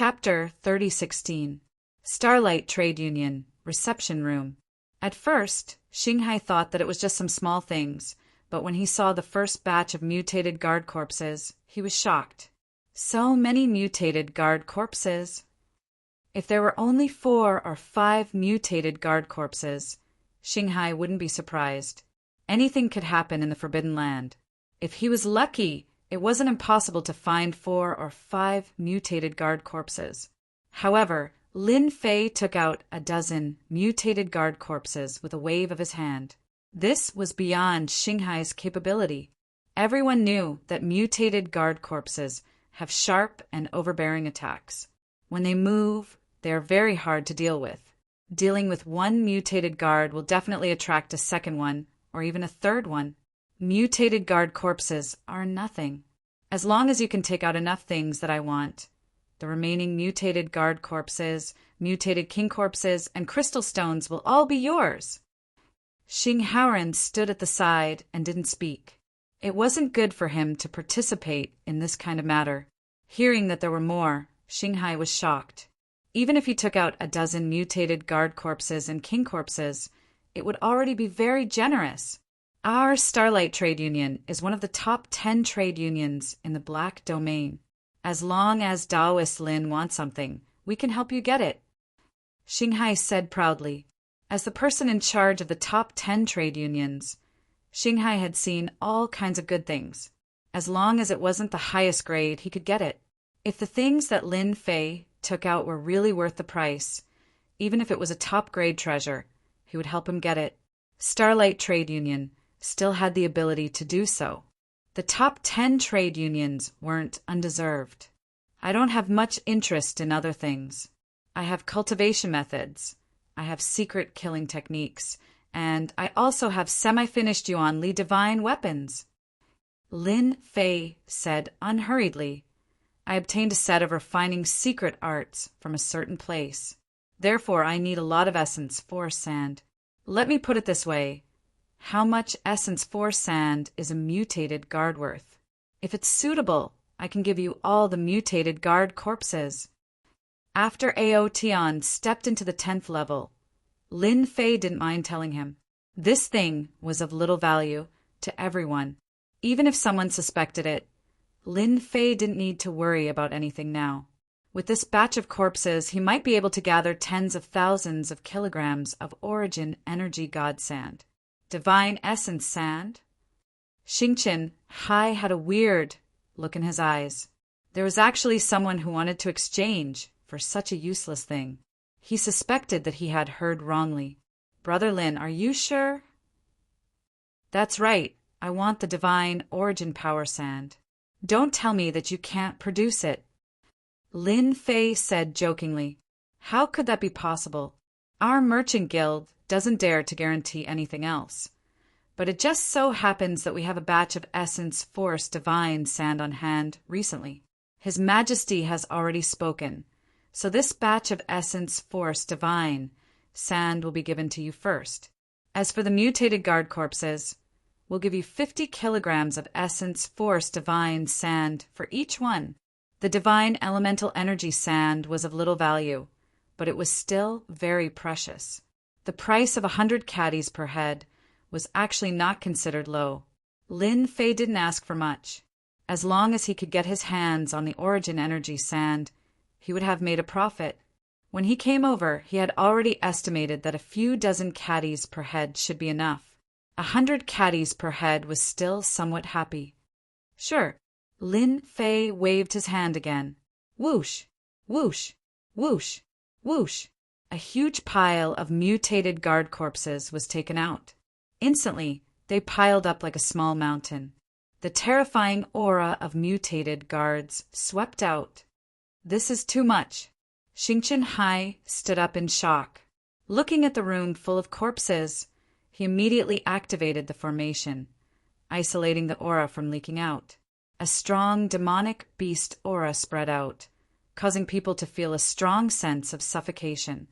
Chapter 3016 Starlight Trade Union Reception Room. At first, Xinghai thought that it was just some small things, but when he saw the first batch of mutated guard corpses, he was shocked. So many mutated guard corpses. If there were only 4 or 5 mutated guard corpses, Xinghai wouldn't be surprised. Anything could happen in the Forbidden Land. If he was lucky, it wasn't impossible to find 4 or 5 mutated guard corpses. However, Lin Fei took out a dozen mutated guard corpses with a wave of his hand. This was beyond Xinghai's capability. Everyone knew that mutated guard corpses have sharp and overbearing attacks. When they move, they are very hard to deal with. Dealing with one mutated guard will definitely attract a second one, or even a third one. Mutated guard corpses are nothing. As long as you can take out enough things that I want, the remaining mutated guard corpses, mutated king corpses, and crystal stones will all be yours. Xing Haoren stood at the side and didn't speak. It wasn't good for him to participate in this kind of matter. Hearing that there were more, Xinghai was shocked. Even if he took out a dozen mutated guard corpses and king corpses, it would already be very generous. Our Starlight Trade Union is one of the top 10 trade unions in the Black Domain. As long as Taoist Lin wants something, we can help you get it. Xinghai said proudly. As the person in charge of the top 10 trade unions, Xinghai had seen all kinds of good things. As long as it wasn't the highest grade, he could get it. If the things that Lin Fei took out were really worth the price, even if it was a top-grade treasure, he would help him get it. Starlight Trade Union still had the ability to do so. The top 10 trade unions weren't undeserved. I don't have much interest in other things. I have cultivation methods. I have secret killing techniques. And I also have semi-finished Yuan Li divine weapons. Lin Fei said unhurriedly, I obtained a set of refining secret arts from a certain place. Therefore, I need a lot of essence for sand. Let me put it this way. How much essence for sand is a mutated guard worth? If it's suitable, I can give you all the mutated guard corpses. After Ao Tian stepped into the 10th level, Lin Fei didn't mind telling him. This thing was of little value to everyone. Even if someone suspected it, Lin Fei didn't need to worry about anything now. With this batch of corpses, he might be able to gather tens of thousands of kilograms of origin energy god sand. Divine essence sand? Xingqian Hai had a weird look in his eyes. There was actually someone who wanted to exchange for such a useless thing. He suspected that he had heard wrongly. Brother Lin, are you sure? That's right. I want the divine origin power sand. Don't tell me that you can't produce it. Lin Fei said jokingly. How could that be possible? Our merchant guild doesn't dare to guarantee anything else. But it just so happens that we have a batch of essence force divine sand on hand recently. His Majesty has already spoken, so this batch of essence force divine sand will be given to you first. As for the mutated guard corpses, we'll give you 50 kilograms of essence force divine sand for each one. The divine elemental energy sand was of little value, but it was still very precious. The price of 100 caddies per head was actually not considered low. Lin Fei didn't ask for much. As long as he could get his hands on the origin energy sand, he would have made a profit. When he came over, he had already estimated that a few dozen caddies per head should be enough. 100 caddies per head was still somewhat happy. Sure. Lin Fei waved his hand again. Whoosh, whoosh, whoosh, whoosh. A huge pile of mutated guard corpses was taken out. Instantly, they piled up like a small mountain. The terrifying aura of mutated guards swept out. This is too much. Xingqian Hai stood up in shock. Looking at the room full of corpses, he immediately activated the formation, isolating the aura from leaking out. A strong demonic beast aura spread out, causing people to feel a strong sense of suffocation.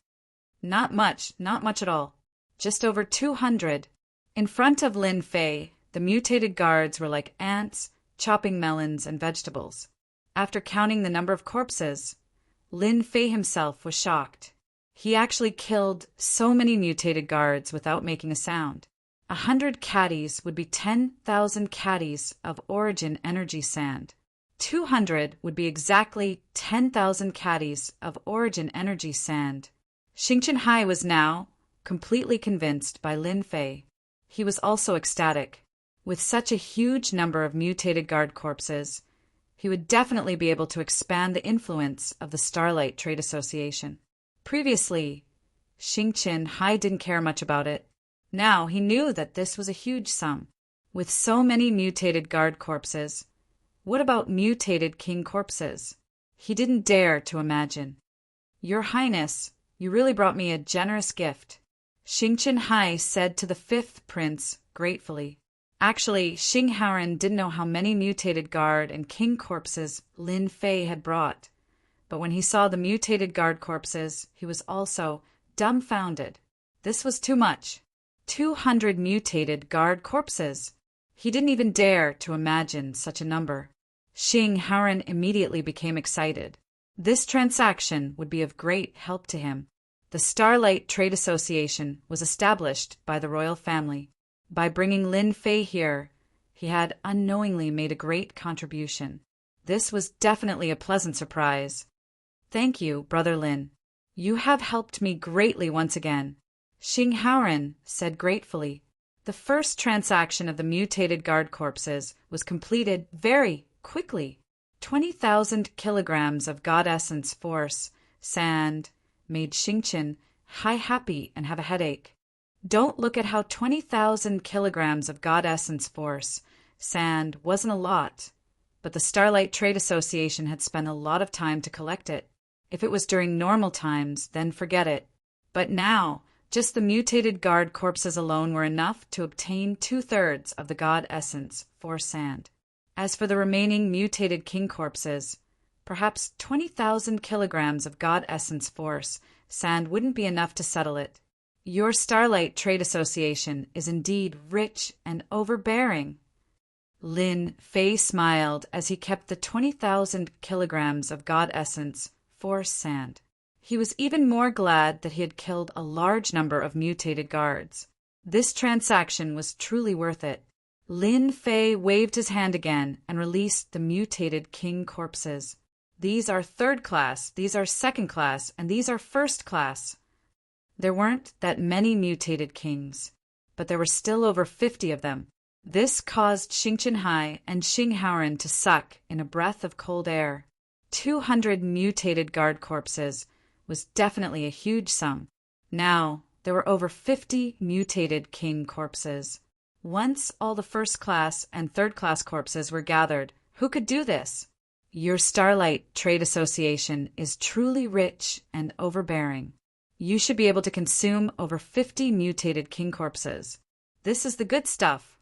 Not much at all. Just over 200. In front of Lin Fei, the mutated guards were like ants chopping melons and vegetables. After counting the number of corpses, Lin Fei himself was shocked. He actually killed so many mutated guards without making a sound. 100 caddies would be 10,000 caddies of origin energy sand. 200 would be exactly 10,000 caddies of origin energy sand. Xingqian Hai was now completely convinced by Lin Fei. He was also ecstatic. With such a huge number of mutated guard corpses, he would definitely be able to expand the influence of the Starlight Trade Association. Previously, Xingqian Hai didn't care much about it. Now he knew that this was a huge sum. With so many mutated guard corpses, what about mutated king corpses? He didn't dare to imagine. Your Highness, you really brought me a generous gift, Xingqian Hai said to the fifth prince gratefully. Actually, Xing Haoren didn't know how many mutated guard and king corpses Lin Fei had brought. But when he saw the mutated guard corpses, he was also dumbfounded. This was too much. 200 mutated guard corpses. He didn't even dare to imagine such a number. Xing Haoren immediately became excited. This transaction would be of great help to him. The Starlight Trade Association was established by the royal family. By bringing Lin Fei here, he had unknowingly made a great contribution. This was definitely a pleasant surprise. Thank you, Brother Lin. You have helped me greatly once again, Xing Haoren said gratefully. The first transaction of the mutated guard corpses was completed very quickly. 20,000 kilograms of God Essence Force sand made Xingqian Hai happy and have a headache. Don't look at how 20,000 kilograms of God Essence Force sand wasn't a lot, but the Starlight Trade Association had spent a lot of time to collect it. If it was during normal times, then forget it. But now, just the mutated guard corpses alone were enough to obtain 2/3 of the God Essence Force sand. As for the remaining mutated king corpses, perhaps 20,000 kilograms of God Essence Force sand wouldn't be enough to settle it. Your Starlight Trade Association is indeed rich and overbearing. Lin Fei smiled as he kept the 20,000 kilograms of God Essence Force sand. He was even more glad that he had killed a large number of mutated guards. This transaction was truly worth it. Lin Fei waved his hand again and released the mutated king corpses. These are third class, these are second class, and these are first class. There weren't that many mutated kings, but there were still over 50 of them. This caused Xingqian Hai and Xing Haoren to suck in a breath of cold air. 200 mutated guard corpses was definitely a huge sum. Now, there were over 50 mutated king corpses. Once all the first class and third class corpses were gathered, who could do this? Your Starlight Trade Association is truly rich and overbearing. You should be able to consume over 50 mutated king corpses. This is the good stuff.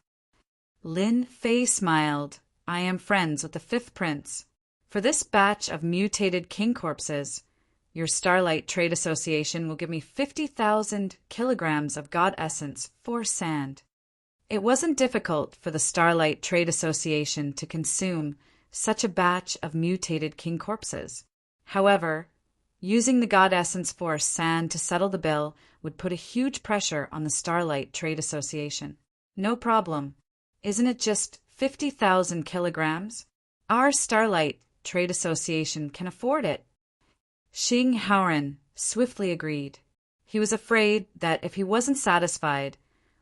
Lin Fei smiled. I am friends with the fifth prince. For this batch of mutated king corpses, your Starlight Trade Association will give me 50,000 kilograms of God Essence Force sand. It wasn't difficult for the Starlight Trade Association to consume such a batch of mutated king corpses. However, using the God Essence Force sand to settle the bill would put a huge pressure on the Starlight Trade Association. No problem. Isn't it just 50,000 kilograms? Our Starlight Trade Association can afford it. Xing Haoren swiftly agreed. He was afraid that if he wasn't satisfied,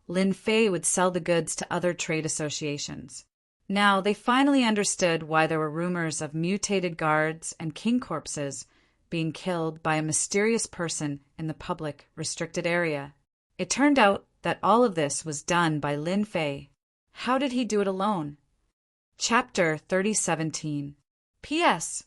Lin Fei would sell the goods to other trade associations. Now they finally understood why there were rumors of mutated guards and king corpses being killed by a mysterious person in the public restricted area. It turned out that all of this was done by Lin Fei. How did he do it alone? Chapter 3017. P.S.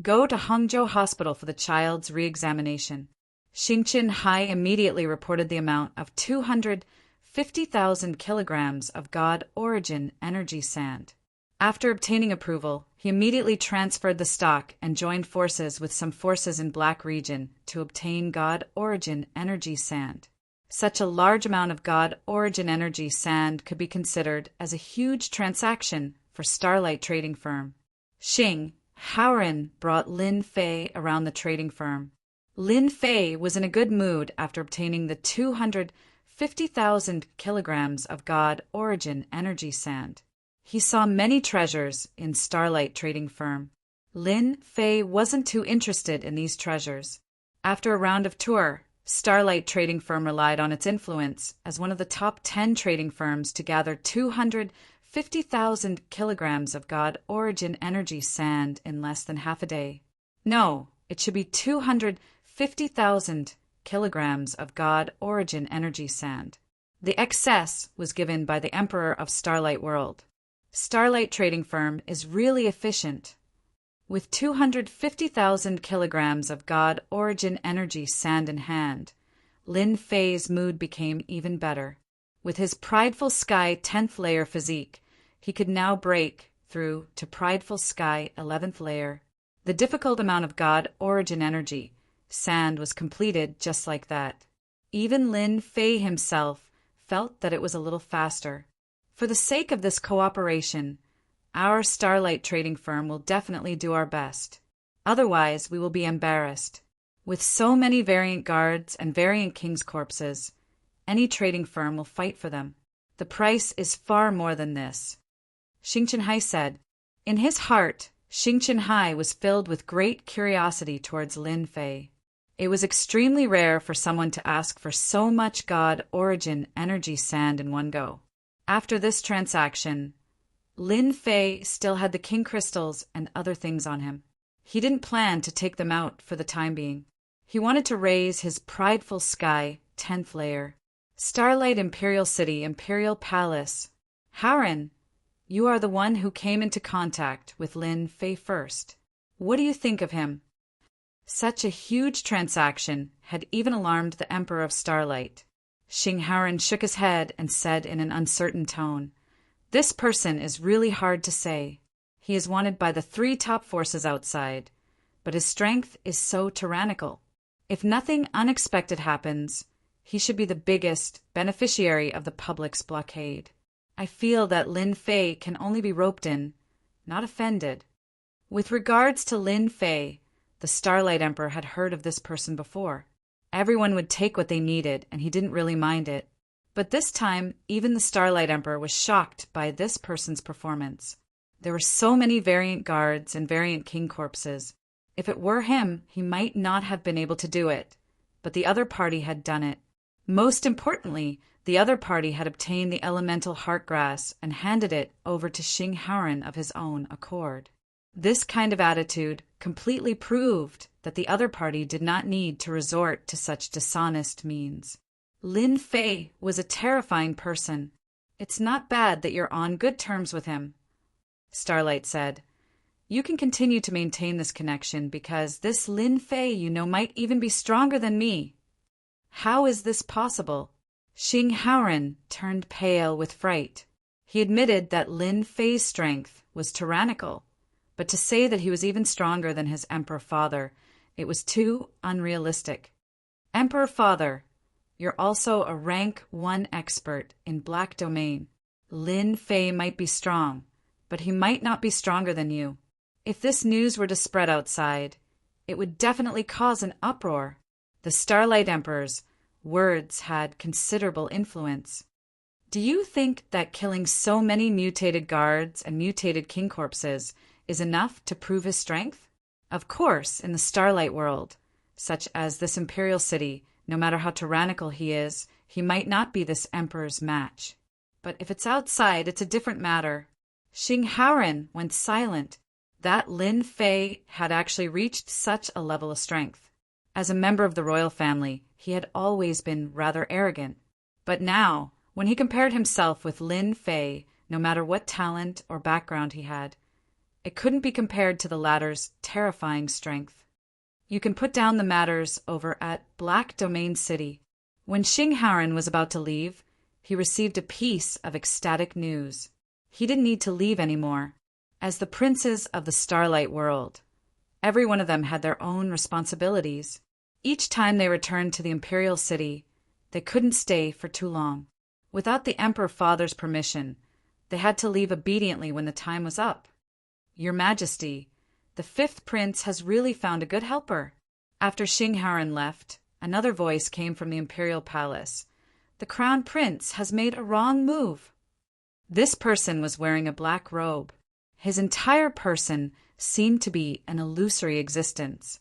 Go to Hangzhou Hospital for the child's re-examination. Xingqian Hai immediately reported the amount of 250,000 kilograms of God Origin energy sand. After obtaining approval, he immediately transferred the stock and joined forces with some forces in Black Region to obtain God Origin energy sand. Such a large amount of God Origin energy sand could be considered as a huge transaction for Starlight Trading Firm. Xing Howren brought Lin Fei around the trading firm. Lin Fei was in a good mood after obtaining the 250,000 kilograms of God origin energy sand. He saw many treasures in Starlight Trading Firm. Lin Fei wasn't too interested in these treasures. After a round of tour, Starlight Trading Firm relied on its influence as one of the top 10 trading firms to gather 250,000 kilograms of God origin energy sand in less than half a day. No, it should be 250,000 kilograms of God origin energy sand. The excess was given by the Emperor of Starlight World. Starlight Trading Firm is really efficient. With 250,000 kilograms of God origin energy sand in hand, Lin Fei's mood became even better. With his Prideful Sky 10th layer physique, he could now break through to Prideful Sky 11th layer. The difficult amount of God origin energy sand was completed just like that. Even Lin Fei himself felt that it was a little faster. For the sake of this cooperation, our Starlight Trading Firm will definitely do our best. Otherwise, we will be embarrassed. With so many variant guards and variant king's corpses, any trading firm will fight for them. The price is far more than this. Xing Chenhai said. In his heart, Xing Chenhai was filled with great curiosity towards Lin Fei. It was extremely rare for someone to ask for so much God origin energy sand in one go. After this transaction, Lin Fei still had the king crystals and other things on him. He didn't plan to take them out for the time being. He wanted to raise his Prideful Sky 10th layer. Starlight Imperial City, Imperial Palace. Howren, you are the one who came into contact with Lin Fei first. What do you think of him? Such a huge transaction had even alarmed the Emperor of Starlight. Xing Howren shook his head and said in an uncertain tone, This person is really hard to say. He is wanted by the 3 top forces outside, but his strength is so tyrannical. If nothing unexpected happens, he should be the biggest beneficiary of the public's blockade. I feel that Lin Fei can only be roped in, not offended. With regards to Lin Fei, the Starlight Emperor had heard of this person before. Everyone would take what they needed, and he didn't really mind it. But this time, even the Starlight Emperor was shocked by this person's performance. There were so many variant guards and variant king corpses. If it were him, he might not have been able to do it. But the other party had done it. Most importantly, the other party had obtained the elemental heartgrass and handed it over to Xing Howren of his own accord. This kind of attitude completely proved that the other party did not need to resort to such dishonest means. Lin Fei was a terrifying person. It's not bad that you're on good terms with him, Starlight said. You can continue to maintain this connection because this Lin Fei you know might even be stronger than me. How is this possible? Xing Howren turned pale with fright. He admitted that Lin Fei's strength was tyrannical, but to say that he was even stronger than his Emperor Father, it was too unrealistic. Emperor Father, you're also a rank 1 expert in Black Domain. Lin Fei might be strong, but he might not be stronger than you. If this news were to spread outside, it would definitely cause an uproar. The Starlight Emperor's words had considerable influence. Do you think that killing so many mutated guards and mutated king corpses is enough to prove his strength? Of course, in the Starlight world, such as this imperial city, no matter how tyrannical he is, he might not be this emperor's match. But if it's outside, it's a different matter. Xing Howren went silent. That Lin Fei had actually reached such a level of strength. As a member of the royal family, he had always been rather arrogant. But now, when he compared himself with Lin Fei, no matter what talent or background he had, it couldn't be compared to the latter's terrifying strength. You can put down the matters over at Black Domain City. When Xing Howren was about to leave, he received a piece of ecstatic news. He didn't need to leave anymore. As the princes of the Starlight world, every one of them had their own responsibilities. Each time they returned to the Imperial City, they couldn't stay for too long. Without the Emperor Father's permission, they had to leave obediently when the time was up. Your Majesty, The fifth prince has really found a good helper." After Xinghaoren left, another voice came from the imperial palace. "The crown prince has made a wrong move." This person was wearing a black robe. His entire person seemed to be an illusory existence.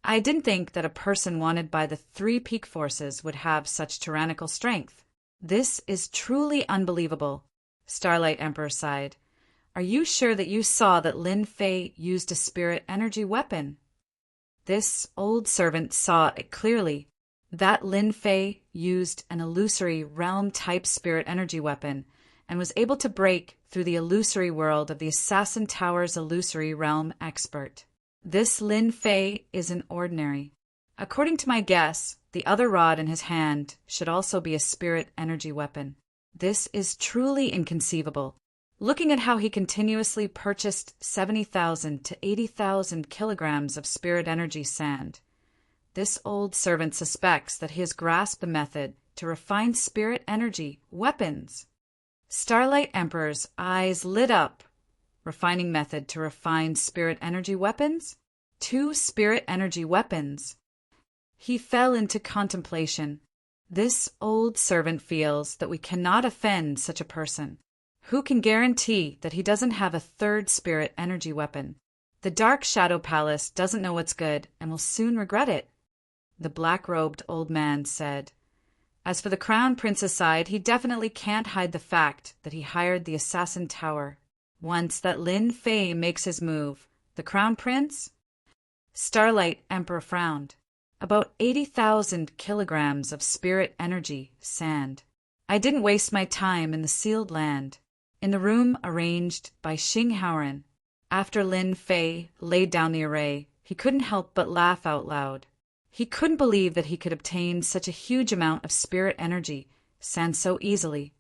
I didn't think that a person wanted by the three peak forces would have such tyrannical strength. "This is truly unbelievable," Starlight Emperor sighed. "Are you sure that you saw that Lin Fei used a spirit energy weapon?" This old servant saw it clearly, that Lin Fei used an illusory realm-type spirit energy weapon and was able to break through the illusory world of the Assassin Tower's illusory realm expert. This Lin Fei isn't ordinary. According to my guess, the other rod in his hand should also be a spirit energy weapon. This is truly inconceivable. Looking at how he continuously purchased 70,000 to 80,000 kilograms of spirit energy sand, this old servant suspects that he has grasped the method to refine spirit energy weapons. Starlight Emperor's eyes lit up. Refining method to refine spirit energy weapons? 2 spirit energy weapons. He fell into contemplation. This old servant feels that we cannot offend such a person. Who can guarantee that he doesn't have a third spirit energy weapon? The Dark Shadow Palace doesn't know what's good and will soon regret it, the black-robed old man said. As for the Crown Prince's side, he definitely can't hide the fact that he hired the Assassin Tower. Once that Lin Fei makes his move, the Crown Prince? Starlight Emperor frowned. About 80,000 kilograms of spirit energy, sand. I didn't waste my time in the sealed land. In the room arranged by Xinghaoren, after Lin Fei laid down the array, he couldn't help but laugh out loud. He couldn't believe that he could obtain such a huge amount of spirit energy, sand so easily.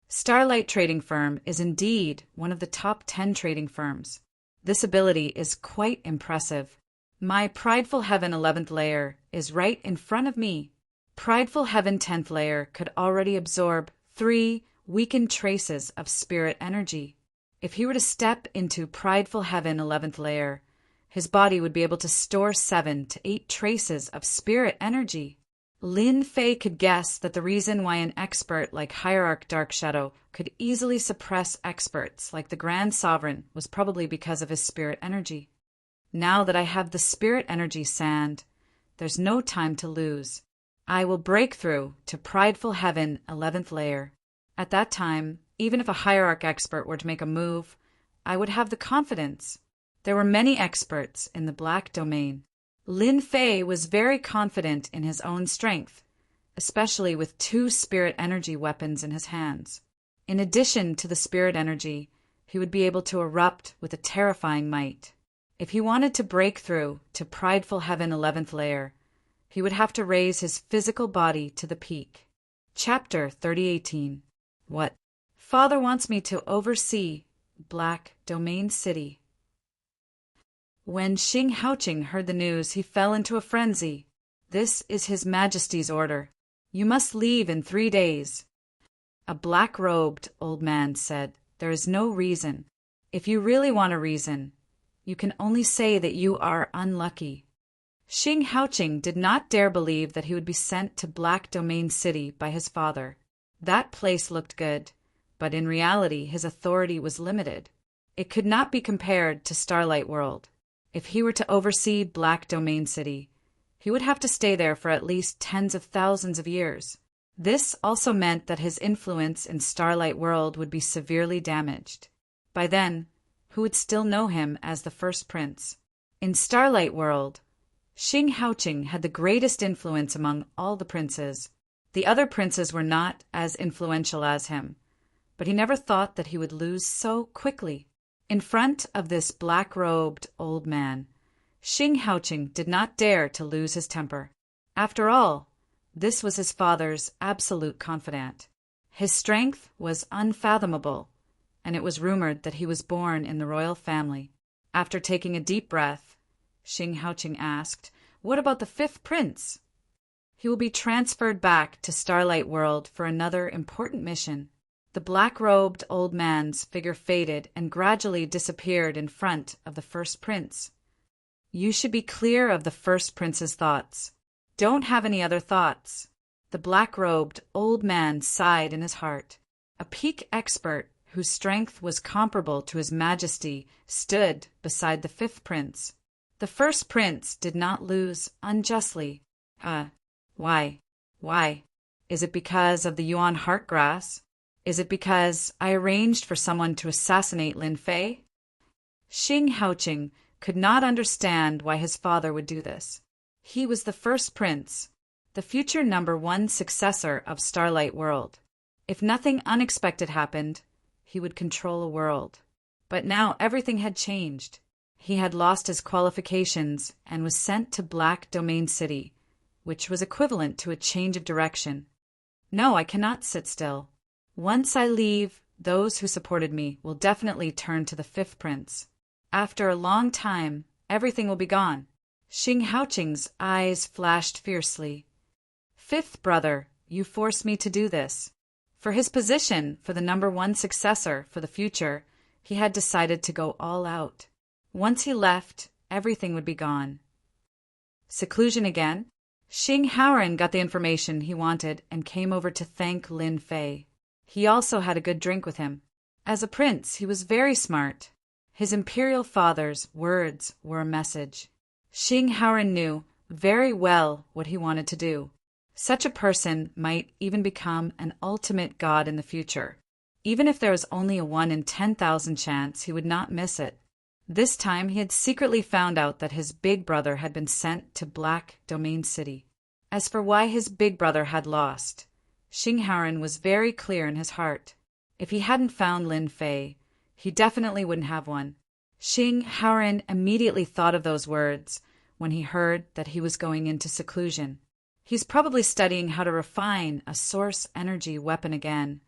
Starlight Trading Firm is indeed one of the top 10 trading firms. This ability is quite impressive. My Prideful Heaven 11th layer is right in front of me. Prideful Heaven 10th layer could already absorb 3 weakened traces of spirit energy. If he were to step into Prideful Heaven 11th layer, his body would be able to store 7 to 8 traces of spirit energy. Lin Fei could guess that the reason why an expert like Hierarch Dark Shadow could easily suppress experts like the Grand Sovereign was probably because of his spirit energy. Now that I have the spirit energy sand, there's no time to lose. I will break through to Prideful Heaven 11th layer. At that time, even if a Hierarch expert were to make a move, I would have the confidence. There were many experts in the Black Domain. Lin Fei was very confident in his own strength, especially with 2 spirit energy weapons in his hands. In addition to the spirit energy, he would be able to erupt with a terrifying might. If he wanted to break through to Prideful Heaven 11th layer, he would have to raise his physical body to the peak. Chapter 3018. What? Father wants me to oversee Black Domain City. When Xing Haoqing heard the news, he fell into a frenzy. "This is His Majesty's order. You must leave in 3 days." A black-robed old man said, "There is no reason. If you really want a reason, you can only say that you are unlucky." Xing Haoqing did not dare believe that he would be sent to Black Domain City by his father. That place looked good, but in reality his authority was limited. It could not be compared to Starlight World. If he were to oversee Black Domain City, he would have to stay there for at least tens of thousands of years. This also meant that his influence in Starlight World would be severely damaged. By then, who would still know him as the first prince? In Starlight World, Xing Haoqing had the greatest influence among all the princes. The other princes were not as influential as him, but he never thought that he would lose so quickly. In front of this black-robed old man, Xing Haoqing did not dare to lose his temper. After all, this was his father's absolute confidant. His strength was unfathomable, and it was rumored that he was born in the royal family. After taking a deep breath, Xing Haoqing asked, "What about the 5th prince?" "He will be transferred back to Starlight World for another important mission." The black-robed old man's figure faded and gradually disappeared in front of the first prince. You should be clear of the first prince's thoughts. Don't have any other thoughts. The black-robed old man sighed in his heart. A peak expert, whose strength was comparable to his majesty, stood beside the fifth prince. The first prince did not lose unjustly. Why? Why? Is it because of the Yuan Heartgrass? Is it because I arranged for someone to assassinate Lin Fei? Xing Haoqing could not understand why his father would do this. He was the first prince, the future #1 successor of Starlight World. If nothing unexpected happened, he would control a world. But now everything had changed. He had lost his qualifications and was sent to Black Domain City, which was equivalent to a change of direction. No, I cannot sit still. Once I leave, those who supported me will definitely turn to the fifth prince. After a long time, everything will be gone. Xing Haoqing's eyes flashed fiercely. Fifth brother, you forced me to do this. For his position for the #1 successor for the future, he had decided to go all out. Once he left, everything would be gone. Seclusion again? Xing Haoran got the information he wanted and came over to thank Lin Fei. He also had a good drink with him. As a prince, he was very smart. His imperial father's words were a message. Xing Haoran knew very well what he wanted to do. Such a person might even become an ultimate god in the future. Even if there was only a 1 in 10,000 chance, he would not miss it. This time he had secretly found out that his big brother had been sent to Black Domain City. As for why his big brother had lost, Xing Haoran was very clear in his heart. If he hadn't found Lin Fei, he definitely wouldn't have one. Xing Haoran immediately thought of those words when he heard that he was going into seclusion. He's probably studying how to refine a source energy weapon again.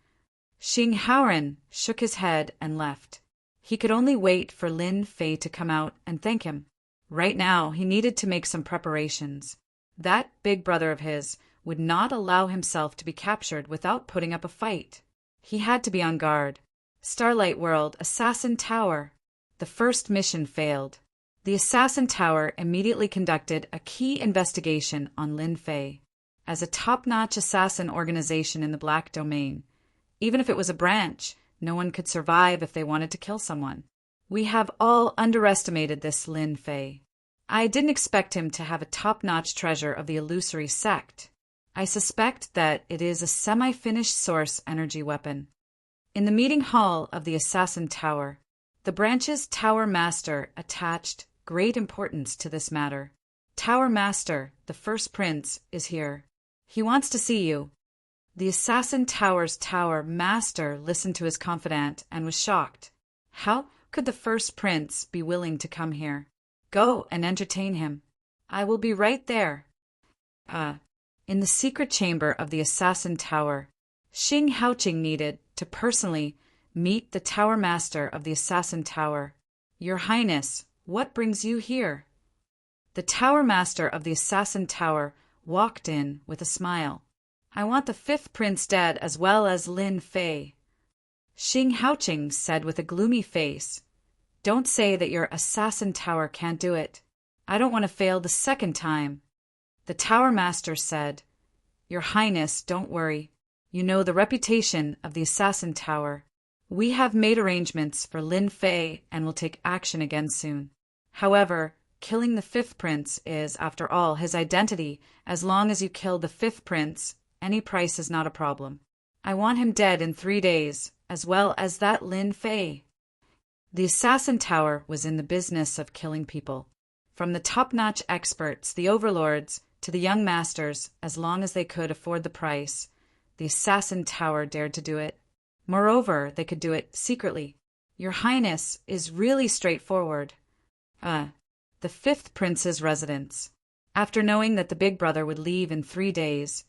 Xing Haoran shook his head and left. He could only wait for Lin Fei to come out and thank him. Right now, he needed to make some preparations. That big brother of his would not allow himself to be captured without putting up a fight. He had to be on guard. Starlight World Assassin Tower. The first mission failed. The Assassin Tower immediately conducted a key investigation on Lin Fei. As a top-notch assassin organization in the Black Domain, even if it was a branch, no one could survive if they wanted to kill someone. We have all underestimated this Lin Fei. I didn't expect him to have a top-notch treasure of the illusory sect. I suspect that it is a semi-finished source energy weapon. In the meeting hall of the Assassin Tower, the branch's Tower Master attached great importance to this matter. Tower Master, the first prince, is here. He wants to see you. The Assassin Tower's Tower Master listened to his confidant and was shocked. How could the first prince be willing to come here? Go and entertain him. I will be right there. In the secret chamber of the Assassin Tower, Xing Haoqing needed to personally meet the Tower Master of the Assassin Tower. Your Highness, what brings you here? The Tower Master of the Assassin Tower walked in with a smile. I want the fifth prince dead as well as Lin Fei. Xing Haoqing said with a gloomy face, Don't say that your Assassin Tower can't do it. I don't want to fail the second time. The Tower Master said, Your Highness, don't worry. You know the reputation of the Assassin Tower. We have made arrangements for Lin Fei and will take action again soon. However, killing the fifth prince is, after all, his identity. As long as you kill the fifth prince, any price is not a problem. I want him dead in 3 days, as well as that Lin Fei. The Assassin Tower was in the business of killing people. From the top-notch experts, the overlords, to the young masters, as long as they could afford the price, the Assassin Tower dared to do it. Moreover, they could do it secretly. Your Highness is really straightforward. The fifth prince's residence. After knowing that the big brother would leave in 3 days,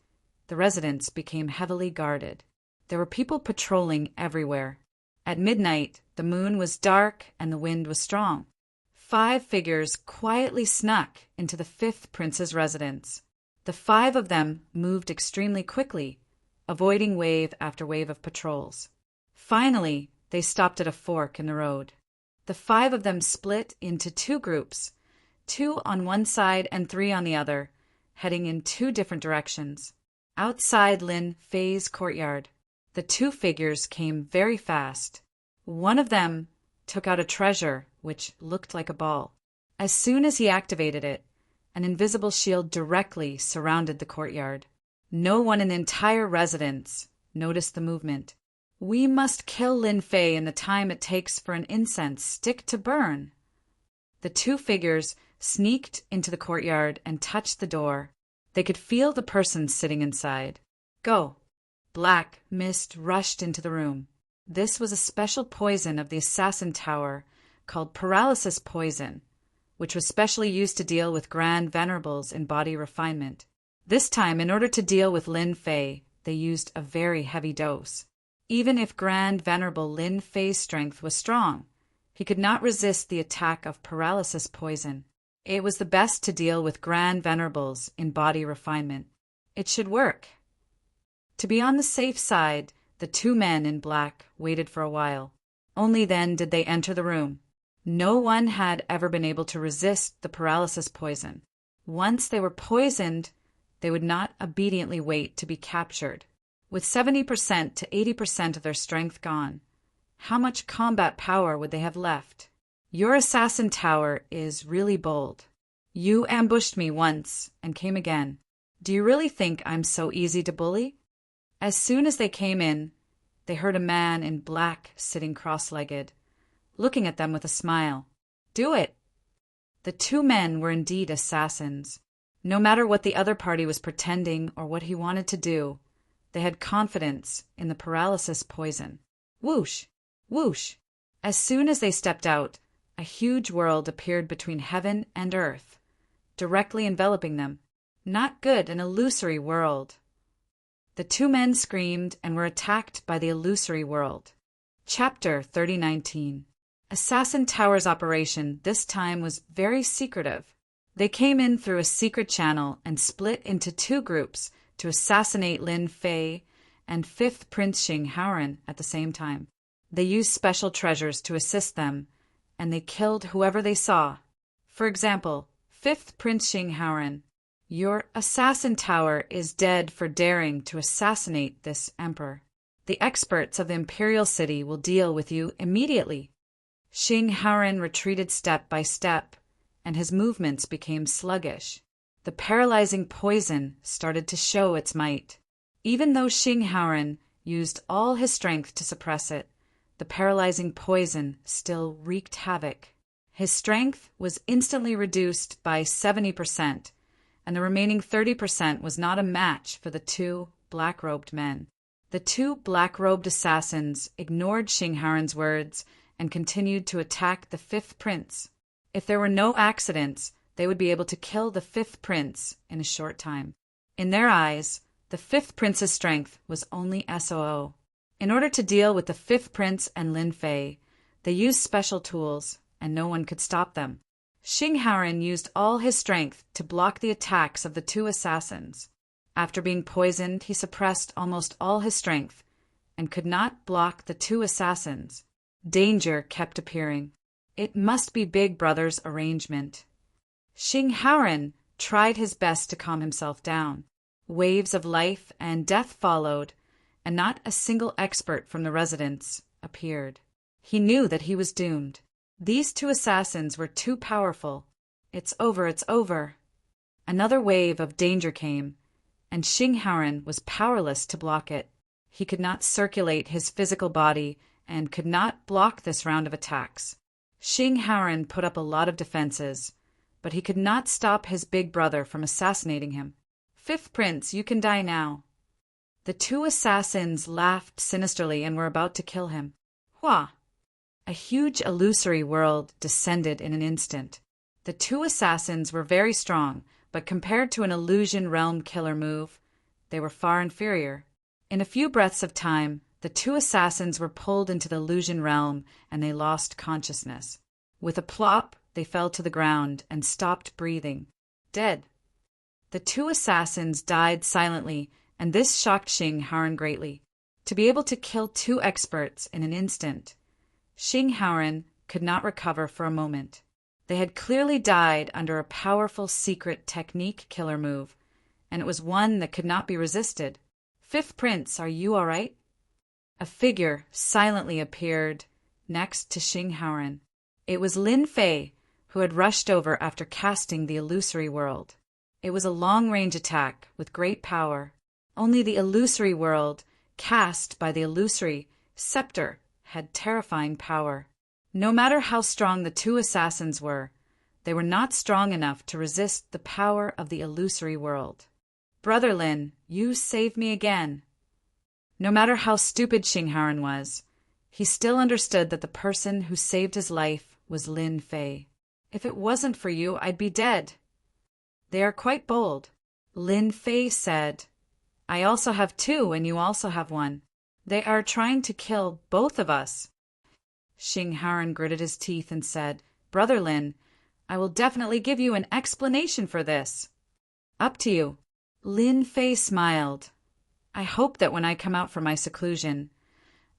the residence became heavily guarded. There were people patrolling everywhere. At midnight, the moon was dark and the wind was strong. 5 figures quietly snuck into the fifth prince's residence. The 5 of them moved extremely quickly, avoiding wave after wave of patrols. Finally, they stopped at a fork in the road. The 5 of them split into 2 groups. 2 on one side and 3 on the other, heading in 2 different directions. Outside Lin Fei's courtyard, the 2 figures came very fast. One of them took out a treasure which looked like a ball. As soon as he activated it, an invisible shield directly surrounded the courtyard. No one in the entire residence noticed the movement. "We must kill Lin Fei in the time it takes for an incense stick to burn." The 2 figures sneaked into the courtyard and touched the door. They could feel the person sitting inside. "Go!" Black mist rushed into the room. This was a special poison of the Assassin Tower called paralysis poison, which was specially used to deal with Grand Venerables in body refinement. This time, in order to deal with Lin Fei, they used a very heavy dose. Even if Grand Venerable Lin Fei's strength was strong, he could not resist the attack of paralysis poison. It was the best to deal with Grand Venerables in body refinement. It should work. To be on the safe side, the 2 men in black waited for a while. Only then did they enter the room. No one had ever been able to resist the paralysis poison. Once they were poisoned, they would not obediently wait to be captured. With 70% to 80% of their strength gone, how much combat power would they have left? Your Assassin Tower is really bold. You ambushed me once and came again. Do you really think I'm so easy to bully? As soon as they came in, they heard a man in black sitting cross-legged, looking at them with a smile. "Do it!" The 2 men were indeed assassins. No matter what the other party was pretending or what he wanted to do, they had confidence in the paralysis poison. Whoosh! Whoosh! As soon as they stepped out, a huge world appeared between heaven and earth, directly enveloping them. Not good, an illusory world. The 2 men screamed and were attacked by the illusory world. Chapter 3019. Assassin Tower's operation this time was very secretive. They came in through a secret channel and split into 2 groups to assassinate Lin Fei and 5th Prince Xing Haoran at the same time. They used special treasures to assist them, and they killed whoever they saw. For example, 5th Prince Xing Haoran. Your Assassin Tower is dead for daring to assassinate this emperor. The experts of the Imperial City will deal with you immediately. Xing Haoran retreated step by step, and his movements became sluggish. The paralyzing poison started to show its might. Even though Xing Haoran used all his strength to suppress it, the paralyzing poison still wreaked havoc. His strength was instantly reduced by 70%, and the remaining 30% was not a match for the 2 black-robed men. The 2 black-robed assassins ignored Xing Haoran's words and continued to attack the 5th prince. If there were no accidents, they would be able to kill the 5th prince in a short time. In their eyes, the 5th prince's strength was only SOO. In order to deal with the 5th prince and Lin Fei, they used special tools, and no one could stop them. Xing Haoran used all his strength to block the attacks of the 2 assassins. After being poisoned, he suppressed almost all his strength and could not block the 2 assassins. Danger kept appearing. It must be Big Brother's arrangement. Xing Haoran tried his best to calm himself down. Waves of life and death followed, and not a single expert from the residence appeared. He knew that he was doomed. These 2 assassins were too powerful. It's over, it's over. Another wave of danger came, and Xing Haoran was powerless to block it. He could not circulate his physical body and could not block this round of attacks. Xing Haoran put up a lot of defenses, but he could not stop his big brother from assassinating him. 5th Prince, you can die now. The 2 assassins laughed sinisterly and were about to kill him. Hua! A huge illusory world descended in an instant. The 2 assassins were very strong, but compared to an illusion realm killer move, they were far inferior. In a few breaths of time, the 2 assassins were pulled into the illusion realm and they lost consciousness. With a plop, they fell to the ground and stopped breathing. Dead. The 2 assassins died silently, and this shocked Xing Haoran greatly. To be able to kill 2 experts in an instant, Xing Haoran could not recover for a moment. They had clearly died under a powerful secret technique killer move, and it was one that could not be resisted. Fifth Prince, are you all right? A figure silently appeared next to Xing Haoran. It was Lin Fei, who had rushed over after casting the illusory world. It was a long-range attack with great power. Only the illusory world, cast by the illusory scepter, had terrifying power. No matter how strong the two assassins were, they were not strong enough to resist the power of the illusory world. Brother Lin, you saved me again. No matter how stupid Xing Haoran was, he still understood that the person who saved his life was Lin Fei. If it wasn't for you, I'd be dead. They are quite bold. Lin Fei said, I also have two and you also have one. They are trying to kill both of us. Xing Haoran gritted his teeth and said, Brother Lin, I will definitely give you an explanation for this. Up to you. Lin Fei smiled. I hope that when I come out from my seclusion,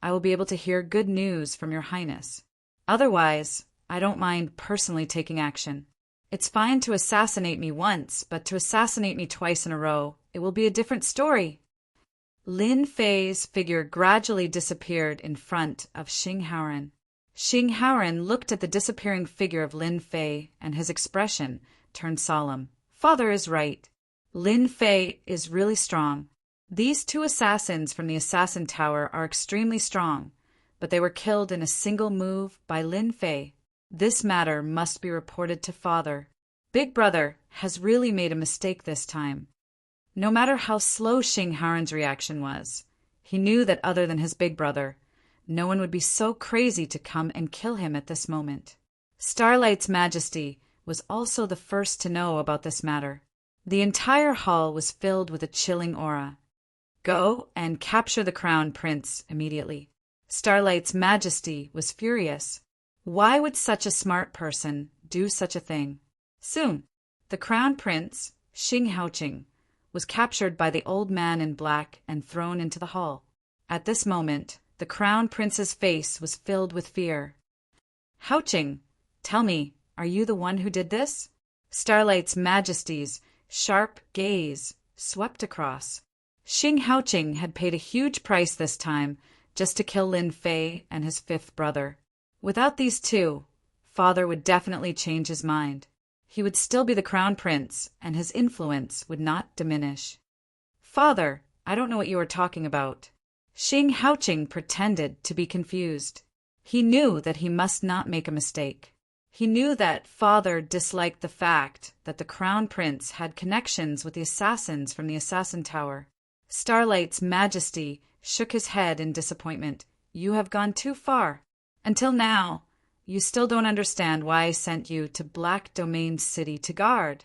I will be able to hear good news from your highness. Otherwise, I don't mind personally taking action. It's fine to assassinate me once, but to assassinate me twice in a row, it will be a different story. Lin Fei's figure gradually disappeared in front of Xing Haoran. Xing Haoran looked at the disappearing figure of Lin Fei, and his expression turned solemn. Father is right. Lin Fei is really strong. These two assassins from the Assassin Tower are extremely strong, but they were killed in a single move by Lin Fei. This matter must be reported to Father. Big Brother has really made a mistake this time. No matter how slow Xing Haoran's reaction was, he knew that other than his big brother, no one would be so crazy to come and kill him at this moment. Starlight's Majesty was also the first to know about this matter. The entire hall was filled with a chilling aura. Go and capture the Crown Prince immediately. Starlight's Majesty was furious. Why would such a smart person do such a thing? Soon, the Crown Prince, Xing Haoqing, was captured by the old man in black and thrown into the hall. At this moment, the Crown Prince's face was filled with fear. Haoqing, tell me, are you the one who did this? Starlight's Majesty's sharp gaze swept across. Xing Haoqing had paid a huge price this time just to kill Lin Fei and his fifth brother. Without these two, Father would definitely change his mind. He would still be the Crown Prince, and his influence would not diminish. Father, I don't know what you are talking about. Xing Haoqing pretended to be confused. He knew that he must not make a mistake. He knew that Father disliked the fact that the Crown Prince had connections with the assassins from the Assassin Tower. Starlight's Majesty shook his head in disappointment. You have gone too far. Until now, you still don't understand why I sent you to Black Domain City to guard.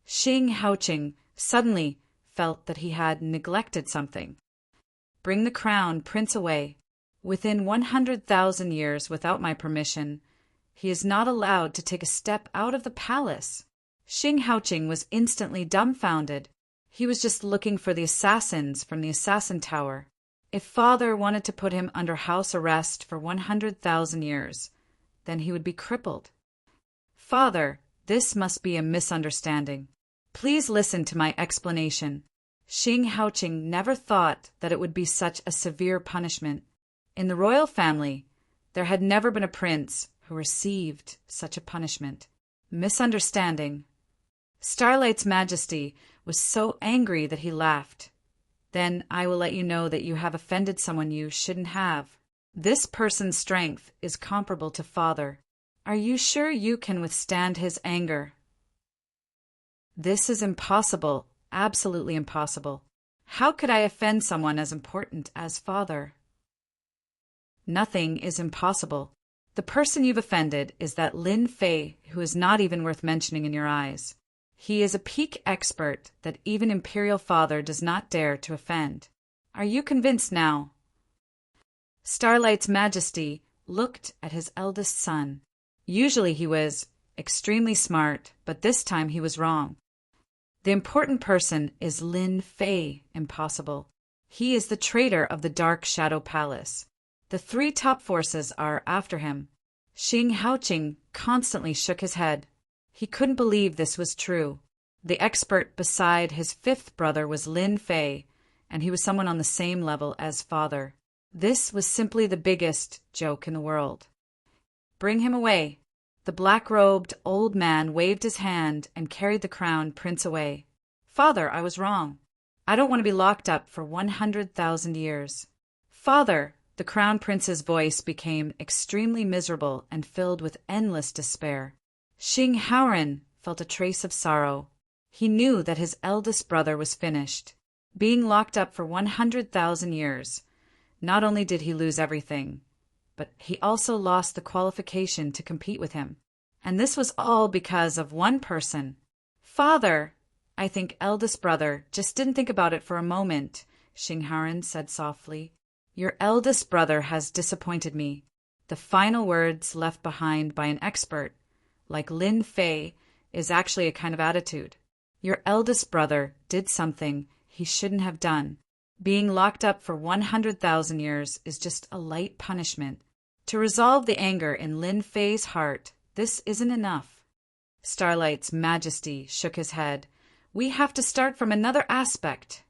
Xing Haoqing suddenly felt that he had neglected something. Bring the Crown Prince away. Within 100,000 years, without my permission, he is not allowed to take a step out of the palace. Xing Haoqing was instantly dumbfounded. He was just looking for the assassins from the Assassin Tower. If Father wanted to put him under house arrest for 100,000 years, then he would be crippled. Father, this must be a misunderstanding. Please listen to my explanation. Xing Haoqing never thought that it would be such a severe punishment. In the royal family, there had never been a prince who received such a punishment. Misunderstanding. Starlight's Majesty was so angry that he laughed. Then I will let you know that you have offended someone you shouldn't have. This person's strength is comparable to Father. Are you sure you can withstand his anger? This is impossible, absolutely impossible. How could I offend someone as important as Father? Nothing is impossible. The person you've offended is that Lin Fei, who is not even worth mentioning in your eyes. He is a peak expert that even Imperial Father does not dare to offend. Are you convinced now? Starlight's Majesty looked at his eldest son. Usually he was extremely smart, but this time he was wrong. The important person is Lin Fei, impossible. He is the traitor of the Dark Shadow Palace. The three top forces are after him. Xing Haoqing constantly shook his head. He couldn't believe this was true. The expert beside his fifth brother was Lin Fei, and he was someone on the same level as father. This was simply the biggest joke in the world. Bring him away. The black-robed old man waved his hand and carried the crown prince away. Father, I was wrong. I don't want to be locked up for 100,000 years. Father, the crown prince's voice became extremely miserable and filled with endless despair. Xing Haoran felt a trace of sorrow. He knew that his eldest brother was finished. Being locked up for 100,000 years, not only did he lose everything, but he also lost the qualification to compete with him. And this was all because of one person. Father, I think eldest brother just didn't think about it for a moment, Xing Haoran said softly. Your eldest brother has disappointed me. The final words left behind by an expert, like Lin Fei, is actually a kind of attitude. Your eldest brother did something he shouldn't have done. Being locked up for 100,000 years is just a light punishment. To resolve the anger in Lin Fei's heart, this isn't enough. Starlight's Majesty shook his head. We have to start from another aspect.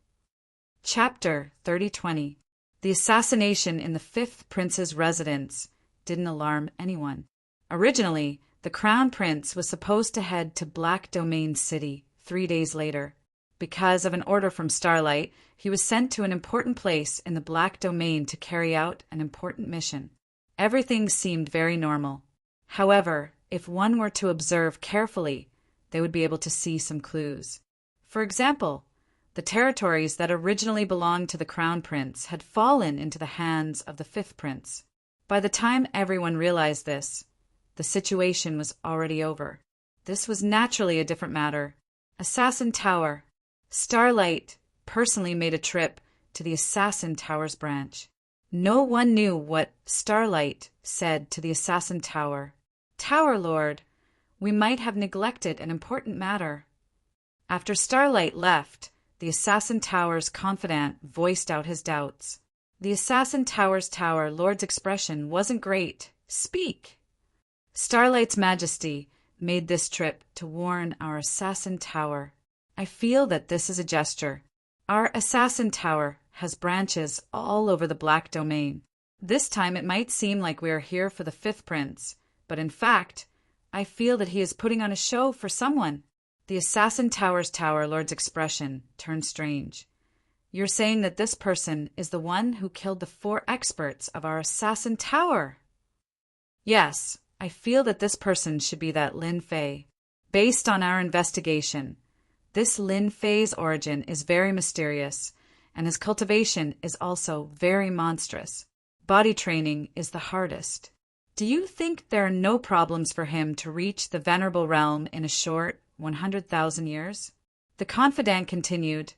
Chapter 3020. The assassination in the fifth prince's residence didn't alarm anyone. Originally, the crown prince was supposed to head to Black Domain City 3 days later. Because of an order from Starlight, he was sent to an important place in the Black Domain to carry out an important mission. Everything seemed very normal. However, if one were to observe carefully, they would be able to see some clues. For example, the territories that originally belonged to the crown prince had fallen into the hands of the fifth prince. By the time everyone realized this, the situation was already over. This was naturally a different matter. Assassin Tower. Starlight personally made a trip to the Assassin Tower's branch. No one knew what Starlight said to the Assassin Tower. Tower Lord, we might have neglected an important matter. After Starlight left, the Assassin Tower's confidant voiced out his doubts. The Assassin Tower's Tower Lord's expression wasn't great. Speak! Starlight's Majesty made this trip to warn our Assassin Tower. I feel that this is a gesture. Our Assassin Tower has branches all over the Black Domain. This time it might seem like we are here for the fifth prince, but in fact, I feel that he is putting on a show for someone. The Assassin Tower's Tower Lord's expression turned strange. You're saying that this person is the one who killed the 4 experts of our Assassin Tower? Yes, I feel that this person should be that Lin Fei. Based on our investigation, this Lin Fei's origin is very mysterious, and his cultivation is also very monstrous. Body training is the hardest. Do you think there are no problems for him to reach the venerable realm in a short 100,000 years? The confidant continued,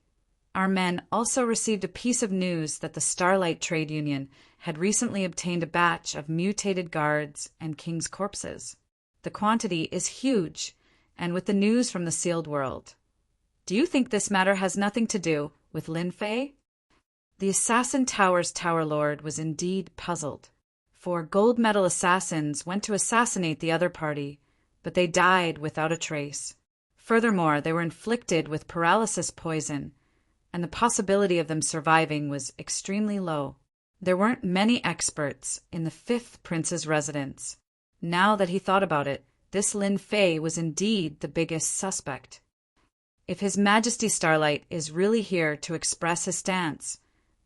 Our men also received a piece of news that the Starlight Trade Union had recently obtained a batch of mutated guards and king's corpses. The quantity is huge, and with the news from the sealed world. Do you think this matter has nothing to do with Lin Fei? The Assassin Tower's Tower Lord was indeed puzzled. 4 gold medal assassins went to assassinate the other party, but they died without a trace. Furthermore, they were inflicted with paralysis poison, and the possibility of them surviving was extremely low. There weren't many experts in the fifth prince's residence. Now that he thought about it, this Lin Fei was indeed the biggest suspect. If His Majesty Starlight is really here to express his stance,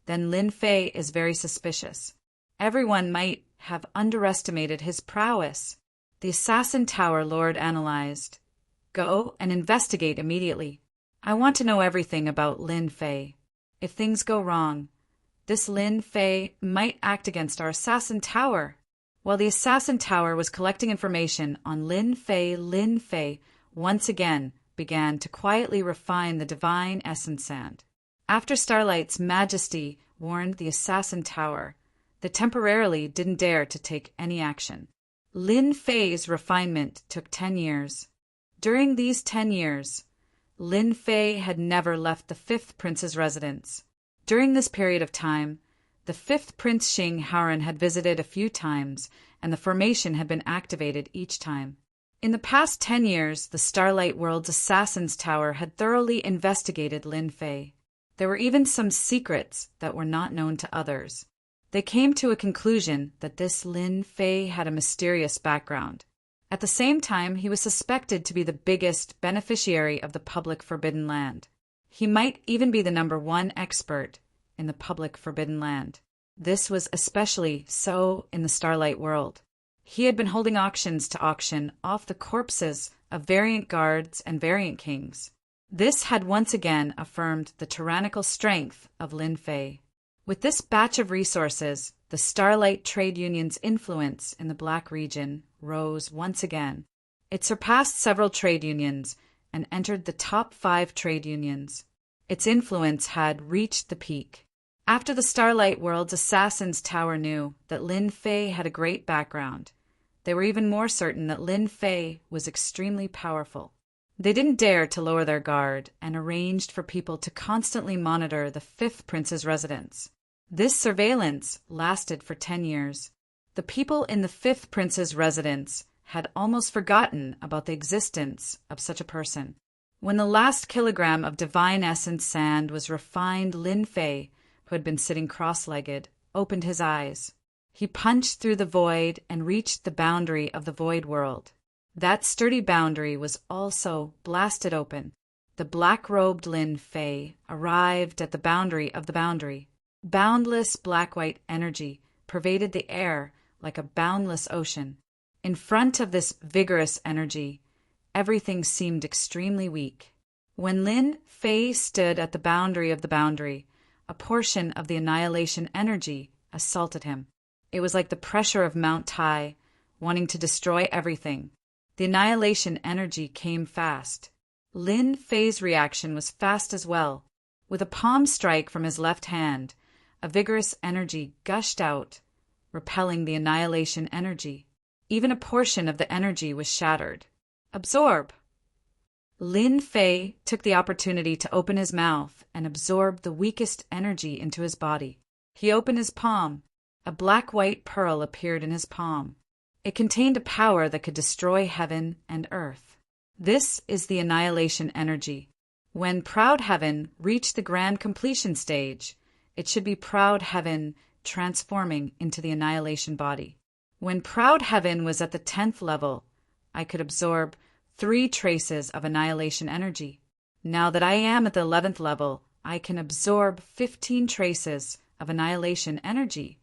then Lin Fei is very suspicious. Everyone might have underestimated his prowess. The Assassin Tower Lord analyzed. Go and investigate immediately. I want to know everything about Lin Fei. If things go wrong, this Lin Fei might act against our Assassin Tower. While the Assassin Tower was collecting information on Lin Fei once again began to quietly refine the divine essence sand. After Starlight's Majesty warned the Assassin Tower, they temporarily didn't dare to take any action. Lin Fei's refinement took 10 years. During these 10 years, Lin Fei had never left the fifth prince's residence. During this period of time, the fifth Prince Xing Haoran had visited a few times and the formation had been activated each time. In the past 10 years, the Starlight World's Assassin's Tower had thoroughly investigated Lin Fei. There were even some secrets that were not known to others. They came to a conclusion that this Lin Fei had a mysterious background. At the same time, he was suspected to be the biggest beneficiary of the public Forbidden Land. He might even be the #1 expert in the public Forbidden Land. This was especially so in the Starlight World. He had been holding auctions to auction off the corpses of variant guards and variant kings. This had once again affirmed the tyrannical strength of Lin Fei. With this batch of resources, the Starlight Trade Union's influence in the Black region rose once again. It surpassed several trade unions and entered the top 5 trade unions. Its influence had reached the peak. After the Starlight World's Assassin's Tower knew that Lin Fei had a great background, they were even more certain that Lin Fei was extremely powerful. They didn't dare to lower their guard and arranged for people to constantly monitor the 5th Prince's residence. This surveillance lasted for 10 years. The people in the 5th Prince's residence had almost forgotten about the existence of such a person. When the last kilogram of divine essence sand was refined, Lin Fei, who had been sitting cross-legged, opened his eyes. He punched through the void and reached the boundary of the void world. That sturdy boundary was also blasted open. The black-robed Lin Fei arrived at the boundary of the boundary. Boundless black-white energy pervaded the air like a boundless ocean. In front of this vigorous energy, everything seemed extremely weak. When Lin Fei stood at the boundary of the boundary, a portion of the annihilation energy assaulted him. It was like the pressure of Mount Tai, wanting to destroy everything. The annihilation energy came fast. Lin Fei's reaction was fast as well. With a palm strike from his left hand, a vigorous energy gushed out, repelling the annihilation energy. Even a portion of the energy was shattered. Absorb! Lin Fei took the opportunity to open his mouth and absorb the weakest energy into his body. He opened his palm. A black-white pearl appeared in his palm. It contained a power that could destroy heaven and earth. This is the annihilation energy. When Proud Heaven reached the grand completion stage, it should be Proud Heaven transforming into the annihilation body. When Proud Heaven was at the 10th level, I could absorb 3 traces of annihilation energy. Now that I am at the 11th level, I can absorb 15 traces of annihilation energy.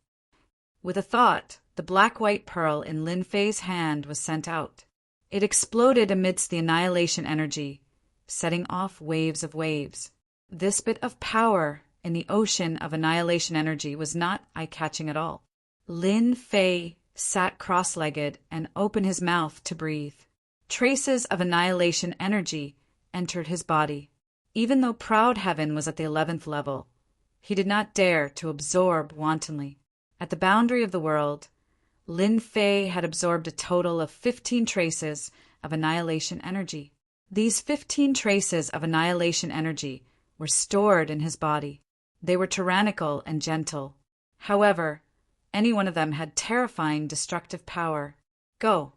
With a thought, the black-white pearl in Lin Fei's hand was sent out. It exploded amidst the annihilation energy, setting off waves of waves. This bit of power in the ocean of annihilation energy was not eye-catching at all. Lin Fei sat cross-legged and opened his mouth to breathe. Traces of annihilation energy entered his body. Even though Proud Heaven was at the 11th level, he did not dare to absorb wantonly. At the boundary of the world, Lin Fei had absorbed a total of 15 traces of annihilation energy. These 15 traces of annihilation energy were stored in his body. They were tyrannical and gentle. However, any one of them had terrifying destructive power. Go!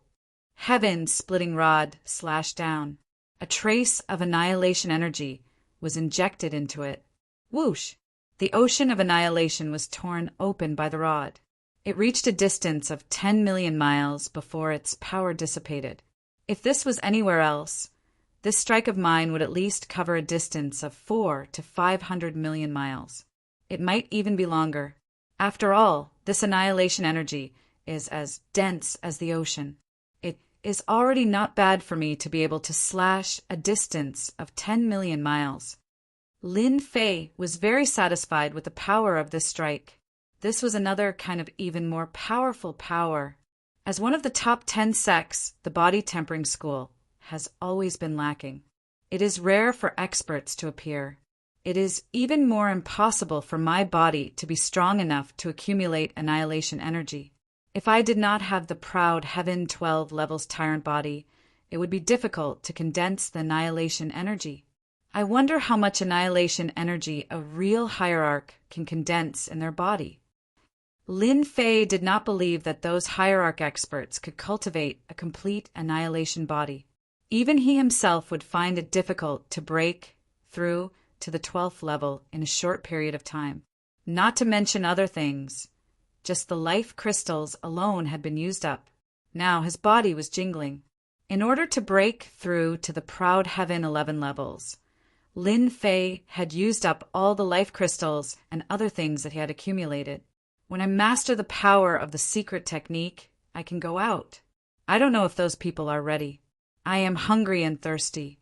Heaven's splitting rod slashed down. A trace of annihilation energy was injected into it. Whoosh! The ocean of annihilation was torn open by the rod. It reached a distance of 10 million miles before its power dissipated. If this was anywhere else, this strike of mine would at least cover a distance of 400 to 500 million miles. It might even be longer. After all, this annihilation energy is as dense as the ocean. It is already not bad for me to be able to slash a distance of 10 million miles. Lin Fei was very satisfied with the power of this strike. This was another kind of even more powerful power. As one of the top 10 sects, the body tempering school has always been lacking. It is rare for experts to appear. It is even more impossible for my body to be strong enough to accumulate annihilation energy. If I did not have the proud Heaven 12 levels tyrant body, it would be difficult to condense the annihilation energy. I wonder how much annihilation energy a real hierarch can condense in their body. Lin Fei did not believe that those hierarch experts could cultivate a complete annihilation body. Even he himself would find it difficult to break through to the 12th level in a short period of time. Not to mention other things. Just the life crystals alone had been used up. Now his body was jingling. In order to break through to the proud heaven 11 levels, Lin Fei had used up all the life crystals and other things that he had accumulated. When I master the power of the secret technique, I can go out. I don't know if those people are ready. I am hungry and thirsty.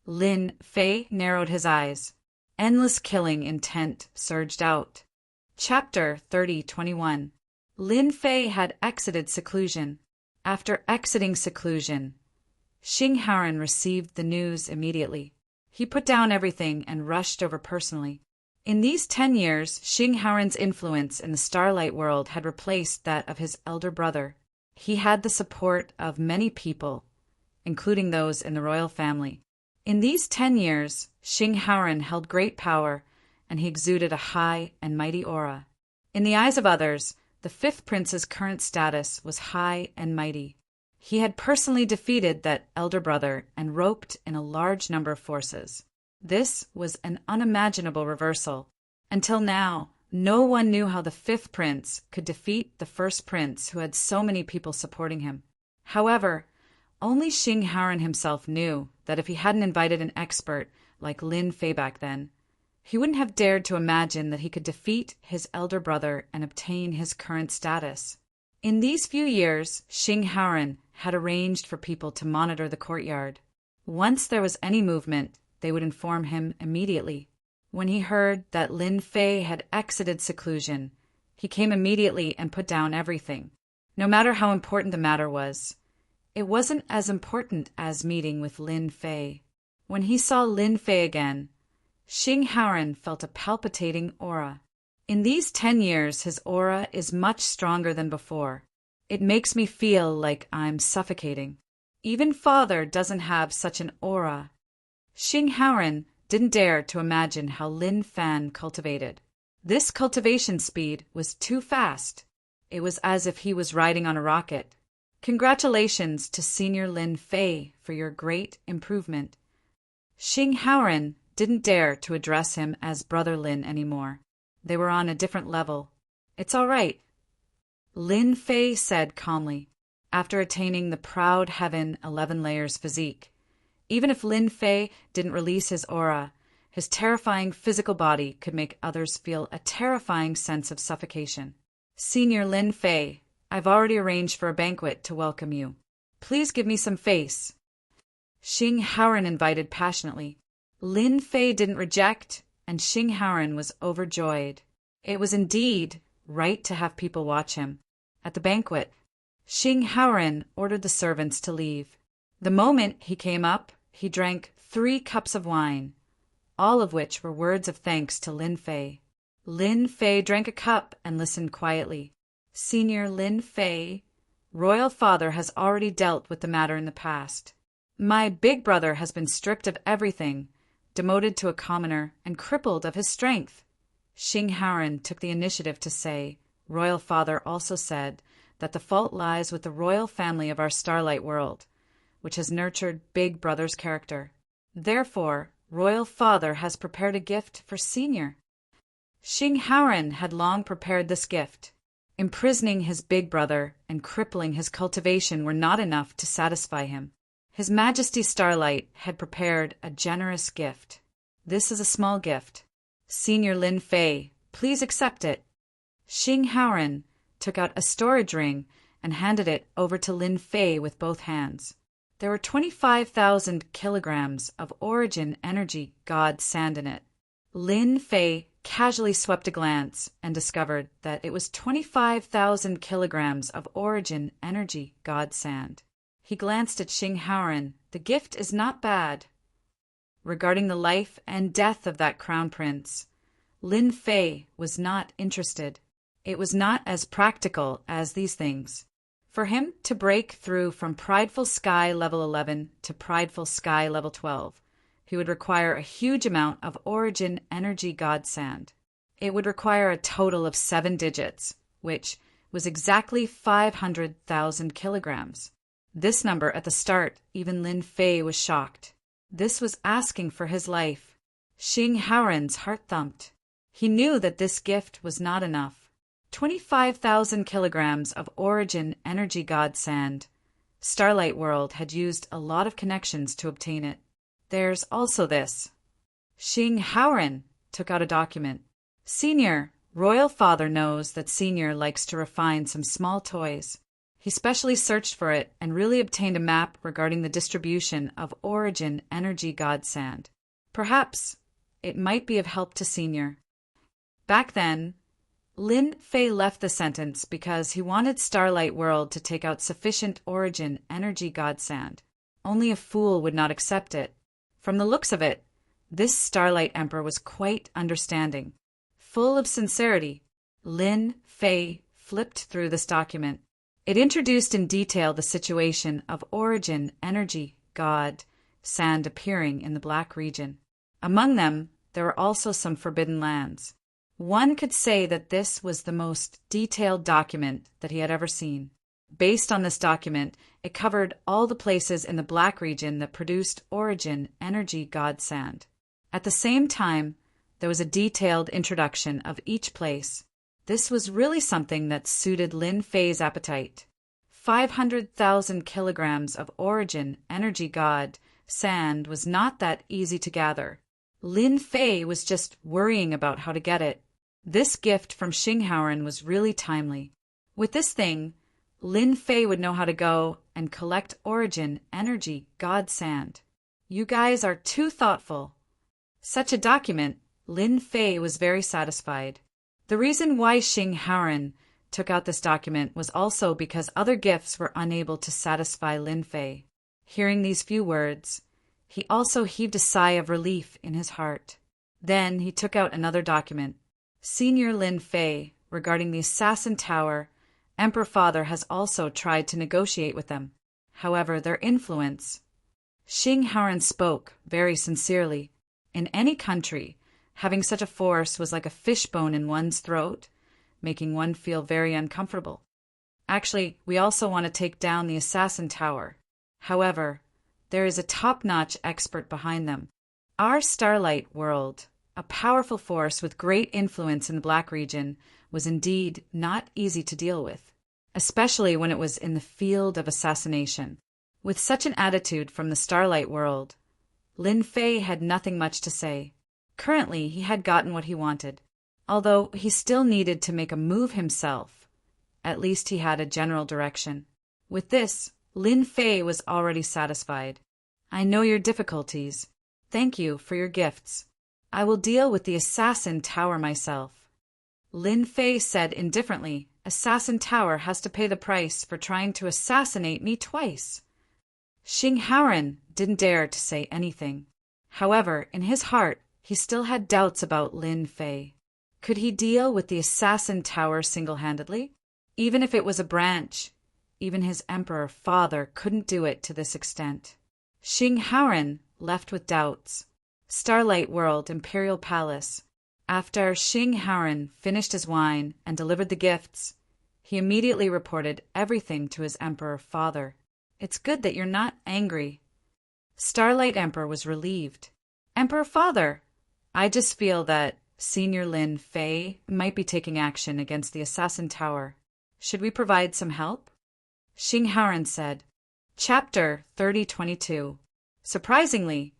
Lin Fei narrowed his eyes. Endless killing intent surged out. Chapter 30:21. Lin Fei had exited seclusion. After exiting seclusion, Xing Haoran received the news immediately. He put down everything and rushed over personally. In these 10 years, Xing Haoran's influence in the Starlight world had replaced that of his elder brother. He had the support of many people, including those in the royal family. In these 10 years, Xing Haoran held great power, and he exuded a high and mighty aura. In the eyes of others, the fifth prince's current status was high and mighty. He had personally defeated that elder brother and roped in a large number of forces. This was an unimaginable reversal. Until now, no one knew how the fifth prince could defeat the first prince who had so many people supporting him. However, only Xing Haoran himself knew that if he hadn't invited an expert like Lin Fei back then, he wouldn't have dared to imagine that he could defeat his elder brother and obtain his current status. In these few years, Xing Haoran had arranged for people to monitor the courtyard. Once there was any movement, they would inform him immediately. When he heard that Lin Fei had exited seclusion, he came immediately and put down everything. No matter how important the matter was, it wasn't as important as meeting with Lin Fei. When he saw Lin Fei again, Xing Haoran felt a palpitating aura. In these 10 years, his aura is much stronger than before. It makes me feel like I'm suffocating. Even father doesn't have such an aura. Xing Haoran didn't dare to imagine how Lin Fan cultivated. This cultivation speed was too fast. It was as if he was riding on a rocket. Congratulations to Senior Lin Fei for your great improvement. Xing Haoran didn't dare to address him as Brother Lin anymore. They were on a different level. It's all right, Lin Fei said calmly, after attaining the proud heaven 11 layers physique. Even if Lin Fei didn't release his aura, his terrifying physical body could make others feel a terrifying sense of suffocation. Senior Lin Fei, I've already arranged for a banquet to welcome you. Please give me some face. Xing Haoran invited passionately. Lin Fei didn't reject, and Xing Haoran was overjoyed. It was indeed right to have people watch him. At the banquet, Xing Haoran ordered the servants to leave. The moment he came up, he drank 3 cups of wine, all of which were words of thanks to Lin Fei. Lin Fei drank a cup and listened quietly. Senior Lin Fei, Royal Father has already dealt with the matter in the past. My big brother has been stripped of everything, demoted to a commoner, and crippled of his strength. Xing Haoran took the initiative to say, Royal Father also said that the fault lies with the royal family of our Starlight world, which has nurtured Big Brother's character. Therefore, Royal Father has prepared a gift for Senior. Xing Haoran had long prepared this gift. Imprisoning his big brother and crippling his cultivation were not enough to satisfy him. His Majesty Starlight had prepared a generous gift. This is a small gift. Senior Lin Fei, please accept it. Xing Haoran took out a storage ring and handed it over to Lin Fei with both hands. There were 25,000 kilograms of origin energy god sand in it. Lin Fei casually swept a glance and discovered that it was 25,000 kilograms of origin energy god sand. He glanced at Xing Haoran. The gift is not bad. Regarding the life and death of that crown prince, Lin Fei was not interested. It was not as practical as these things. For him to break through from Prideful Sky level 11 to Prideful Sky level 12, he would require a huge amount of origin energy god sand. It would require a total of 7 digits, which was exactly 500,000 kilograms. This number at the start, even Lin Fei was shocked. This was asking for his life. Xing Haoren's heart thumped. He knew that this gift was not enough. 25,000 kilograms of origin energy god sand. Starlight World had used a lot of connections to obtain it. There's also this. Xing Haoren took out a document. Senior, Royal Father knows that Senior likes to refine some small toys. He specially searched for it and really obtained a map regarding the distribution of origin energy god sand. Perhaps it might be of help to Senior. Back then, Lin Fei left the sentence because he wanted Starlight World to take out sufficient origin energy god sand. Only a fool would not accept it. From the looks of it, this Starlight Emperor was quite understanding. Full of sincerity, Lin Fei flipped through this document. It introduced in detail the situation of origin energy god sand appearing in the Black region. Among them, there were also some forbidden lands. One could say that this was the most detailed document that he had ever seen. Based on this document, it covered all the places in the Black region that produced origin energy god sand. At the same time, there was a detailed introduction of each place. This was really something that suited Lin Fei's appetite. 500,000 kilograms of origin energy god sand was not that easy to gather. Lin Fei was just worrying about how to get it. This gift from Xing Haoren was really timely. With this thing, Lin Fei would know how to go and collect origin energy god sand. You guys are too thoughtful. Such a document, Lin Fei was very satisfied. The reason why Xing Haoren took out this document was also because other gifts were unable to satisfy Lin Fei. Hearing these few words, he also heaved a sigh of relief in his heart. Then he took out another document. Senior Lin Fei, regarding the Assassin Tower, Emperor Father has also tried to negotiate with them. However, their influence... Xing Haoren spoke very sincerely. In any country, having such a force was like a fishbone in one's throat, making one feel very uncomfortable. Actually, we also want to take down the Assassin Tower. However, there is a top-notch expert behind them. Our Starlight World, a powerful force with great influence in the Black region, was indeed not easy to deal with, especially when it was in the field of assassination. With such an attitude from the Starlight World, Lin Fei had nothing much to say. Currently, he had gotten what he wanted, although he still needed to make a move himself. At least he had a general direction. With this, Lin Fei was already satisfied. I know your difficulties. Thank you for your gifts. I will deal with the Assassin Tower myself. Lin Fei said indifferently, Assassin Tower has to pay the price for trying to assassinate me twice. Xing Haoren didn't dare to say anything. However, in his heart, he still had doubts about Lin Fei. Could he deal with the Assassin Tower single-handedly? Even if it was a branch, even his Emperor Father couldn't do it to this extent. Xing Haoren left with doubts. Starlight World Imperial Palace. After Xing Haoren finished his wine and delivered the gifts, he immediately reported everything to his Emperor Father. It's good that you're not angry. Starlight Emperor was relieved. Emperor Father, I just feel that Senior Lin Fei might be taking action against the Assassin Tower. Should we provide some help? Xing Haoren said. Chapter 3022. Surprisingly,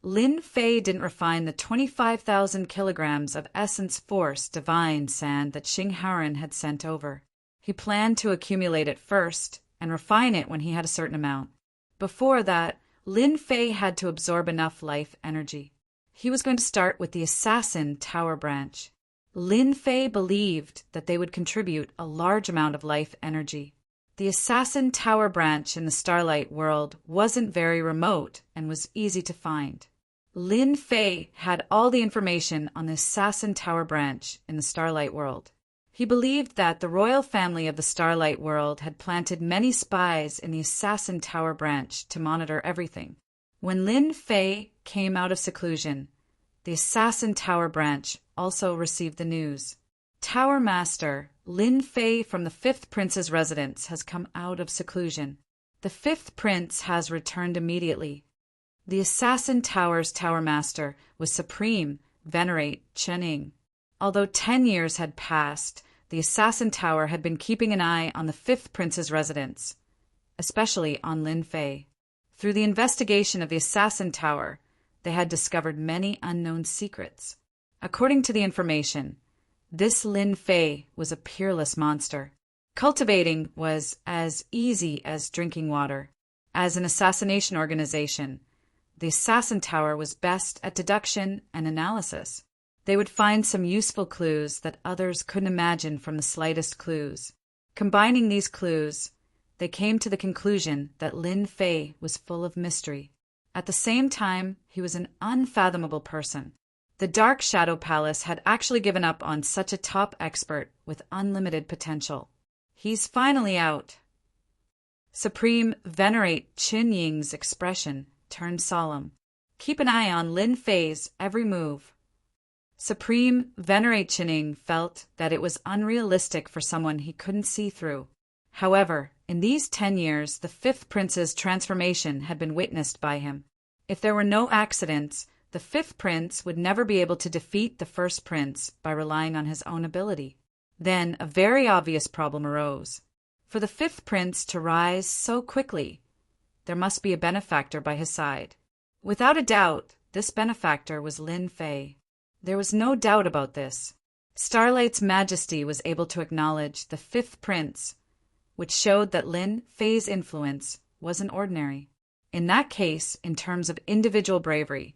Lin Fei didn't refine the 25,000 kilograms of Essence Force Divine sand that Xing Haoren had sent over. He planned to accumulate it first and refine it when he had a certain amount. Before that, Lin Fei had to absorb enough life energy. He was going to start with the Assassin Tower branch. Lin Fei believed that they would contribute a large amount of life energy. The Assassin Tower branch in the Starlight World wasn't very remote and was easy to find. Lin Fei had all the information on the Assassin Tower branch in the Starlight World. He believed that the royal family of the Starlight World had planted many spies in the Assassin Tower branch to monitor everything. When Lin Fei came out of seclusion, the Assassin Tower branch also received the news. Tower Master Lin Fei from the Fifth Prince's residence has come out of seclusion. The Fifth Prince has returned immediately. The Assassin Tower's Tower Master was Supreme Venerate Chening. Although 10 years had passed, the Assassin Tower had been keeping an eye on the Fifth Prince's residence, especially on Lin Fei. Through the investigation of the Assassin Tower, they had discovered many unknown secrets. According to the information, this Lin Fei was a peerless monster. Cultivating was as easy as drinking water. As an assassination organization, the Assassin Tower was best at deduction and analysis. They would find some useful clues that others couldn't imagine from the slightest clues. Combining these clues, they came to the conclusion that Lin Fei was full of mystery. At the same time, he was an unfathomable person. The Dark Shadow Palace had actually given up on such a top expert with unlimited potential. He's finally out. Supreme Venerate Qin Ying's expression turned solemn. Keep an eye on Lin Fei's every move. Supreme Venerate Qin Ying felt that it was unrealistic for someone he couldn't see through. However, in these 10 years, the Fifth Prince's transformation had been witnessed by him. If there were no accidents, the Fifth Prince would never be able to defeat the First Prince by relying on his own ability. Then a very obvious problem arose. For the Fifth Prince to rise so quickly, there must be a benefactor by his side. Without a doubt, this benefactor was Lin Fei. There was no doubt about this. Starlight's Majesty was able to acknowledge the Fifth Prince, which showed that Lin Fei's influence wasn't ordinary. In that case, in terms of individual bravery,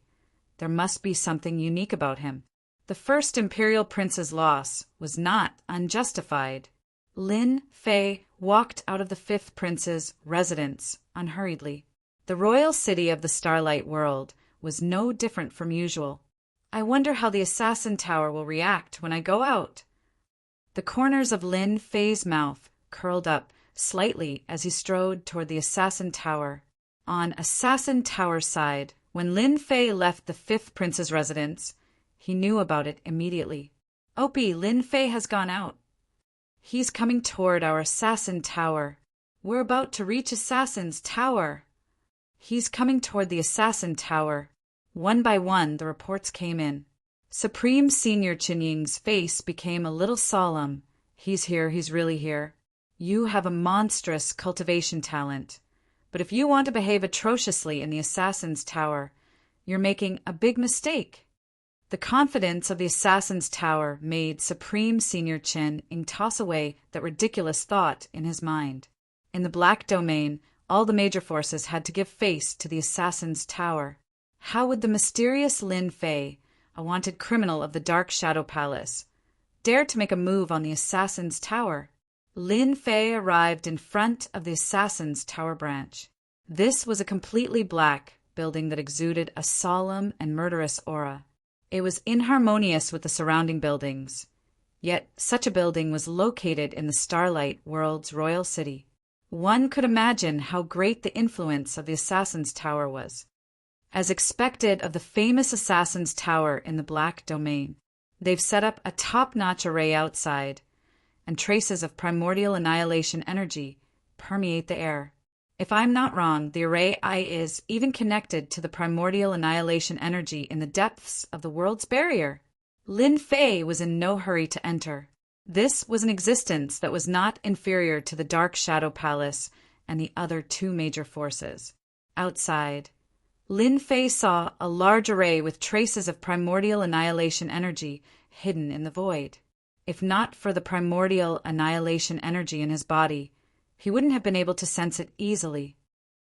there must be something unique about him. The first Imperial Prince's loss was not unjustified. Lin Fei walked out of the Fifth Prince's residence unhurriedly. The royal city of the Starlight World was no different from usual. I wonder how the Assassin Tower will react when I go out. The corners of Lin Fei's mouth curled up slightly as he strode toward the Assassin Tower. On Assassin Tower's side, when Lin Fei left the Fifth Prince's residence, he knew about it immediately. Opie, Lin Fei has gone out. He's coming toward our Assassin Tower. We're about to reach Assassin's Tower. He's coming toward the Assassin Tower. One by one, the reports came in. Supreme Senior Qin Ying's face became a little solemn. He's here, he's really here. You have a monstrous cultivation talent. But if you want to behave atrociously in the Assassin's Tower, you're making a big mistake. The confidence of the Assassin's Tower made Supreme Senior Qin Ying toss away that ridiculous thought in his mind. In the Black Domain, all the major forces had to give face to the Assassin's Tower. How would the mysterious Lin Fei, a wanted criminal of the Dark Shadow Palace, dare to make a move on the Assassin's Tower? Lin Fei arrived in front of the Assassin's Tower branch. This was a completely black building that exuded a solemn and murderous aura. It was inharmonious with the surrounding buildings, yet such a building was located in the Starlight World's royal city. One could imagine how great the influence of the Assassin's Tower was. As expected of the famous Assassin's Tower in the Black Domain, they've set up a top-notch array outside, and traces of primordial annihilation energy permeate the air. If I'm not wrong, the array is even connected to the primordial annihilation energy in the depths of the world's barrier. Lin Fei was in no hurry to enter. This was an existence that was not inferior to the Dark Shadow Palace and the other two major forces. Outside, Lin Fei saw a large array with traces of primordial annihilation energy hidden in the void. If not for the primordial annihilation energy in his body, he wouldn't have been able to sense it easily.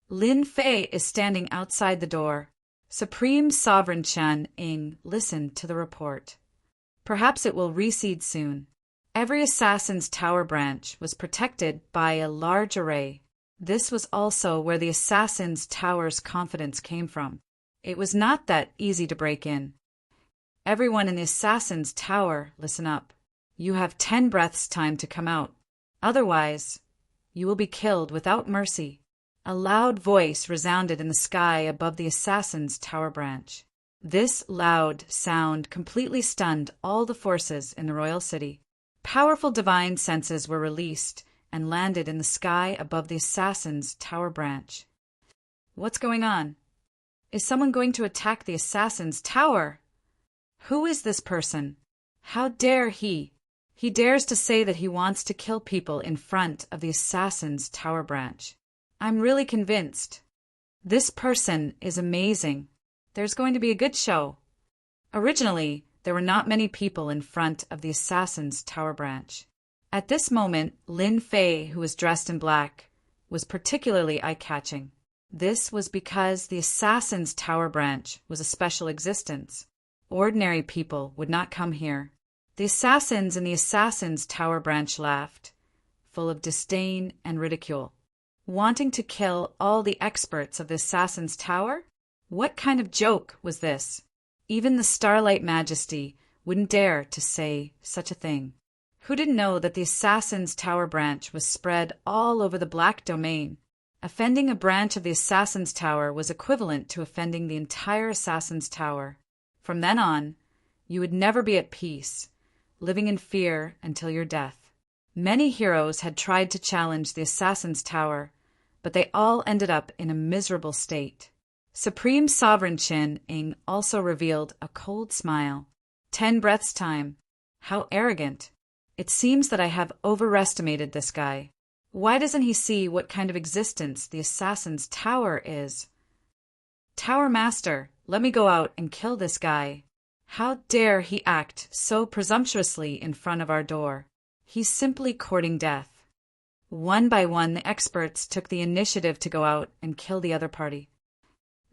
Lin Fei is standing outside the door. Supreme Sovereign Qin Ying listened to the report. Perhaps it will recede soon. Every Assassin's Tower branch was protected by a large array. This was also where the Assassin's Tower's confidence came from. It was not that easy to break in. Everyone in the Assassin's Tower, listen up. You have 10 breaths time to come out. Otherwise, you will be killed without mercy. A loud voice resounded in the sky above the Assassin's Tower branch. This loud sound completely stunned all the forces in the royal city. Powerful divine senses were released and landed in the sky above the assassin's tower branch. What's going on? Is someone going to attack the assassin's tower? Who is this person? How dare he? He dares to say that he wants to kill people in front of the assassin's tower branch. I'm really convinced. This person is amazing. There's going to be a good show. Originally, there were not many people in front of the assassin's tower branch. At this moment, Lin Fei, who was dressed in black, was particularly eye-catching. This was because the assassin's tower branch was a special existence. Ordinary people would not come here. The assassins in the assassin's tower branch laughed, full of disdain and ridicule. Wanting to kill all the experts of the assassin's tower? What kind of joke was this? Even the Starlight Majesty wouldn't dare to say such a thing. Who didn't know that the assassin's tower branch was spread all over the Black Domain? Offending a branch of the assassin's tower was equivalent to offending the entire assassin's tower. From then on, you would never be at peace, living in fear until your death. Many heroes had tried to challenge the assassin's tower, but they all ended up in a miserable state. Supreme Sovereign Qin Ing also revealed a cold smile. 10 breaths time. How arrogant. It seems that I have overestimated this guy. Why doesn't he see what kind of existence the assassin's tower is? Tower Master, let me go out and kill this guy. How dare he act so presumptuously in front of our door? He's simply courting death. One by one, the experts took the initiative to go out and kill the other party.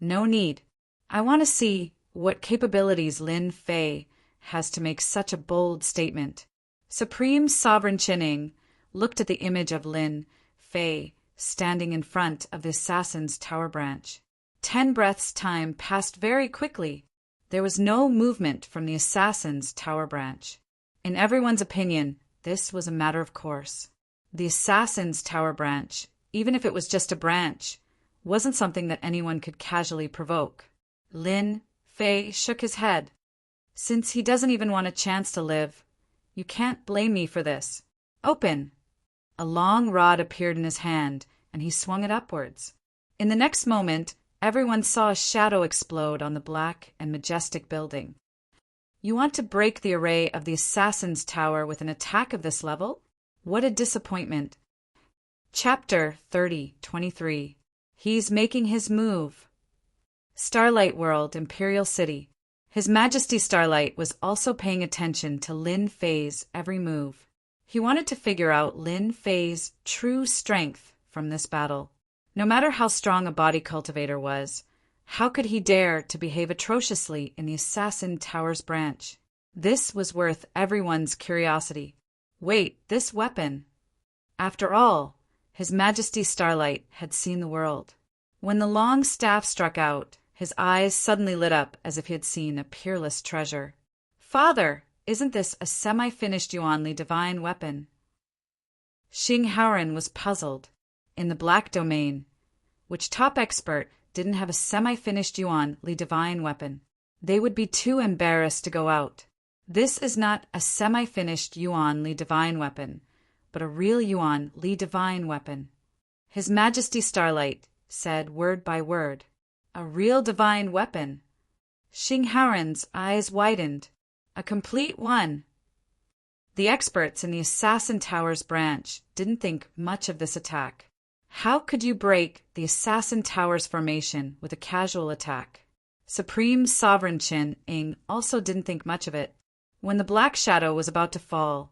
No need. I want to see what capabilities Lin Fei has to make such a bold statement. Supreme Sovereign Qin Ing looked at the image of Lin Fei standing in front of the assassin's tower branch. 10 breaths time passed very quickly. There was no movement from the assassin's tower branch. In everyone's opinion, this was a matter of course. The assassin's tower branch, even if it was just a branch, wasn't something that anyone could casually provoke. Lin Fei shook his head. Since he doesn't even want a chance to live, you can't blame me for this. Open. A long rod appeared in his hand, and he swung it upwards. In the next moment, everyone saw a shadow explode on the black and majestic building. You want to break the array of the assassin's tower with an attack of this level? What a disappointment. Chapter 30:23. He's making his move. Starlight World, Imperial City. His Majesty Starlight was also paying attention to Lin Fei's every move. He wanted to figure out Lin Fei's true strength from this battle. No matter how strong a body cultivator was, how could he dare to behave atrociously in the assassin tower's branch? This was worth everyone's curiosity. Wait, this weapon. After all, His Majesty Starlight had seen the world. When the long staff struck out, his eyes suddenly lit up as if he had seen a peerless treasure. Father, isn't this a semi-finished Yuanli divine weapon? Xing Haoran was puzzled. In the Black Domain, which top expert didn't have a semi-finished Yuan-Li divine weapon? They would be too embarrassed to go out. This is not a semi-finished Yuan-Li divine weapon, but a real Yuan-Li divine weapon. His Majesty Starlight said word by word, a real divine weapon. Xing Haoran's eyes widened. A complete one. The experts in the Assassin Tower's branch didn't think much of this attack. How could you break the Assassin Tower's formation with a casual attack? Supreme Sovereign Qin Ing also didn't think much of it. When the black shadow was about to fall,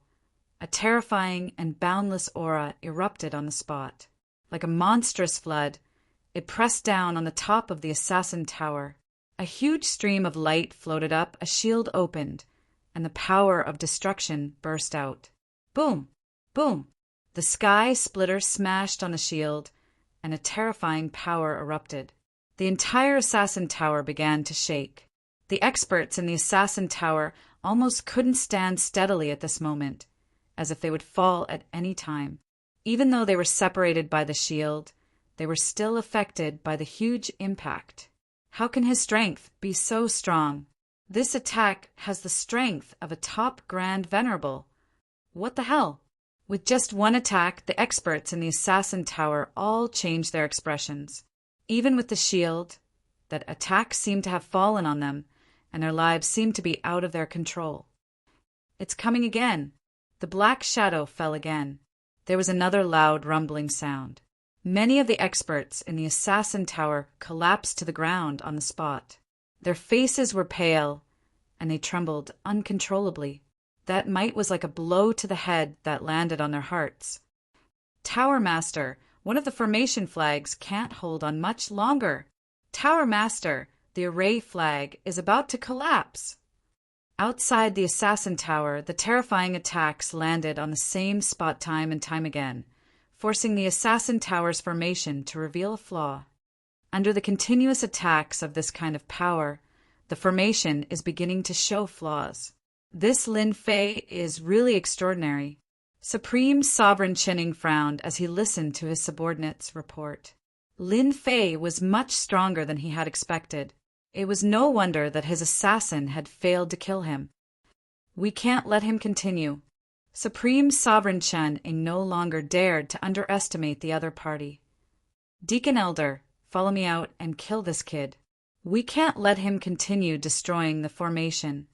a terrifying and boundless aura erupted on the spot. Like a monstrous flood, it pressed down on the top of the Assassin Tower. A huge stream of light floated up, a shield opened, and the power of destruction burst out. Boom! Boom! The sky splitter smashed on the shield, and a terrifying power erupted. The entire Assassin Tower began to shake. The experts in the Assassin Tower almost couldn't stand steadily at this moment, as if they would fall at any time. Even though they were separated by the shield, they were still affected by the huge impact. How can his strength be so strong? This attack has the strength of a top Grand Venerable. What the hell? With just one attack, the experts in the assassin tower all changed their expressions. Even with the shield, that attack seemed to have fallen on them, and their lives seemed to be out of their control. It's coming again. The black shadow fell again. There was another loud rumbling sound. Many of the experts in the assassin tower collapsed to the ground on the spot. Their faces were pale, and they trembled uncontrollably. That might was like a blow to the head that landed on their hearts. Tower Master, one of the formation flags can't hold on much longer. Tower Master, the array flag is about to collapse. Outside the assassin tower, the terrifying attacks landed on the same spot time and time again, forcing the assassin tower's formation to reveal a flaw. Under the continuous attacks of this kind of power, the formation is beginning to show flaws. This Lin Fei is really extraordinary. Supreme Sovereign Chinning frowned as he listened to his subordinate's report. Lin Fei was much stronger than he had expected. It was no wonder that his assassin had failed to kill him. We can't let him continue. Supreme Sovereign Chen no longer dared to underestimate the other party. Deacon Elder, follow me out and kill this kid. We can't let him continue destroying the formation.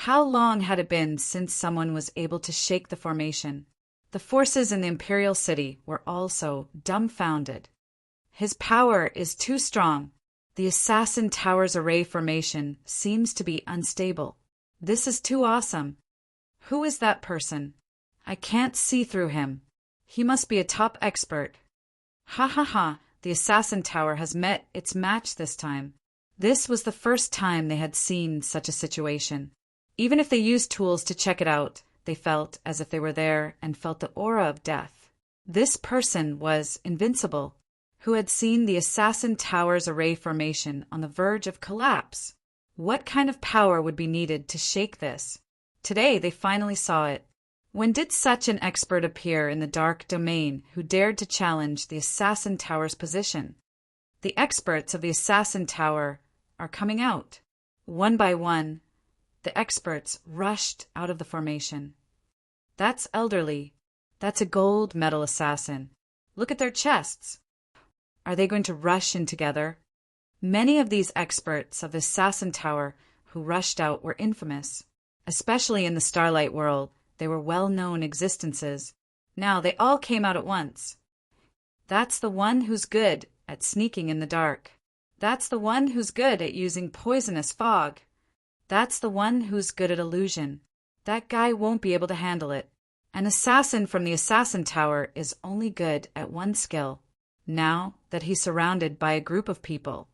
How long had it been since someone was able to shake the formation? The forces in the Imperial City were also dumbfounded. His power is too strong. The Assassin Tower's array formation seems to be unstable. This is too awesome. Who is that person? I can't see through him. He must be a top expert. Ha ha ha, the Assassin Tower has met its match this time. This was the first time they had seen such a situation. Even if they used tools to check it out, they felt as if they were there and felt the aura of death. This person was invincible, who had seen the Assassin Tower's array formation on the verge of collapse. What kind of power would be needed to shake this? Today they finally saw it. When did such an expert appear in the dark domain who dared to challenge the Assassin Tower's position? The experts of the Assassin Tower are coming out. One by one, the experts rushed out of the formation. That's elderly. That's a gold medal assassin. Look at their chests. Are they going to rush in together? Many of these experts of the Assassin Tower who rushed out were infamous. Especially in the Starlight world, they were well-known existences. Now they all came out at once. That's the one who's good at sneaking in the dark. That's the one who's good at using poisonous fog. That's the one who's good at illusion. That guy won't be able to handle it. An assassin from the Assassin Tower is only good at one skill. Now that he's surrounded by a group of people,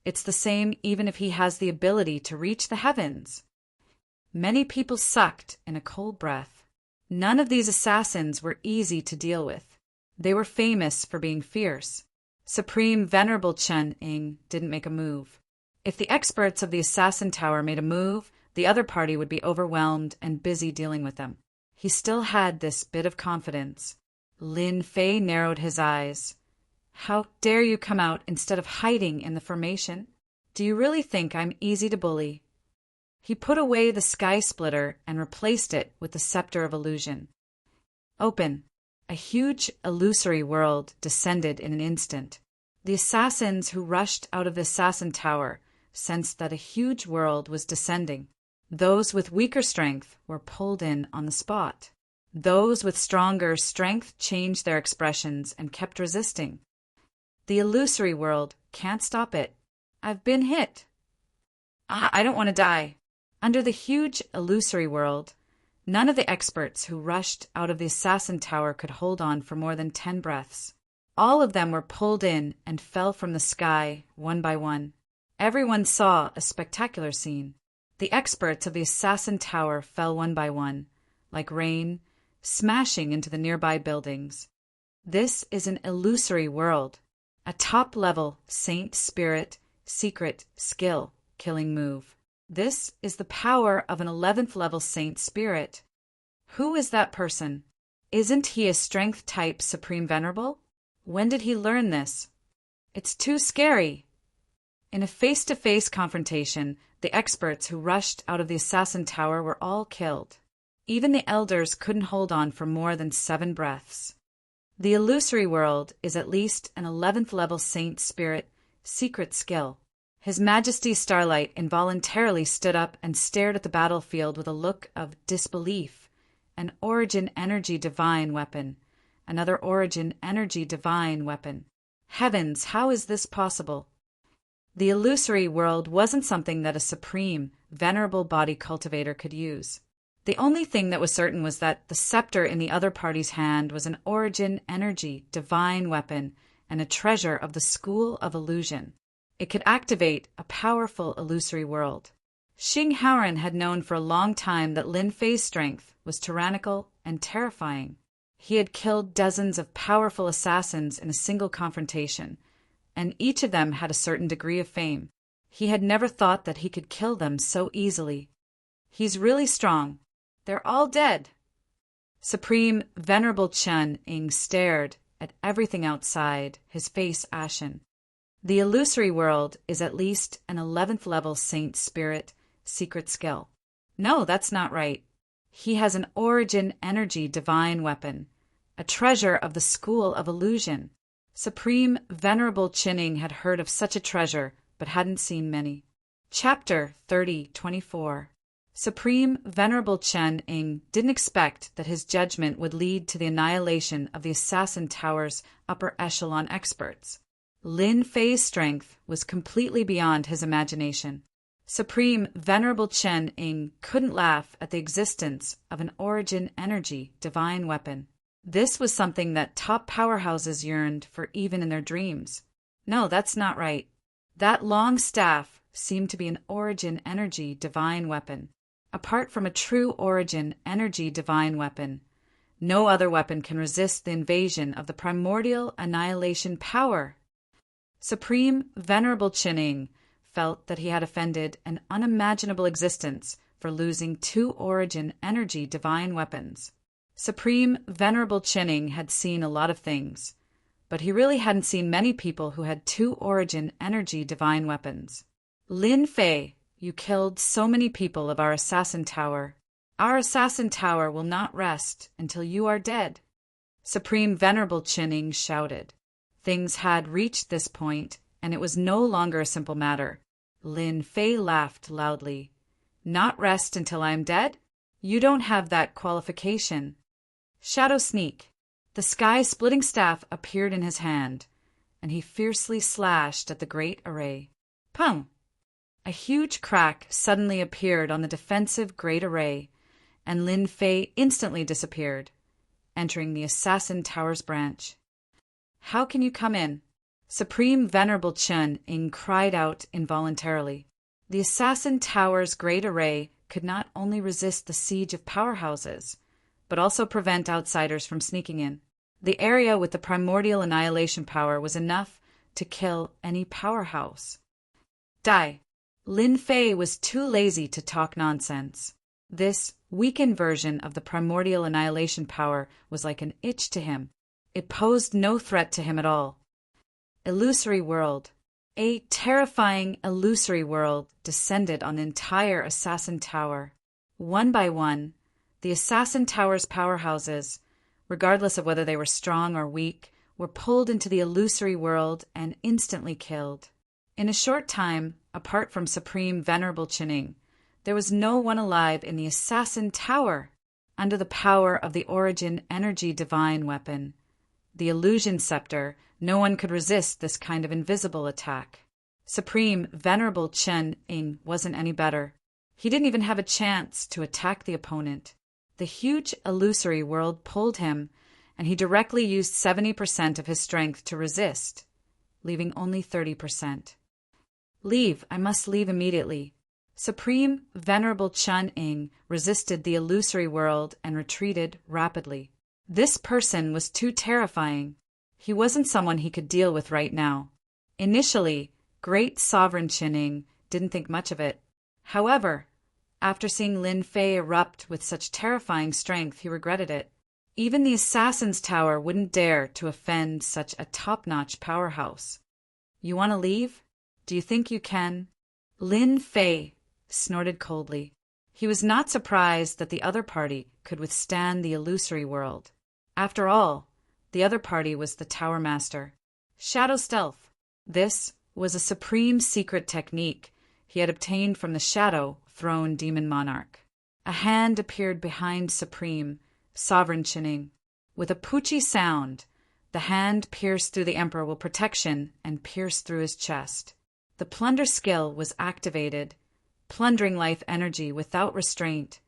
it's the same even if he has the ability to reach the heavens. Many people sucked in a cold breath. None of these assassins were easy to deal with. They were famous for being fierce. Supreme Venerable Chen Ying didn't make a move. If the experts of the Assassin Tower made a move, the other party would be overwhelmed and busy dealing with them. He still had this bit of confidence. Lin Fei narrowed his eyes. How dare you come out instead of hiding in the formation? Do you really think I'm easy to bully? He put away the sky splitter and replaced it with the scepter of illusion. Open. A huge illusory world descended in an instant. The assassins who rushed out of the Assassin Tower sensed that a huge world was descending. Those with weaker strength were pulled in on the spot. Those with stronger strength changed their expressions and kept resisting. The illusory world can't stop it. I've been hit. I don't want to die. Under the huge illusory world, none of the experts who rushed out of the Assassin Tower could hold on for more than 10 breaths. All of them were pulled in and fell from the sky one by one. Everyone saw a spectacular scene. The experts of the Assassin Tower fell one by one, like rain, smashing into the nearby buildings. This is an illusory world, a top-level saint spirit, secret, skill, killing move. This is the power of an 11th level saint spirit. Who is that person? Isn't he a strength type Supreme Venerable? When did he learn this? It's too scary. In a face-to-face confrontation, the experts who rushed out of the Assassin Tower were all killed. Even the elders couldn't hold on for more than 7 breaths. The illusory world is at least an 11th level saint spirit secret skill. His Majesty Starlight involuntarily stood up and stared at the battlefield with a look of disbelief. An origin energy divine weapon. Another origin energy divine weapon. Heavens, how is this possible? The illusory world wasn't something that a supreme, venerable body cultivator could use. The only thing that was certain was that the scepter in the other party's hand was an origin energy divine weapon and a treasure of the school of illusion. It could activate a powerful illusory world. Xing Haoran had known for a long time that Lin Fei's strength was tyrannical and terrifying. He had killed dozens of powerful assassins in a single confrontation, and each of them had a certain degree of fame. He had never thought that he could kill them so easily. He's really strong. They're all dead. Supreme Venerable Chen Ying stared at everything outside, his face ashen. The illusory world is at least an 11th level saint spirit secret skill. No, that's not right. He has an origin energy divine weapon, a treasure of the school of illusion. Supreme Venerable Chinning had heard of such a treasure, but hadn't seen many. Chapter 30:24. Supreme Venerable Chen Ying didn't expect that his judgment would lead to the annihilation of the Assassin Tower's upper echelon experts. Lin Fei's strength was completely beyond his imagination. Supreme Venerable Chen Ying couldn't laugh at the existence of an origin energy divine weapon. This was something that top powerhouses yearned for even in their dreams. No, that's not right. That long staff seemed to be an origin energy divine weapon. Apart from a true origin energy divine weapon, no other weapon can resist the invasion of the primordial annihilation power. Supreme Venerable Chinning felt that he had offended an unimaginable existence for losing 2 origin energy divine weapons. Supreme Venerable Chinning had seen a lot of things, but he really hadn't seen many people who had 2 origin energy divine weapons. Lin Fei, you killed so many people of our Assassin Tower. Our Assassin Tower will not rest until you are dead. Supreme Venerable Chinning shouted. Things had reached this point, and it was no longer a simple matter. Lin Fei laughed loudly. Not rest until I am dead? You don't have that qualification. Shadow Sneak. The sky-splitting staff appeared in his hand, and he fiercely slashed at the great array. Pum! A huge crack suddenly appeared on the defensive great array, and Lin Fei instantly disappeared, entering the Assassin Tower's branch. How can you come in? Supreme Venerable Chen Ying cried out involuntarily. The Assassin Tower's great array could not only resist the siege of powerhouses, but also prevent outsiders from sneaking in. The area with the primordial annihilation power was enough to kill any powerhouse. Die. Lin Fei was too lazy to talk nonsense. This weakened version of the primordial annihilation power was like an itch to him. It posed no threat to him at all. Illusory world. A terrifying illusory world descended on the entire Assassin Tower. One by one, the Assassin Tower's powerhouses, regardless of whether they were strong or weak, were pulled into the illusory world and instantly killed. In a short time, apart from Supreme Venerable Chinning, there was no one alive in the Assassin Tower. Under the power of the origin energy divine weapon, the illusion scepter, no one could resist this kind of invisible attack. Supreme Venerable Chen Ying wasn't any better. He didn't even have a chance to attack the opponent. The huge illusory world pulled him, and he directly used 70% of his strength to resist, leaving only 30%. Leave, I must leave immediately. Supreme Venerable Chen Ying resisted the illusory world and retreated rapidly. This person was too terrifying. He wasn't someone he could deal with right now. Initially, Great Sovereign Chen Ying didn't think much of it. However, after seeing Lin Fei erupt with such terrifying strength, he regretted it. Even the Assassin's Tower wouldn't dare to offend such a top-notch powerhouse. You want to leave? Do you think you can? Lin Fei snorted coldly. He was not surprised that the other party could withstand the illusory world. After all, the other party was the Tower Master. Shadow Stealth. This was a supreme secret technique he had obtained from the Shadow Throne Demon Monarch. A hand appeared behind Supreme, Sovereign Chinning. With a poochie sound, the hand pierced through the Emperor with protection and pierced through his chest. The plunder skill was activated, plundering life energy without restraint.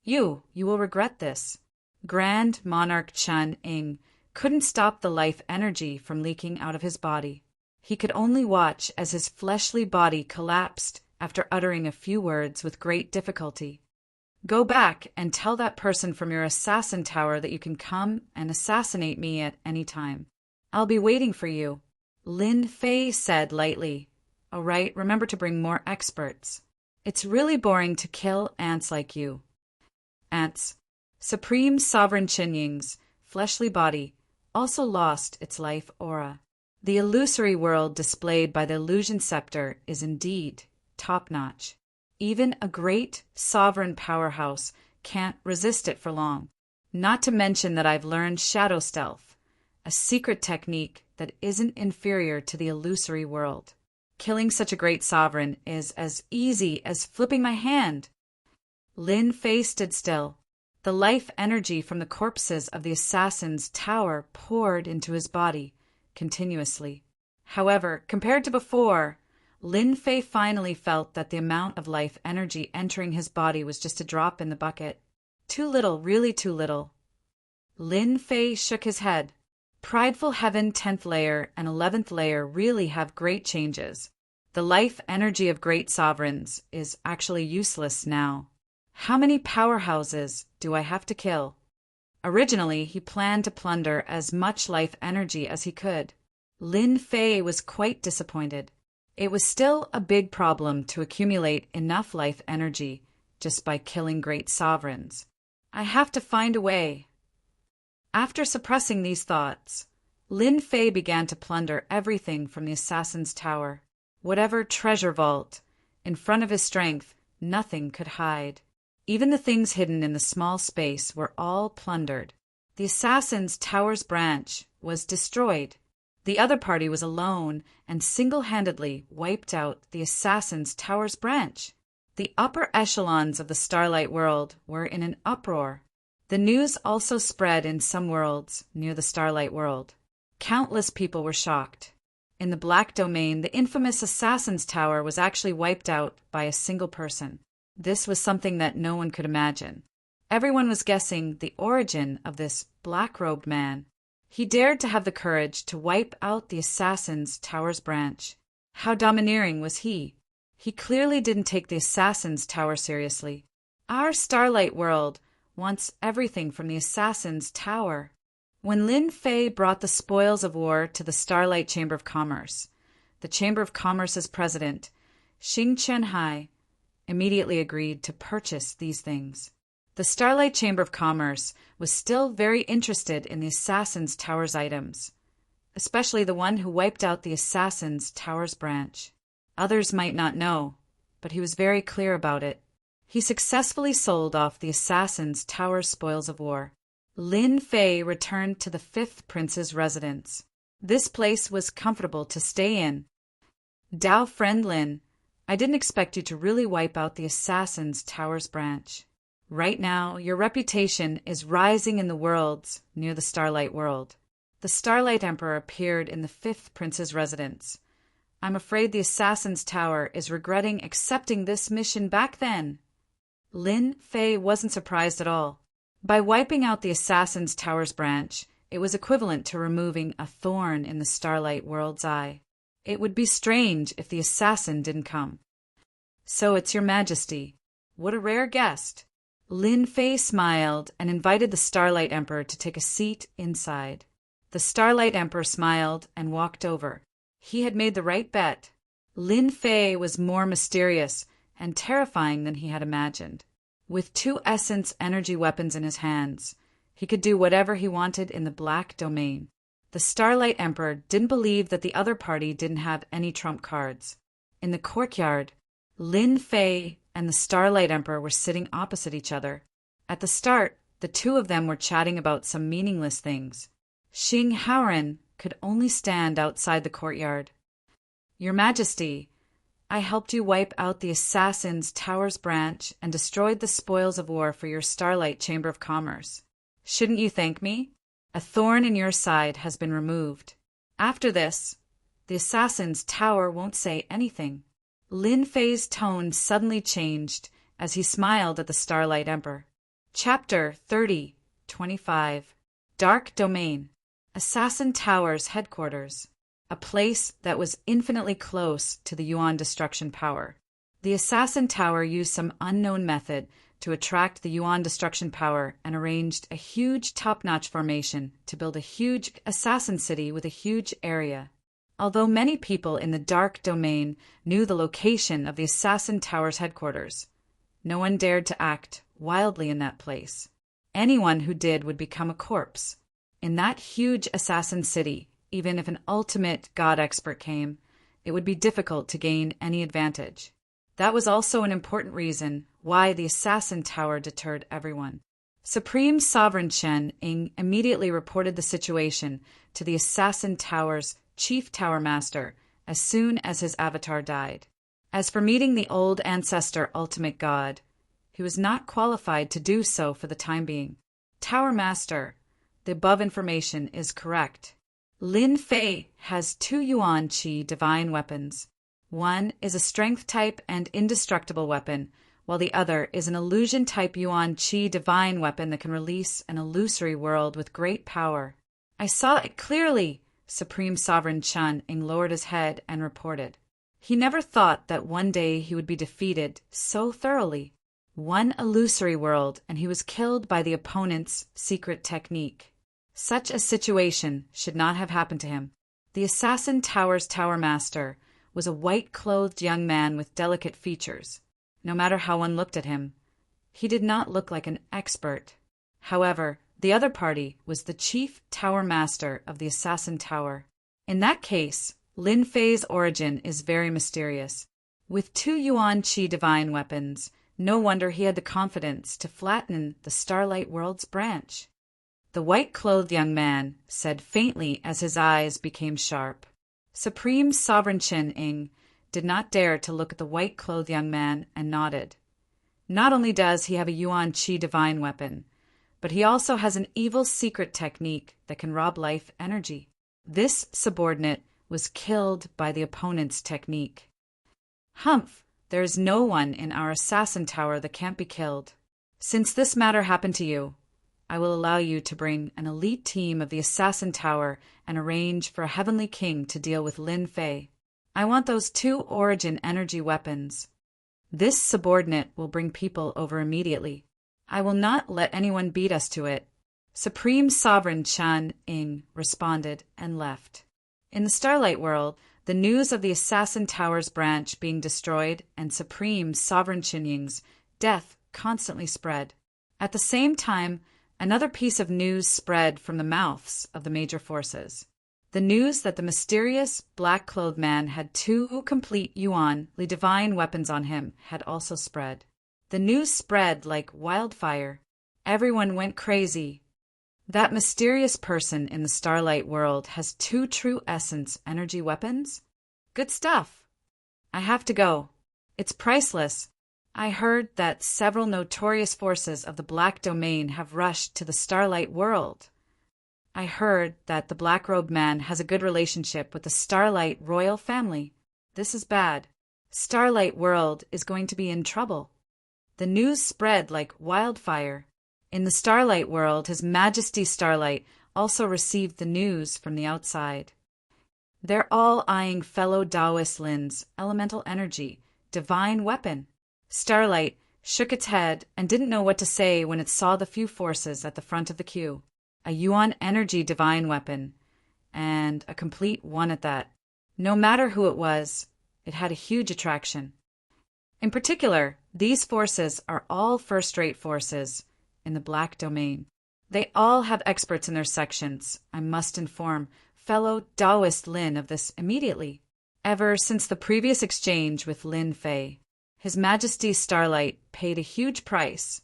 You will regret this. Grand Monarch Chun Ing couldn't stop the life energy from leaking out of his body. He could only watch as his fleshly body collapsed after uttering a few words with great difficulty. Go back and tell that person from your assassin tower that you can come and assassinate me at any time. I'll be waiting for you, Lin Fei said lightly. All right, remember to bring more experts. It's really boring to kill ants like you. Ants. Supreme Sovereign Qinying's fleshly body also lost its life aura. The illusory world displayed by the illusion scepter is indeed top-notch. Even a great sovereign powerhouse can't resist it for long. Not to mention that I've learned Shadow Stealth, a secret technique that isn't inferior to the illusory world. Killing such a great sovereign is as easy as flipping my hand. Lin Fei stood still. The life energy from the corpses of the assassin's tower poured into his body continuously. However, compared to before, Lin Fei finally felt that the amount of life energy entering his body was just a drop in the bucket. Too little, really too little. Lin Fei shook his head. Prideful Heaven 10th layer and 11th layer really have great changes. The life energy of great sovereigns is actually useless now. How many powerhouses do I have to kill? Originally, he planned to plunder as much life energy as he could. Lin Fei was quite disappointed. It was still a big problem to accumulate enough life energy just by killing great sovereigns. I have to find a way. After suppressing these thoughts, Lin Fei began to plunder everything from the assassin's tower. Whatever treasure vault, in front of his strength, nothing could hide. Even the things hidden in the small space were all plundered. The assassin's tower's branch was destroyed. The other party was alone and single-handedly wiped out the assassin's tower's branch. The upper echelons of the Starlight world were in an uproar. The news also spread in some worlds near the Starlight world. Countless people were shocked. In the Black Domain, the infamous assassin's tower was actually wiped out by a single person. This was something that no one could imagine. Everyone was guessing the origin of this black-robed man. He dared to have the courage to wipe out the assassin's tower's branch. How domineering was he? He clearly didn't take the assassin's tower seriously. Our Starlight world wants everything from the assassin's tower. When Lin Fei brought the spoils of war to the Starlight Chamber of Commerce, the Chamber of Commerce's president, Xing Chenhai, immediately agreed to purchase these things. The Starlight Chamber of Commerce was still very interested in the assassin's tower's items, especially the one who wiped out the assassin's tower's branch. Others might not know, but he was very clear about it. He successfully sold off the assassin's tower's spoils of war. Lin Fei returned to the fifth prince's residence. This place was comfortable to stay in. Dao friend Lin, I didn't expect you to really wipe out the assassin's tower's branch. Right now, your reputation is rising in the worlds near the Starlight world. The Starlight Emperor appeared in the fifth prince's residence. I'm afraid the assassin's tower is regretting accepting this mission back then. Lin Fei wasn't surprised at all. By wiping out the assassin's tower's branch, it was equivalent to removing a thorn in the Starlight world's eye. It would be strange if the assassin didn't come. So it's your majesty. What a rare guest. Lin Fei smiled and invited the Starlight Emperor to take a seat inside. The Starlight Emperor smiled and walked over. He had made the right bet. Lin Fei was more mysterious and terrifying than he had imagined. With 2 essence energy weapons in his hands, he could do whatever he wanted in the Black Domain. The Starlight Emperor didn't believe that the other party didn't have any trump cards. In the courtyard, Lin Fei and the Starlight Emperor were sitting opposite each other. At the start, The two of them were chatting about some meaningless things. Xing Haoren could only stand outside the courtyard. "Your Majesty, I helped you wipe out the Assassin's Tower's branch and destroyed the spoils of war for your Starlight Chamber of Commerce. Shouldn't you thank me? A thorn in your side has been removed. After this, the Assassin's Tower won't say anything." Lin Fei's tone suddenly changed as he smiled at the Starlight Emperor. Chapter 30:25 Dark Domain. Assassin Tower's headquarters. A place that was infinitely close to the Yuan destruction power. The Assassin Tower used some unknown method to attract the Yuan destruction power and arranged a huge top-notch formation to build a huge assassin city with a huge area. Although many people in the Dark Domain knew the location of the Assassin Tower's headquarters, no one dared to act wildly in that place. Anyone who did would become a corpse. In that huge assassin city, even if an ultimate god expert came, it would be difficult to gain any advantage. That was also an important reason why the Assassin Tower deterred everyone. Supreme Sovereign Chen Ying immediately reported the situation to the Assassin Tower's Chief Tower Master as soon as his avatar died. As for meeting the old ancestor ultimate god, he was not qualified to do so for the time being. Tower Master, the above information is correct. Lin Fei has 2 Yuan Qi divine weapons. One is a strength type and indestructible weapon, while the other is an illusion type Yuan Qi divine weapon that can release an illusory world with great power. "I saw it clearly," Supreme Sovereign Chen Ying lowered his head and reported. He never thought that one day he would be defeated so thoroughly. One illusory world, and he was killed by the opponent's secret technique. Such a situation should not have happened to him. The Assassin Tower's Tower Master was a white-clothed young man with delicate features. No matter how one looked at him, he did not look like an expert. However, the other party was the Chief Tower Master of the Assassin Tower. In that case, Lin Fei's origin is very mysterious. With 2 Yuan Qi divine weapons, no wonder he had the confidence to flatten the Starlight World's branch. The white-clothed young man said faintly as his eyes became sharp. Supreme Sovereign Chen Ying did not dare to look at the white-clothed young man and nodded. Not only does he have a Yuan Qi divine weapon, but he also has an evil secret technique that can rob life energy. This subordinate was killed by the opponent's technique. "Humph, there is no one in our Assassin Tower that can't be killed. Since this matter happened to you, I will allow you to bring an elite team of the Assassin Tower and arrange for a Heavenly King to deal with Lin Fei. I want those 2 origin energy weapons. This subordinate will bring people over immediately. I will not let anyone beat us to it." Supreme Sovereign Chen Ying responded and left. In the Starlight World, the news of the Assassin Tower's branch being destroyed and Supreme Sovereign Chen Ying's death constantly spread. At the same time, another piece of news spread from the mouths of the major forces. The news that the mysterious black-clothed man had 2 complete Yuan Li divine weapons on him had also spread. The news spread like wildfire. Everyone went crazy. That mysterious person in the Starlight World has 2 true essence energy weapons? Good stuff. I have to go. It's priceless. I heard that several notorious forces of the Black Domain have rushed to the Starlight World. I heard that the Black-Robed Man has a good relationship with the Starlight royal family. This is bad. Starlight World is going to be in trouble. The news spread like wildfire. In the Starlight World, His Majesty Starlight also received the news from the outside. They're all eyeing fellow Taoist Lin's elemental energy, divine weapon. Starlight shook its head and didn't know what to say when it saw the few forces at the front of the queue. A Yuan energy divine weapon, and a complete one at that. No matter who it was, it had a huge attraction. In particular, these forces are all first-rate forces in the Black Domain. They all have experts in their sections. I must inform fellow Taoist Lin of this immediately. Ever since the previous exchange with Lin Fei, His Majesty Starlight paid a huge price,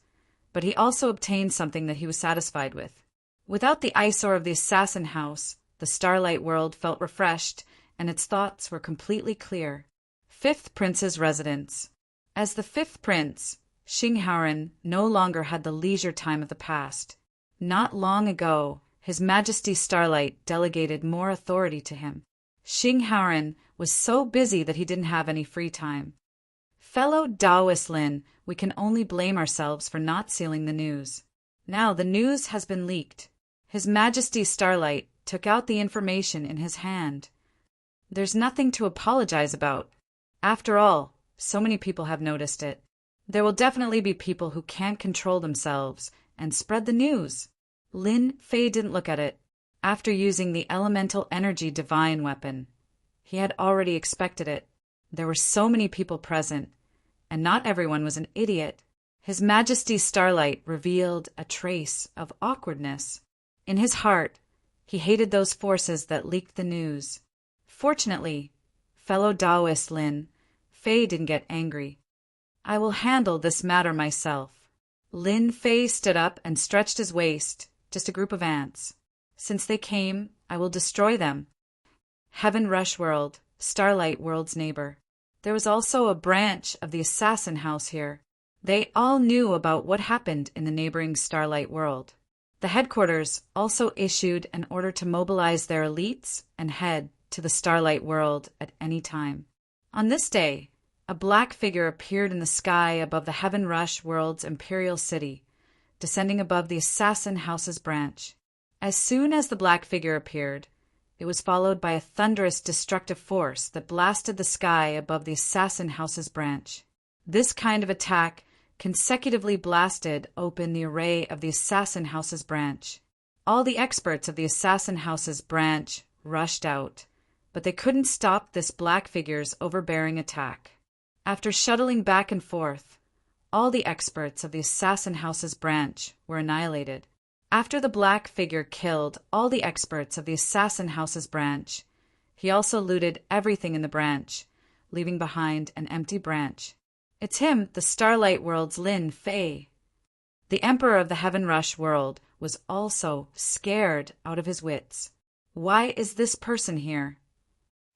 but he also obtained something that he was satisfied with. Without the eyesore of the assassin house, the Starlight World felt refreshed, and its thoughts were completely clear. Fifth Prince's residence. As the fifth prince, Xinghaoren no longer had the leisure time of the past. Not long ago, His Majesty Starlight delegated more authority to him. Xinghaoren was so busy that he didn't have any free time. Fellow Taoist Lin, we can only blame ourselves for not sealing the news. Now the news has been leaked. His Majesty Starlight took out the information in his hand. There's nothing to apologize about. After all, so many people have noticed it. There will definitely be people who can't control themselves and spread the news. Lin Fei didn't look at it. After using the elemental energy divine weapon, he had already expected it. There were so many people present, and not everyone was an idiot. His Majesty Starlight revealed a trace of awkwardness. In his heart, he hated those forces that leaked the news. Fortunately, fellow Taoist Lin Fei didn't get angry. I will handle this matter myself. Lin Fei stood up and stretched his waist, just a group of ants. Since they came, I will destroy them. Heaven Rush World, Starlight World's neighbor. There was also a branch of the Assassin House here. They all knew about what happened in the neighboring Starlight World. The headquarters also issued an order to mobilize their elites and head to the Starlight World at any time. On this day, a black figure appeared in the sky above the Heaven Rush World's imperial city, descending above the Assassin House's branch. As soon as the black figure appeared, it was followed by a thunderous destructive force that blasted the sky above the Assassin House's branch. This kind of attack consecutively blasted open the array of the Assassin House's branch. All the experts of the Assassin House's branch rushed out, but they couldn't stop this black figure's overbearing attack. After shuttling back and forth, all the experts of the Assassin House's branch were annihilated. After the black figure killed all the experts of the Assassin House's branch, he also looted everything in the branch, leaving behind an empty branch. It's him, the Starlight World's Lin Fei. The Emperor of the Heaven Rush World was also scared out of his wits. Why is this person here?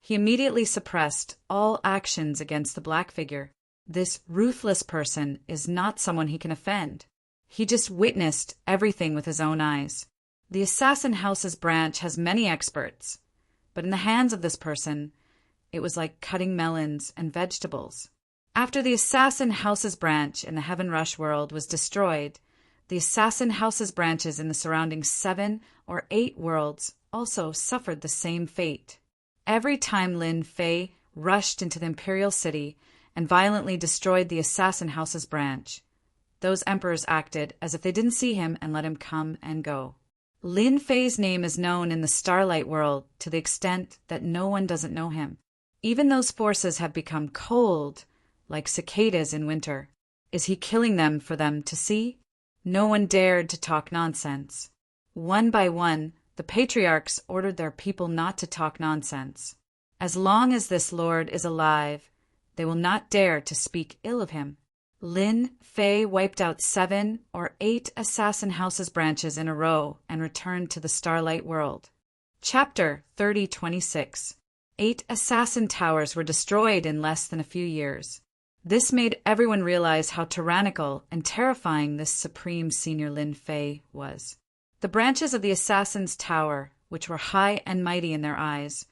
He immediately suppressed all actions against the black figure. This ruthless person is not someone he can offend. He just witnessed everything with his own eyes. The Assassin House's branch has many experts, but in the hands of this person, it was like cutting melons and vegetables. After the Assassin House's branch in the Heaven Rush World was destroyed, the Assassin House's branches in the surrounding 7 or 8 worlds also suffered the same fate. Every time Lin Fei rushed into the Imperial City and violently destroyed the Assassin House's branch, those emperors acted as if they didn't see him and let him come and go. Lin Fei's name is known in the Starlight World to the extent that no one doesn't know him. Even those forces have become cold, like cicadas in winter. Is he killing them for them to see? No one dared to talk nonsense. One by one, the patriarchs ordered their people not to talk nonsense. As long as this lord is alive, they will not dare to speak ill of him. Lin Fei wiped out 7 or 8 Assassin House's branches in a row and returned to the Starlight World. Chapter 3026. 8 assassin towers were destroyed in less than a few years. This made everyone realize how tyrannical and terrifying this supreme senior Lin Fei was. The branches of the Assassin's Tower, which were high and mighty in their eyes,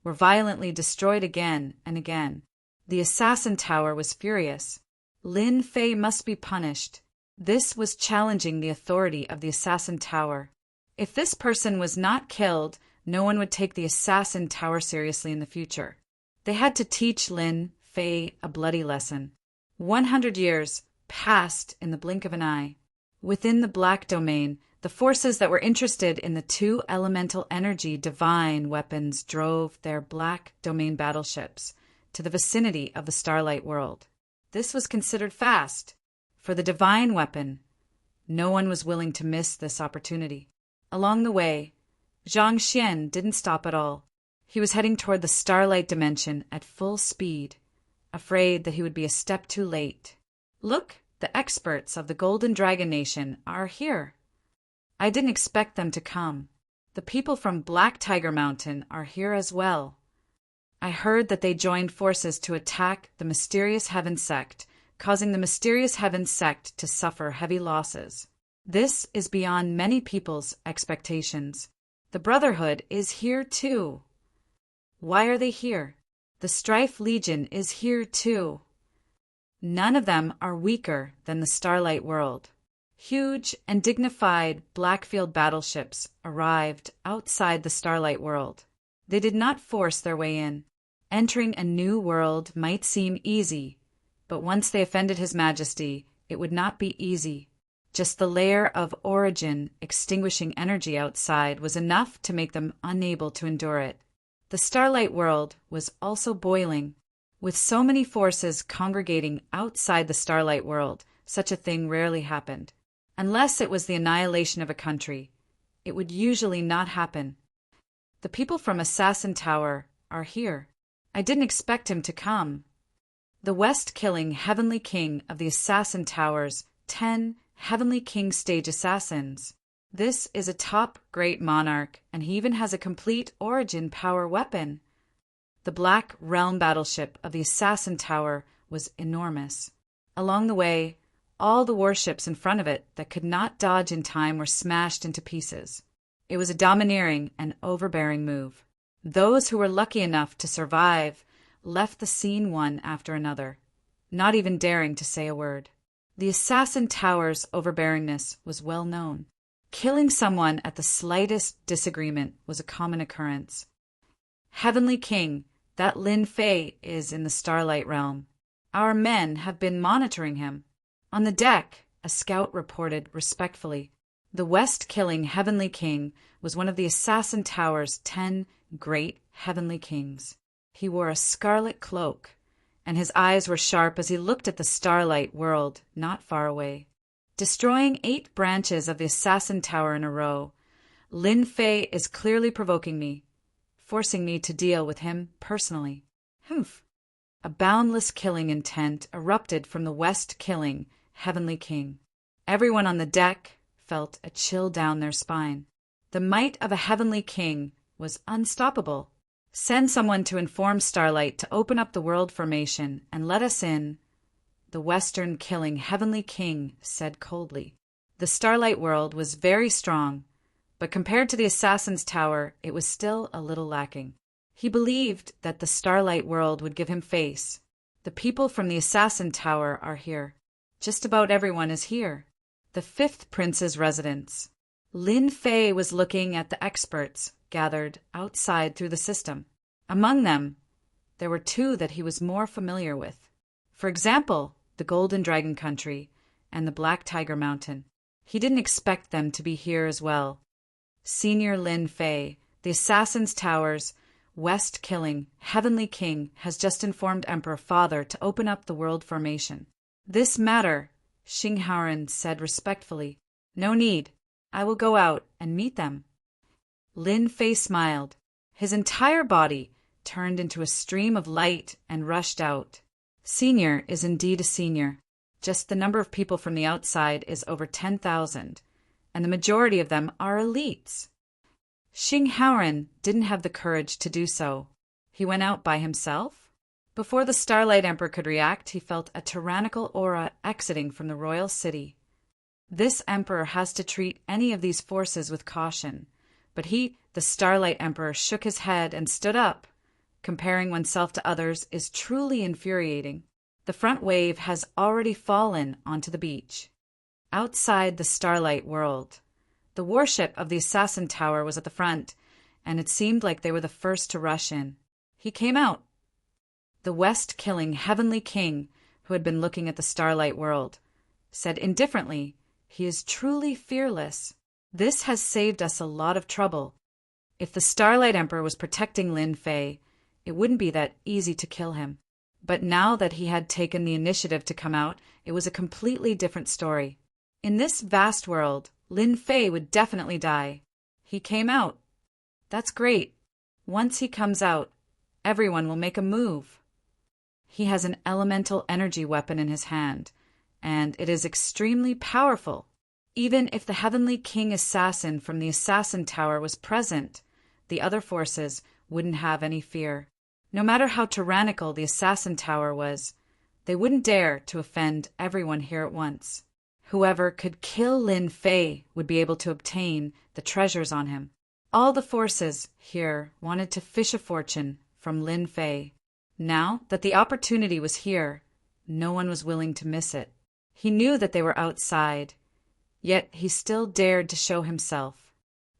were violently destroyed again and again. The Assassin Tower was furious. Lin Fei must be punished. This was challenging the authority of the Assassin Tower. If this person was not killed, no one would take the Assassin Tower seriously in the future. They had to teach Lin Fei a bloody lesson. 100 years passed in the blink of an eye. Within the Black Domain, the forces that were interested in the 2 elemental energy divine weapons drove their Black Domain battleships to the vicinity of the Starlight World. This was considered fast. For the divine weapon, no one was willing to miss this opportunity. Along the way, Zhang Xian didn't stop at all. He was heading toward the Starlight Dimension at full speed, afraid that he would be a step too late. Look, The experts of the Golden Dragon Nation are here. I didn't expect them to come. The people from Black Tiger Mountain are here as well. I heard that they joined forces to attack the Mysterious Heaven Sect, causing the Mysterious Heaven Sect to suffer heavy losses. This is beyond many people's expectations. The Brotherhood is here too. Why are they here? The Strife Legion is here too. None of them are weaker than the Starlight World. Huge and dignified Blackfield battleships arrived outside the Starlight World. They did not force their way in. Entering a new world might seem easy, but once they offended His Majesty, it would not be easy. Just the layer of origin extinguishing energy outside was enough to make them unable to endure it. The Starlight World was also boiling. With so many forces congregating outside the Starlight World, such a thing rarely happened. Unless it was the annihilation of a country, it would usually not happen. The people from Assassin Tower are here. I didn't expect him to come. The West-killing Heavenly King of the Assassin Tower's 10 Heavenly King stage assassins. This is a top great monarch, and he even has a complete origin power weapon. The Black Realm battleship of the Assassin Tower was enormous. Along the way, all the warships in front of it that could not dodge in time were smashed into pieces. It was a domineering and overbearing move. Those who were lucky enough to survive left the scene one after another, not even daring to say a word. The Assassin Tower's overbearingness was well known. Killing someone at the slightest disagreement was a common occurrence. Heavenly King, that Lin Fei is in the Starlight Realm. Our men have been monitoring him. On the deck, a scout reported respectfully. The West-killing Heavenly King was one of the Assassin Tower's 10 great Heavenly Kings. He wore a scarlet cloak, and his eyes were sharp as he looked at the Starlight World not far away. Destroying 8 branches of the Assassin Tower in a row, Lin Fei is clearly provoking me, forcing me to deal with him personally. Humph! A boundless killing intent erupted from the West-killing Heavenly King. Everyone on the deck felt a chill down their spine. The might of a Heavenly King was unstoppable. Send someone to inform Starlight to open up the world formation and let us in, the Western-killing Heavenly King said coldly. The Starlight World was very strong, but compared to the Assassin's Tower, it was still a little lacking. He believed that the Starlight World would give him face. The people from the Assassin Tower are here. Just about everyone is here. The 5th Prince's residence. Lin Fei was looking at the experts gathered outside through the system. Among them, there were 2 that he was more familiar with. For example, the Golden Dragon Country and the Black Tiger Mountain. He didn't expect them to be here as well. Senior Lin Fei, the Assassin's Tower's West-killing Heavenly King, has just informed Emperor Father to open up the world formation. This matter, Xing Haoran said respectfully. No need. I will go out and meet them. Lin Fei smiled. His entire body turned into a stream of light and rushed out. Senior is indeed a senior. Just the number of people from the outside is over 10,000, and the majority of them are elites. Xing Haoran didn't have the courage to do so. He went out by himself. Before the Starlight Emperor could react, he felt a tyrannical aura exiting from the royal city. This emperor has to treat any of these forces with caution, but he, the Starlight Emperor, shook his head and stood up. Comparing oneself to others is truly infuriating. The front wave has already fallen onto the beach. Outside the Starlight World, the warship of the Assassin Tower was at the front, and it seemed like they were the first to rush in. He came out. The West-killing Heavenly King, who had been looking at the Starlight World, said indifferently, "He is truly fearless. This has saved us a lot of trouble. If the Starlight Emperor was protecting Lin Fei, it wouldn't be that easy to kill him. But now that he had taken the initiative to come out, it was a completely different story. In this vast world, Lin Fei would definitely die. He came out. That's great. Once he comes out, everyone will make a move. He has an elemental energy weapon in his hand, and it is extremely powerful. Even if the Heavenly King Assassin from the Assassin Tower was present, the other forces wouldn't have any fear. No matter how tyrannical the Assassin Tower was, they wouldn't dare to offend everyone here at once. Whoever could kill Lin Fei would be able to obtain the treasures on him. All the forces here wanted to fish a fortune from Lin Fei. Now that the opportunity was here, no one was willing to miss it. He knew that they were outside, yet he still dared to show himself.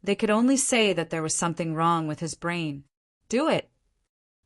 They could only say that there was something wrong with his brain. Do it!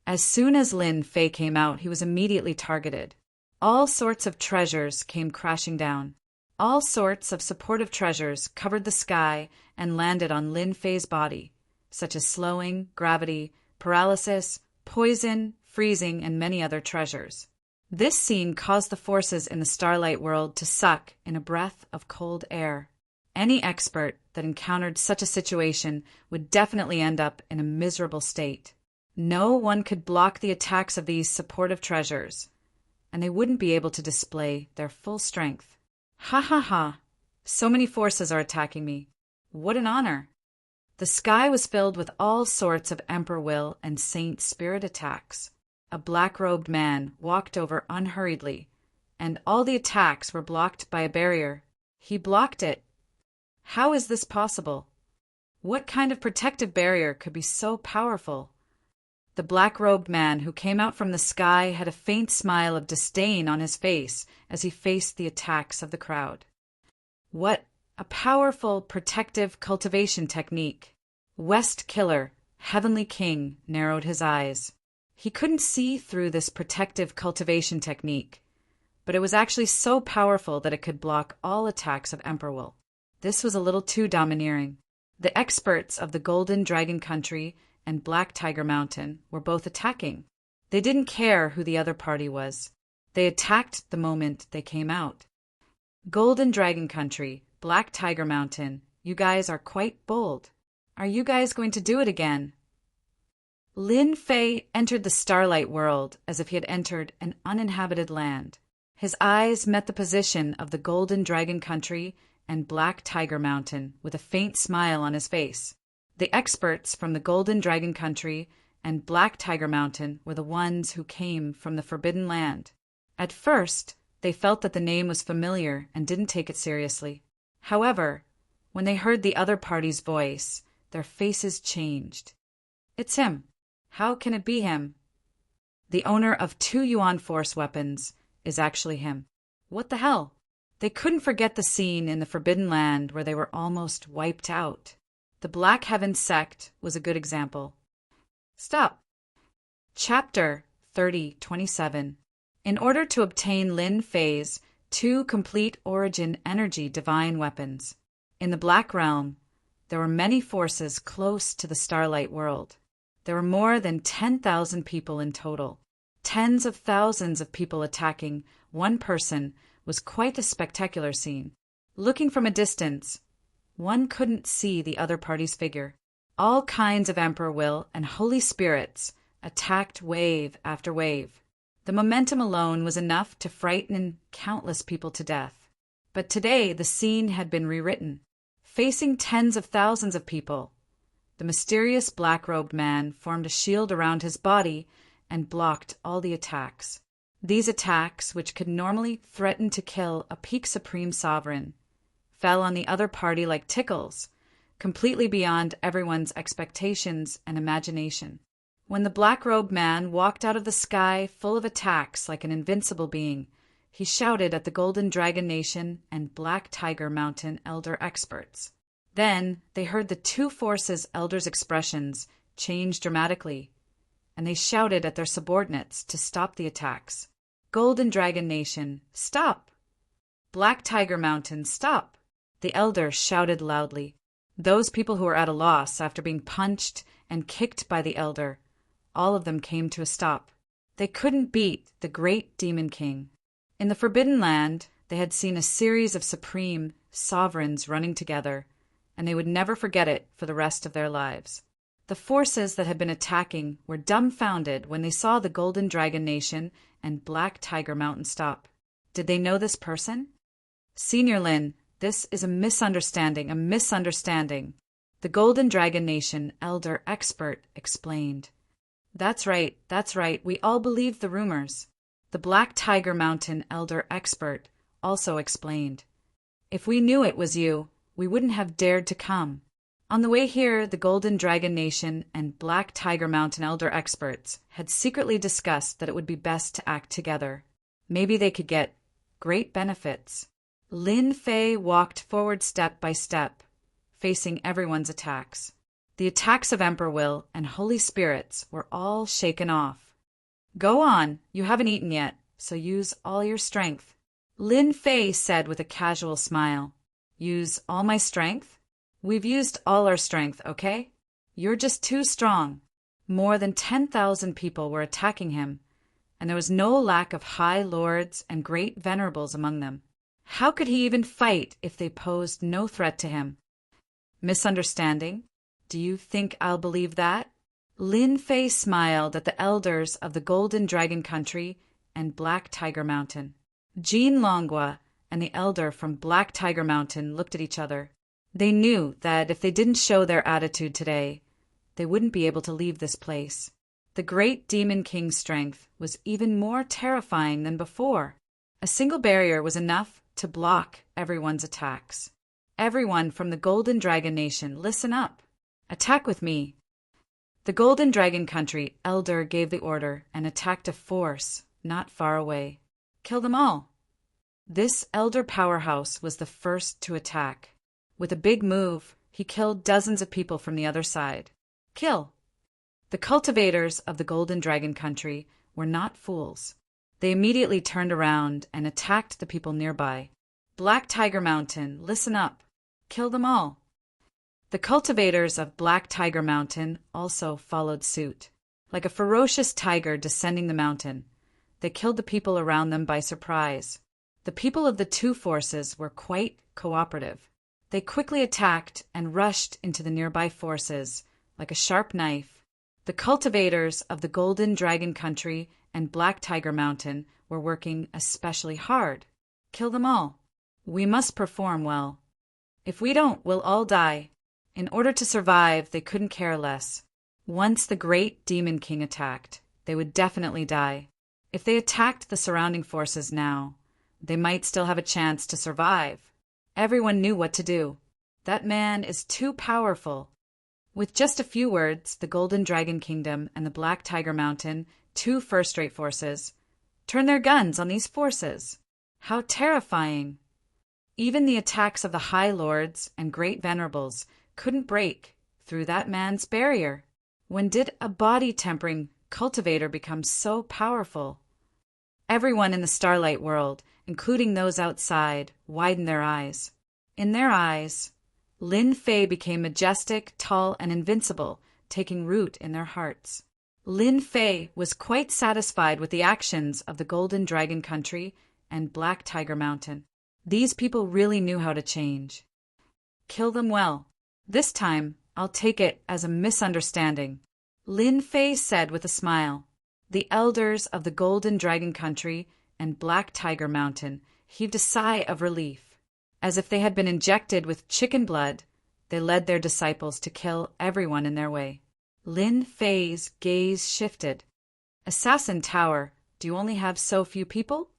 As soon as Lin Fei came out, he was immediately targeted. All sorts of treasures came crashing down. All sorts of supportive treasures covered the sky and landed on Lin Fei's body, such as slowing, gravity, paralysis, poison, freezing, and many other treasures. This scene caused the forces in the Starlight World to suck in a breath of cold air. Any expert that encountered such a situation would definitely end up in a miserable state. No one could block the attacks of these supportive treasures, and they wouldn't be able to display their full strength. Ha ha ha! So many forces are attacking me. What an honor! The sky was filled with all sorts of Emperor Will and Saint Spirit attacks. A black-robed man walked over unhurriedly, and all the attacks were blocked by a barrier. He blocked it. How is this possible? What kind of protective barrier could be so powerful? The black-robed man who came out from the sky had a faint smile of disdain on his face as he faced the attacks of the crowd. What a powerful protective cultivation technique! West Killer, Heavenly King, narrowed his eyes. He couldn't see through this protective cultivation technique, but it was actually so powerful that it could block all attacks of Emperor Will. This was a little too domineering. The experts of the Golden Dragon Country and Black Tiger Mountain were both attacking. They didn't care who the other party was. They attacked the moment they came out. Golden Dragon Country, Black Tiger Mountain, you guys are quite bold. Are you guys going to do it again? Lin Fei entered the Starlight World as if he had entered an uninhabited land. His eyes met the position of the Golden Dragon Country and Black Tiger Mountain with a faint smile on his face. The experts from the Golden Dragon Country and Black Tiger Mountain were the ones who came from the Forbidden Land. At first, they felt that the name was familiar and didn't take it seriously. However, when they heard the other party's voice, their faces changed. It's him. How can it be him? The owner of 2 Yuan Force weapons is actually him. What the hell? They couldn't forget the scene in the Forbidden Land where they were almost wiped out. The Black Heaven sect was a good example. Stop. Chapter 3027. In order to obtain Lin Fei's 2 complete origin energy divine weapons, in the Black Realm, there were many forces close to the Starlight World. There were more than 10,000 people in total. Tens of thousands of people attacking one person was quite a spectacular scene. Looking from a distance, one couldn't see the other party's figure. All kinds of Emperor Will and Holy Spirits attacked wave after wave. The momentum alone was enough to frighten countless people to death. But today the scene had been rewritten. Facing tens of thousands of people, the mysterious black-robed man formed a shield around his body and blocked all the attacks. These attacks, which could normally threaten to kill a peak supreme sovereign, fell on the other party like tickles, completely beyond everyone's expectations and imagination. When the black-robed man walked out of the sky full of attacks like an invincible being, he shouted at the Golden Dragon Nation and Black Tiger Mountain elder experts. Then they heard the 2 forces' elders' expressions change dramatically, and they shouted at their subordinates to stop the attacks. Golden Dragon Nation, stop! Black Tiger Mountain, stop! The elders shouted loudly. Those people who were at a loss after being punched and kicked by the elder, all of them came to a stop. They couldn't beat the great Demon King. In the Forbidden Land, they had seen a series of supreme sovereigns running together, and they would never forget it for the rest of their lives. The forces that had been attacking were dumbfounded when they saw the Golden Dragon Nation and Black Tiger Mountain stop. Did they know this person? Senior Lin, this is a misunderstanding, a misunderstanding. The Golden Dragon Nation elder expert explained. That's right, we all believed the rumors. The Black Tiger Mountain elder expert also explained. If we knew it was you, we wouldn't have dared to come. On the way here, the Golden Dragon Nation and Black Tiger Mountain elder experts had secretly discussed that it would be best to act together. Maybe they could get great benefits. Lin Fei walked forward step by step, facing everyone's attacks. The attacks of Emperor Will and Holy Spirits were all shaken off. Go on, you haven't eaten yet, so use all your strength. Lin Fei said with a casual smile. Use all my strength? We've used all our strength, okay? You're just too strong. More than 10,000 people were attacking him, and there was no lack of high lords and great venerables among them. How could he even fight if they posed no threat to him? Misunderstanding? Do you think I'll believe that? Lin Fei smiled at the elders of the Golden Dragon Country and Black Tiger Mountain. Jean Longhua and the elder from Black Tiger Mountain looked at each other. They knew that if they didn't show their attitude today, they wouldn't be able to leave this place. The great Demon King's strength was even more terrifying than before. A single barrier was enough to block everyone's attacks. Everyone from the Golden Dragon Nation, listen up. Attack with me. The Golden Dragon Country elder gave the order and attacked a force not far away. Kill them all. This elder powerhouse was the first to attack. With a big move, he killed dozens of people from the other side. Kill. The cultivators of the Golden Dragon Country were not fools. They immediately turned around and attacked the people nearby. Black Tiger Mountain, listen up. Kill them all. The cultivators of Black Tiger Mountain also followed suit. Like a ferocious tiger descending the mountain, they killed the people around them by surprise. The people of the two forces were quite cooperative. They quickly attacked and rushed into the nearby forces like a sharp knife. The cultivators of the Golden Dragon Country and Black Tiger Mountain were working especially hard. Kill them all. We must perform well. If we don't, we'll all die. In order to survive, they couldn't care less. Once the great Demon King attacked, they would definitely die. If they attacked the surrounding forces now, they might still have a chance to survive. Everyone knew what to do. That man is too powerful. With just a few words, the Golden Dragon Kingdom and the Black Tiger Mountain, two first-rate forces, turned their guns on these forces. How terrifying! Even the attacks of the High Lords and Great Venerables couldn't break through that man's barrier. When did a body-tempering cultivator become so powerful? Everyone in the Starlight World, including those outside, widened their eyes. In their eyes, Lin Fei became majestic, tall, and invincible, taking root in their hearts. Lin Fei was quite satisfied with the actions of the Golden Dragon Country and Black Tiger Mountain. These people really knew how to change. Kill them well. This time, I'll take it as a misunderstanding, Lin Fei said with a smile. The elders of the Golden Dragon Country and Black Tiger Mountain heaved a sigh of relief. As if they had been injected with chicken blood, they led their disciples to kill everyone in their way. Lin Fei's gaze shifted. Assassin Tower, do you only have so few people?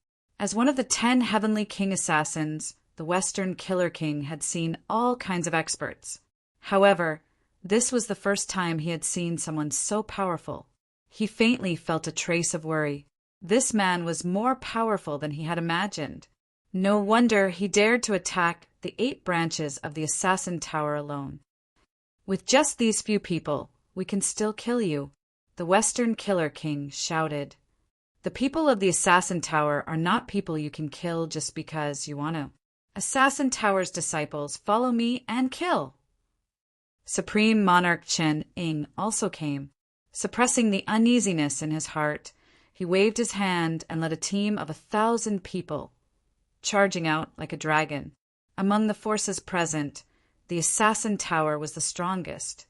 As one of the 10 Heavenly King assassins, the Western Killer King had seen all kinds of experts. However, this was the first time he had seen someone so powerful. He faintly felt a trace of worry. This man was more powerful than he had imagined. No wonder he dared to attack the 8 branches of the Assassin Tower alone. With just these few people, we can still kill you, the Western Killer King shouted. The people of the Assassin Tower are not people you can kill just because you want to. Assassin Tower's disciples follow me and kill. Supreme Monarch Chen Ying also came. Suppressing the uneasiness in his heart, he waved his hand and led a team of 1,000 people, charging out like a dragon. Among the forces present, the Assassin Tower was the strongest.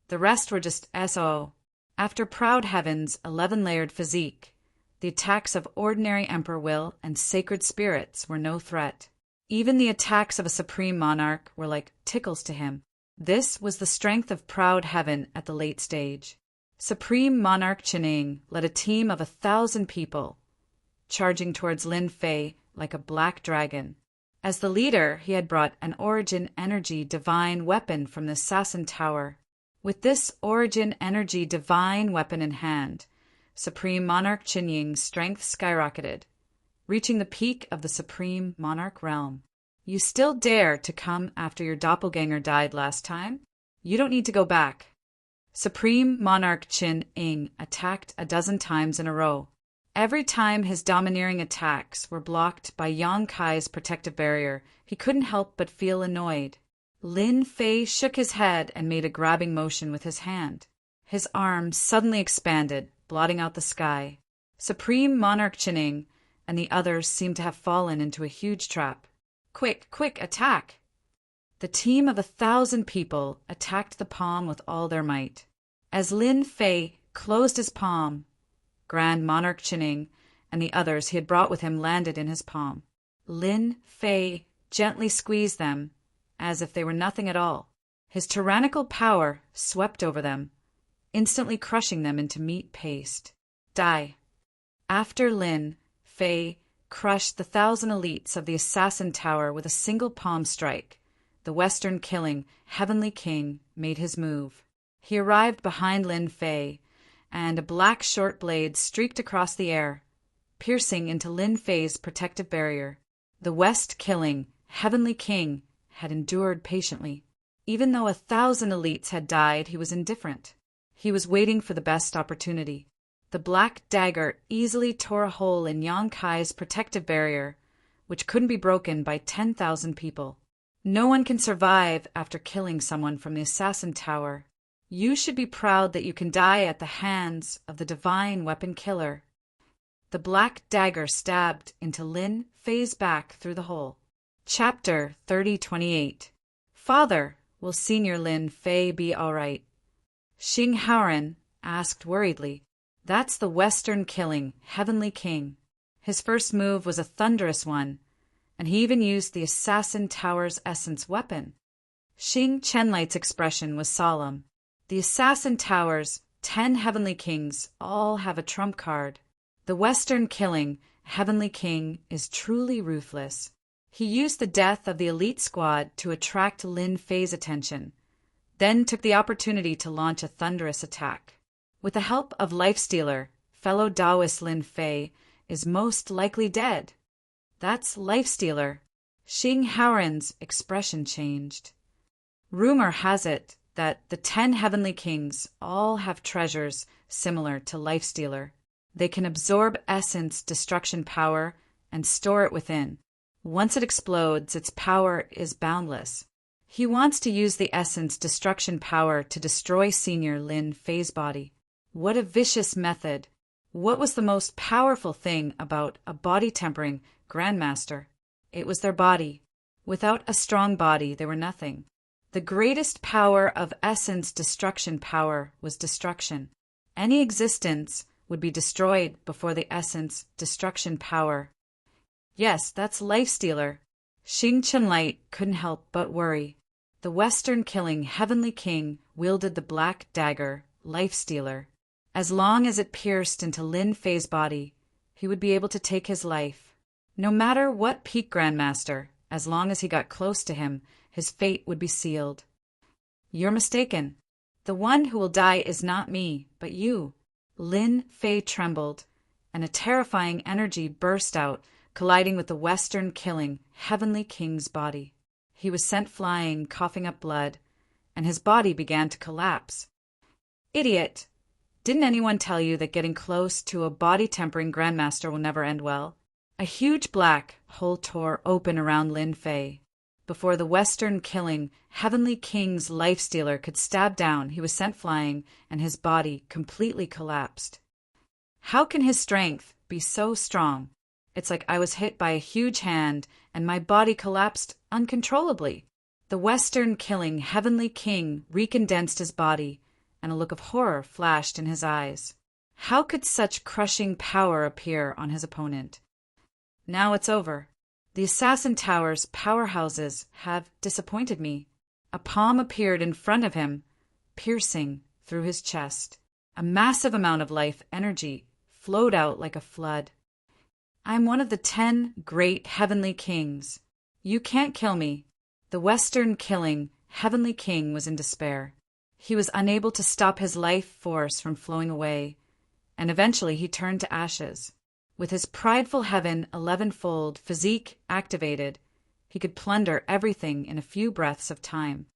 The rest were just SO. After Proud Heaven's 11-layered physique, The attacks of ordinary emperor will and sacred spirits were no threat. Even the attacks of a supreme monarch were like tickles to him. This was the strength of proud heaven at the late stage. Supreme Monarch Qining led a team of 1,000 people, charging towards Lin Fei like a black dragon. As the leader, he had brought an Origin Energy divine weapon from the Assassin Tower. With this Origin Energy divine weapon in hand, Supreme Monarch Qinying's strength skyrocketed, reaching the peak of the Supreme Monarch realm. You still dare to come after your doppelganger died last time? You don't need to go back. Supreme Monarch Qin attacked 12 times in a row. Every time his domineering attacks were blocked by Yang Kai's protective barrier, he couldn't help but feel annoyed. Lin Fei shook his head and made a grabbing motion with his hand. His arm suddenly expanded, blotting out the sky. Supreme Monarch Qining and the others seemed to have fallen into a huge trap. Quick, quick, attack! The team of 1,000 people attacked the palm with all their might. As Lin Fei closed his palm, Grand Monarch Qining and the others he had brought with him landed in his palm. Lin Fei gently squeezed them as if they were nothing at all. His tyrannical power swept over them, instantly crushing them into meat paste. Die. After Lin Fei crushed the 1,000 elites of the Assassin Tower with a single palm strike, the Western killing Heavenly King made his move. He arrived behind Lin Fei, and a black short blade streaked across the air, piercing into Lin Fei's protective barrier. The West killing Heavenly King had endured patiently. Even though 1,000 elites had died, he was indifferent. He was waiting for the best opportunity. The black dagger easily tore a hole in Yang Kai's protective barrier, which couldn't be broken by 10,000 people. No one can survive after killing someone from the Assassin Tower. You should be proud that you can die at the hands of the divine weapon killer. The black dagger stabbed into Lin Fei's back through the hole. Chapter 3028. Father, will Senior Lin Fei be all right? Xing Haoran asked worriedly. That's the Western killing Heavenly King. His first move was a thunderous one, and he even used the Assassin Tower's essence weapon. Xing Chenlight's expression was solemn. The Assassin Tower's 10 Heavenly Kings all have a trump card. The Western killing Heavenly King is truly ruthless. He used the death of the elite squad to attract Lin Fei's attention, then took the opportunity to launch a thunderous attack. With the help of Lifestealer, fellow Taoist Lin Fei is most likely dead. That's Lifestealer. Xing Haoran's expression changed. Rumor has it that the 10 Heavenly Kings all have treasures similar to Lifestealer. They can absorb essence destruction power and store it within. Once it explodes, its power is boundless. He wants to use the essence destruction power to destroy Senior Lin Fei's body. What a vicious method. What was the most powerful thing about a body-tempering Grandmaster? It was their body. Without a strong body, they were nothing. The greatest power of essence destruction power was destruction. Any existence would be destroyed before the essence destruction power. Yes, that's Lifestealer. Xing Chenlight couldn't help but worry. The Western killing Heavenly King wielded the black dagger, Lifestealer. As long as it pierced into Lin Fei's body, he would be able to take his life. No matter what peak Grandmaster, as long as he got close to him, his fate would be sealed. You're mistaken. The one who will die is not me, but you. Lin Fei trembled, and a terrifying energy burst out, colliding with the Western killing Heavenly King's body. He was sent flying, coughing up blood, and his body began to collapse. Idiot! Didn't anyone tell you that getting close to a body-tempering Grandmaster will never end well? A huge black hole tore open around Lin Fei. Before the Western killing Heavenly King's Lifestealer could stab down, he was sent flying, and his body completely collapsed. How can his strength be so strong? It's like I was hit by a huge hand, and my body collapsed uncontrollably. The Western killing Heavenly King recondensed his body, and a look of horror flashed in his eyes. How could such crushing power appear on his opponent? Now it's over. The Assassin Tower's powerhouses have disappointed me. A palm appeared in front of him, piercing through his chest. A massive amount of life energy flowed out like a flood. I'm one of the 10 great heavenly kings. You can't kill me. The Western killing heavenly king was in despair. He was unable to stop his life force from flowing away, and eventually he turned to ashes. With his prideful heaven 11-fold physique activated, he could plunder everything in a few breaths of time.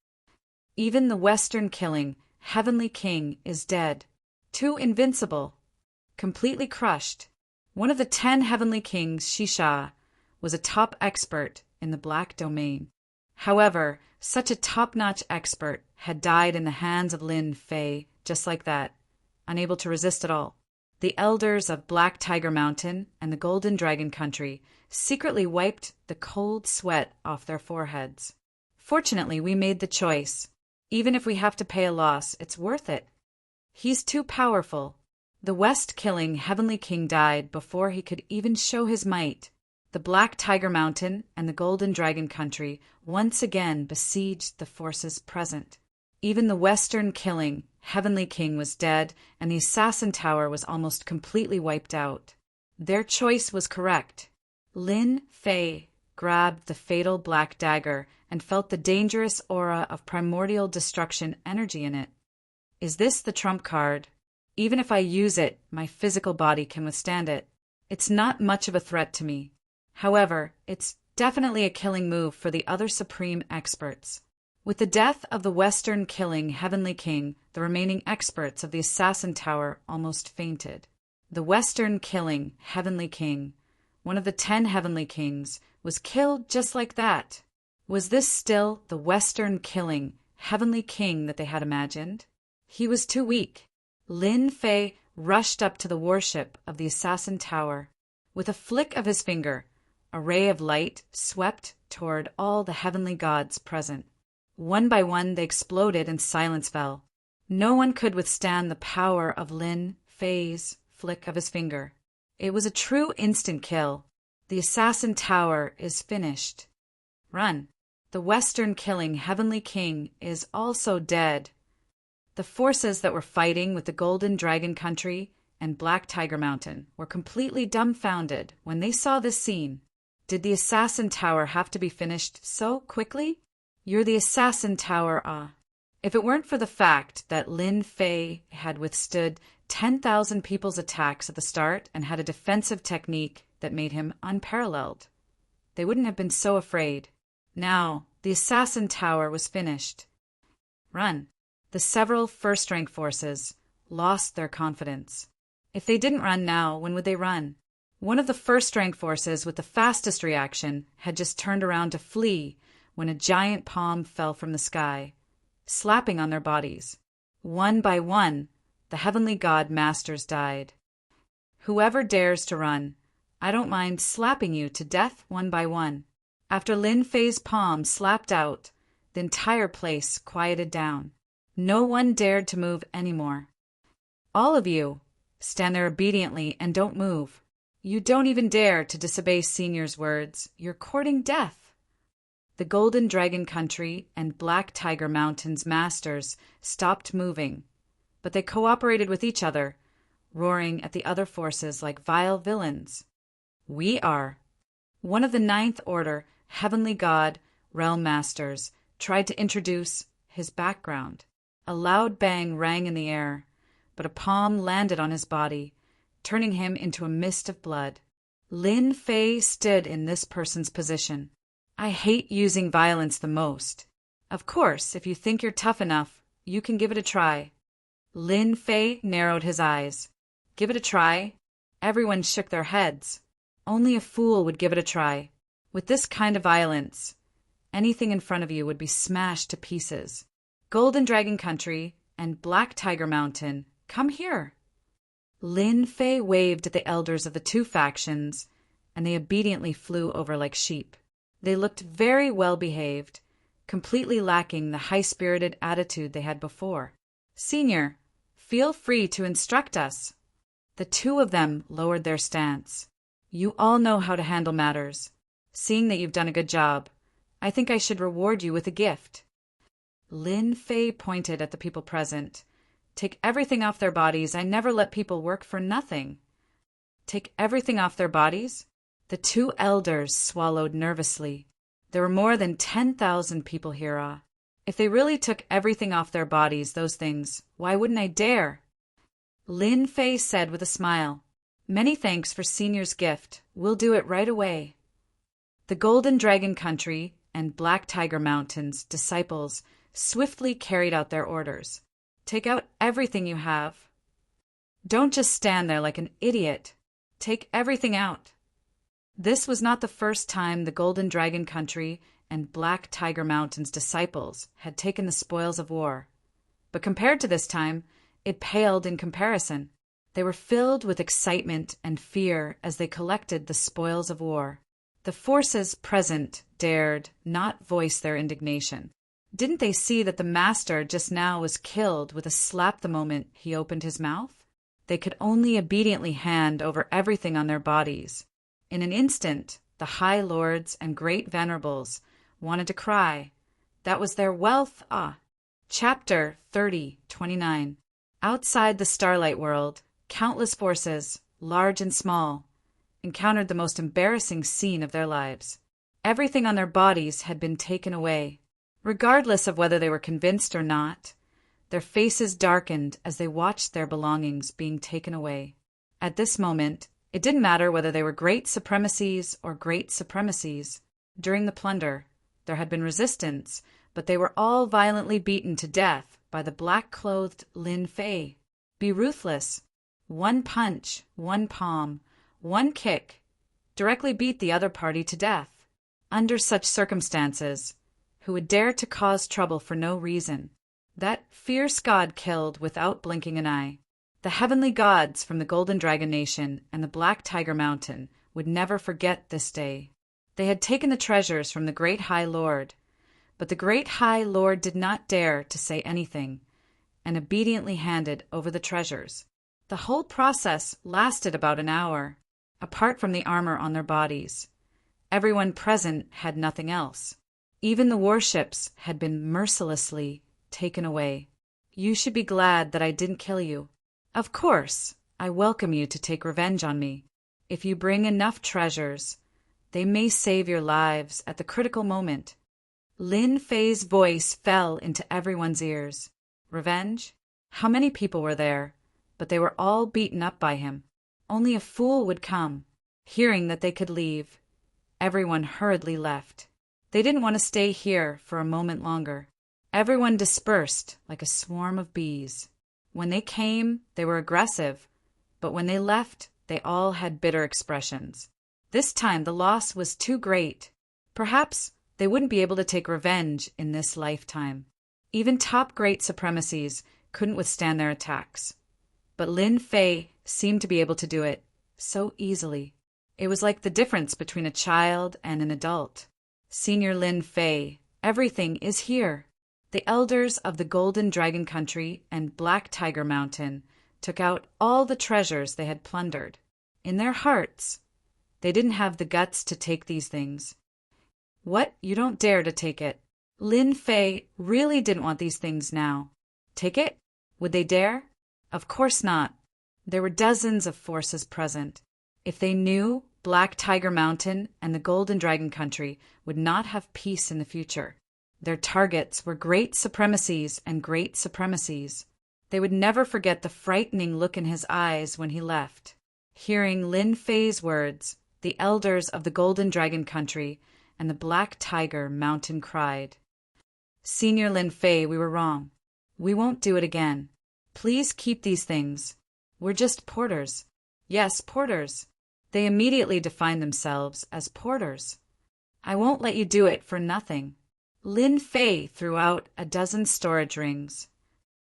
Even the Western killing heavenly king is dead. Too invincible. Completely crushed. One of the 10 heavenly kings, Shisha, was a top expert in the black domain. However, such a top-notch expert had died in the hands of Lin Fei, just like that, unable to resist at all. The elders of Black Tiger Mountain and the Golden Dragon Country secretly wiped the cold sweat off their foreheads. Fortunately, we made the choice. Even if we have to pay a loss, it's worth it. He's too powerful. The West-killing Heavenly King died before he could even show his might. The Black Tiger Mountain and the Golden Dragon Country once again besieged the forces present. Even the Western-killing Heavenly King was dead, and the Assassin Tower was almost completely wiped out. Their choice was correct. Lin Fei grabbed the fatal black dagger and felt the dangerous aura of primordial destruction energy in it. Is this the trump card? Even if I use it, my physical body can withstand it. It's not much of a threat to me. However, it's definitely a killing move for the other supreme experts. With the death of the Western killing Heavenly King, the remaining experts of the Assassin Tower almost fainted. The Western killing Heavenly King, one of the 10 Heavenly Kings, was killed just like that. Was this still the Western killing Heavenly King that they had imagined? He was too weak. Lin Fei rushed up to the warship of the Assassin Tower. With a flick of his finger, a ray of light swept toward all the heavenly gods present. One by one they exploded and silence fell. No one could withstand the power of Lin Fei's flick of his finger. It was a true instant kill. The Assassin Tower is finished. Run. The Western killing Heavenly King is also dead. The forces that were fighting with the Golden Dragon Country and Black Tiger Mountain were completely dumbfounded when they saw this scene. Did the Assassin Tower have to be finished so quickly? You're the Assassin Tower, If it weren't for the fact that Lin Fei had withstood 10,000 people's attacks at the start and had a defensive technique that made him unparalleled, they wouldn't have been so afraid. Now, the Assassin Tower was finished. Run. The several first-rank forces lost their confidence. If they didn't run now, when would they run? One of the first-rank forces with the fastest reaction had just turned around to flee when a giant palm fell from the sky, slapping on their bodies. One by one, the heavenly god masters died. Whoever dares to run, I don't mind slapping you to death one by one. After Lin Fei's palm slapped out, the entire place quieted down. No one dared to move anymore. All of you, stand there obediently and don't move. You don't even dare to disobey Senior's words. You're courting death. The Golden Dragon Country and Black Tiger Mountain's masters stopped moving, but they cooperated with each other, roaring at the other forces like vile villains. We are. One of the Ninth Order Heavenly God Realm Masters tried to introduce his background. A loud bang rang in the air, but a palm landed on his body, turning him into a mist of blood. Lin Fei stood in this person's position. I hate using violence the most. Of course, if you think you're tough enough, you can give it a try. Lin Fei narrowed his eyes. Give it a try? Everyone shook their heads. Only a fool would give it a try. With this kind of violence, anything in front of you would be smashed to pieces. Golden Dragon Country and Black Tiger Mountain, come here. Lin Fei waved at the elders of the two factions, and they obediently flew over like sheep. They looked very well behaved, completely lacking the high-spirited attitude they had before. Senior, feel free to instruct us. The two of them lowered their stance. You all know how to handle matters. Seeing that you've done a good job, I think I should reward you with a gift. Lin Fei pointed at the people present. Take everything off their bodies. I never let people work for nothing. Take everything off their bodies? The two elders swallowed nervously. There were more than 10,000 people here. If they really took everything off their bodies, those things, why wouldn't I dare? Lin Fei said with a smile, Many thanks for Senior's gift. We'll do it right away. The Golden Dragon Country and Black Tiger Mountain's disciples swiftly carried out their orders. Take out everything you have. Don't just stand there like an idiot. Take everything out. This was not the first time the Golden Dragon Country and Black Tiger Mountain's disciples had taken the spoils of war. But compared to this time, it paled in comparison. They were filled with excitement and fear as they collected the spoils of war. The forces present dared not voice their indignation. Didn't they see that the master just now was killed with a slap the moment he opened his mouth? They could only obediently hand over everything on their bodies. In an instant, the high lords and great venerables wanted to cry. That was their wealth. Chapter 30:29. Outside the Starlight World, countless forces, large and small, encountered the most embarrassing scene of their lives. Everything on their bodies had been taken away. Regardless of whether they were convinced or not, their faces darkened as they watched their belongings being taken away. At this moment, it didn't matter whether they were great supremacies or great supremacies. During the plunder, there had been resistance, but they were all violently beaten to death by the black-clothed Lin Fei. Be ruthless. One punch, one palm, one kick, directly beat the other party to death. Under such circumstances, who would dare to cause trouble for no reason? That fierce god killed without blinking an eye. The heavenly gods from the Golden Dragon Nation and the Black Tiger Mountain would never forget this day. They had taken the treasures from the Great High Lord, but the Great High Lord did not dare to say anything, and obediently handed over the treasures. The whole process lasted about an hour, apart from the armor on their bodies. Everyone present had nothing else. Even the warships had been mercilessly taken away. You should be glad that I didn't kill you. Of course, I welcome you to take revenge on me. If you bring enough treasures, they may save your lives at the critical moment. Lin Fei's voice fell into everyone's ears. Revenge? How many people were there? But they were all beaten up by him. Only a fool would come. Hearing that they could leave, everyone hurriedly left. They didn't want to stay here for a moment longer. Everyone dispersed like a swarm of bees. When they came, they were aggressive, but when they left, they all had bitter expressions. This time the loss was too great. Perhaps they wouldn't be able to take revenge in this lifetime. Even top great supremacies couldn't withstand their attacks. But Lin Fei seemed to be able to do it so easily. It was like the difference between a child and an adult. Senior Lin Fei, everything is here. The elders of the Golden Dragon Country and Black Tiger Mountain took out all the treasures they had plundered. In their hearts, they didn't have the guts to take these things. What? You don't dare to take it. Lin Fei really didn't want these things now. Take it? Would they dare? Of course not. There were dozens of forces present. If they knew, Black Tiger Mountain and the Golden Dragon Country would not have peace in the future. Their targets were great supremacies and great supremacies. They would never forget the frightening look in his eyes when he left. Hearing Lin Fei's words, the elders of the Golden Dragon Country and the Black Tiger Mountain cried, Senior Lin Fei, we were wrong. We won't do it again. Please keep these things. We're just porters. Yes, porters. They immediately defined themselves as porters. I won't let you do it for nothing. Lin Fei threw out a dozen storage rings.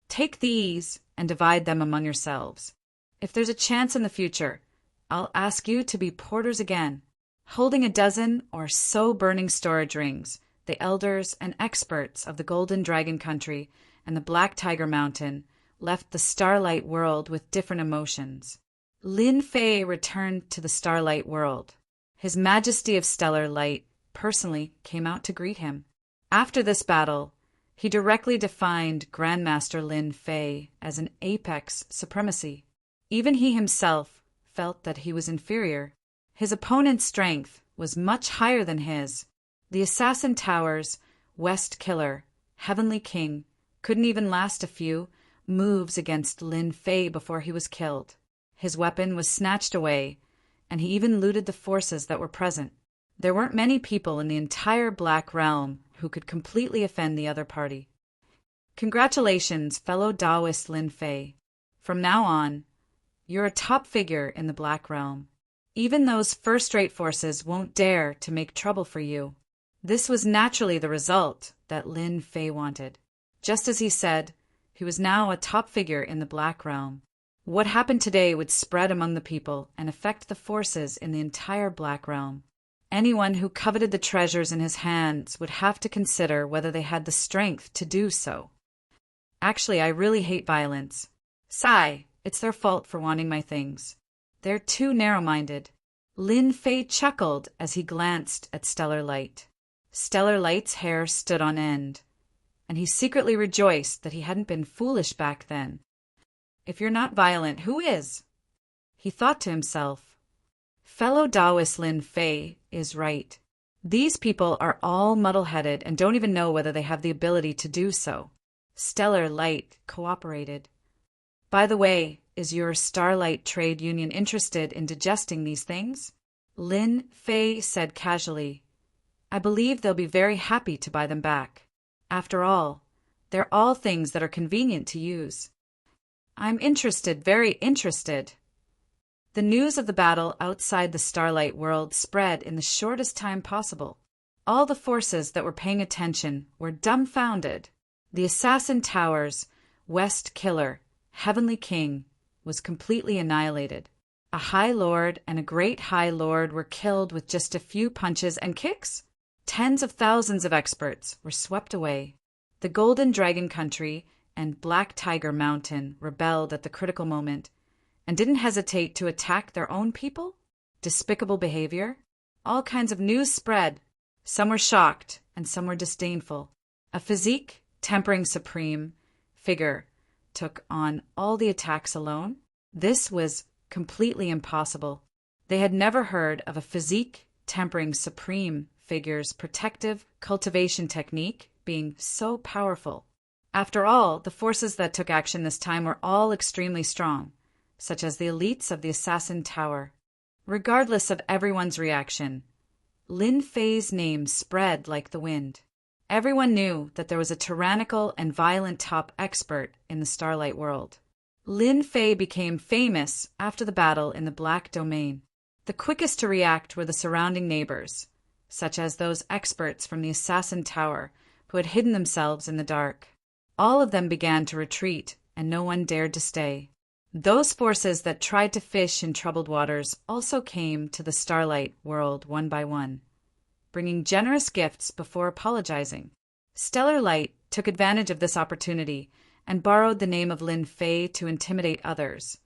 Take these and divide them among yourselves. If there's a chance in the future, I'll ask you to be porters again. Holding a dozen or so burning storage rings, the elders and experts of the Golden Dragon Country and the Black Tiger Mountain left the Starlight World with different emotions. Lin Fei returned to the Starlight World. His Majesty of Stellar Light personally came out to greet him. After this battle, he directly defined Grandmaster Lin Fei as an apex supremacy. Even he himself felt that he was inferior. His opponent's strength was much higher than his. The Assassin Tower's West Killer, Heavenly King, couldn't even last a few moves against Lin Fei before he was killed. His weapon was snatched away, and he even looted the forces that were present. There weren't many people in the entire Black Realm who could completely offend the other party. Congratulations, fellow Taoist Lin Fei. From now on, you're a top figure in the Black Realm. Even those first-rate forces won't dare to make trouble for you. This was naturally the result that Lin Fei wanted. Just as he said, he was now a top figure in the Black Realm. What happened today would spread among the people and affect the forces in the entire Black Realm. Anyone who coveted the treasures in his hands would have to consider whether they had the strength to do so. Actually, I really hate violence. Sigh, it's their fault for wanting my things. They're too narrow-minded. Lin Fei chuckled as he glanced at Stellar Light. Stellar Light's hair stood on end, and he secretly rejoiced that he hadn't been foolish back then. If you're not violent, who is? He thought to himself. Fellow Taoist Lin Fei is right. These people are all muddle-headed and don't even know whether they have the ability to do so. Stellar Light cooperated. By the way, is your Starlight Trade Union interested in digesting these things? Lin Fei said casually. I believe they'll be very happy to buy them back. After all, they're all things that are convenient to use. I'm interested, very interested. The news of the battle outside the Starlight World spread in the shortest time possible. All the forces that were paying attention were dumbfounded. The Assassin Tower's West Killer, Heavenly King, was completely annihilated. A High Lord and a Great High Lord were killed with just a few punches and kicks. Tens of thousands of experts were swept away. The Golden Dragon Country and Black Tiger Mountain rebelled at the critical moment and didn't hesitate to attack their own people? Despicable behavior? All kinds of news spread. Some were shocked and some were disdainful. A physique, tempering supreme figure took on all the attacks alone? This was completely impossible. They had never heard of a physique, tempering supreme figure's protective cultivation technique being so powerful. After all, the forces that took action this time were all extremely strong, such as the elites of the Assassin Tower. Regardless of everyone's reaction, Lin Fei's name spread like the wind. Everyone knew that there was a tyrannical and violent top expert in the Starlight World. Lin Fei became famous after the battle in the Black Domain. The quickest to react were the surrounding neighbors, such as those experts from the Assassin Tower who had hidden themselves in the dark. All of them began to retreat, and no one dared to stay. Those forces that tried to fish in troubled waters also came to the Starlight World one by one, bringing generous gifts before apologizing. Stellar Light took advantage of this opportunity and borrowed the name of Lin Fei to intimidate others,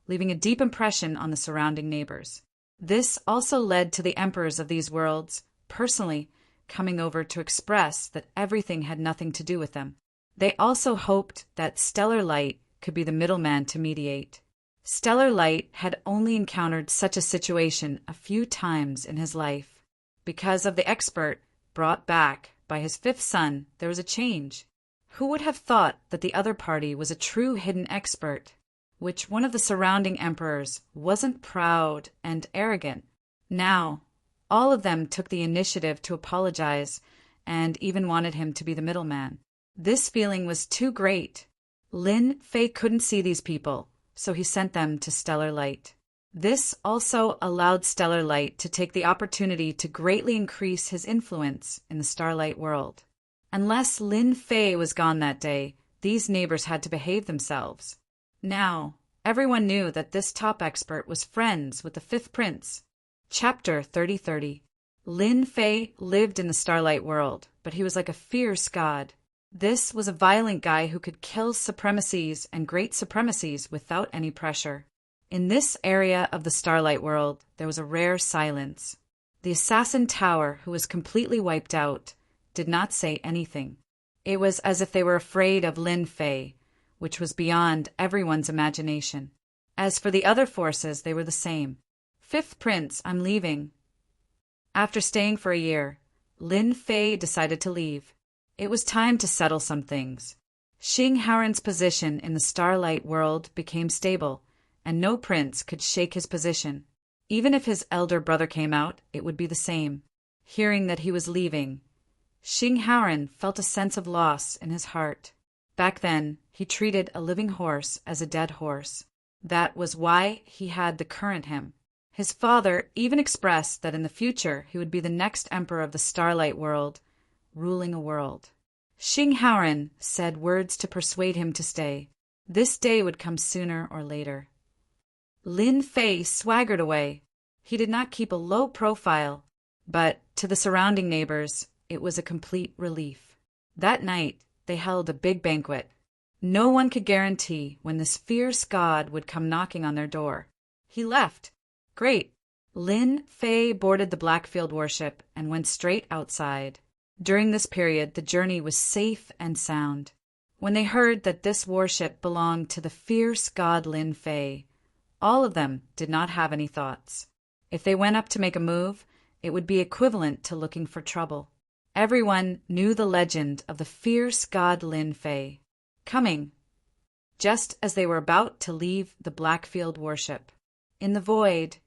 leaving a deep impression on the surrounding neighbors. This also led to the emperors of these worlds personally coming over to express that everything had nothing to do with them. They also hoped that Stellar Light could be the middleman to mediate. Stellar Light had only encountered such a situation a few times in his life. Because of the expert brought back by his fifth son, there was a change. Who would have thought that the other party was a true hidden expert, which one of the surrounding emperors wasn't proud and arrogant? Now, all of them took the initiative to apologize and even wanted him to be the middleman. This feeling was too great. Lin Fei couldn't see these people, so he sent them to Stellar Light. This also allowed Stellar Light to take the opportunity to greatly increase his influence in the Starlight World. Unless Lin Fei was gone that day, these neighbors had to behave themselves. Now, everyone knew that this top expert was friends with the Fifth Prince. Chapter 3030. Lin Fei lived in the Starlight World, but he was like a fierce god. This was a violent guy who could kill supremacies and great supremacies without any pressure. In this area of the Starlight World, there was a rare silence. The Assassin Tower, who was completely wiped out, did not say anything. It was as if they were afraid of Lin Fei, which was beyond everyone's imagination. As for the other forces, they were the same. Fifth Prince, I'm leaving. After staying for a year, Lin Fei decided to leave. It was time to settle some things. Xing Haoren's position in the Starlight World became stable, and no prince could shake his position. Even if his elder brother came out, it would be the same. Hearing that he was leaving, Xing Haoren felt a sense of loss in his heart. Back then, he treated a living horse as a dead horse. That was why he had the current him. His father even expressed that in the future he would be the next emperor of the Starlight World, ruling a world. Xing Haoren said words to persuade him to stay. This day would come sooner or later. Lin Fei swaggered away. He did not keep a low profile, but to the surrounding neighbors, it was a complete relief. That night, they held a big banquet. No one could guarantee when this fierce god would come knocking on their door. He left. Great. Lin Fei boarded the Blackfield warship and went straight outside. During this period, the journey was safe and sound. When they heard that this warship belonged to the fierce god Lin Fei, all of them did not have any thoughts. If they went up to make a move, it would be equivalent to looking for trouble. Everyone knew the legend of the fierce god Lin Fei coming, just as they were about to leave the Blackfield warship. In the void,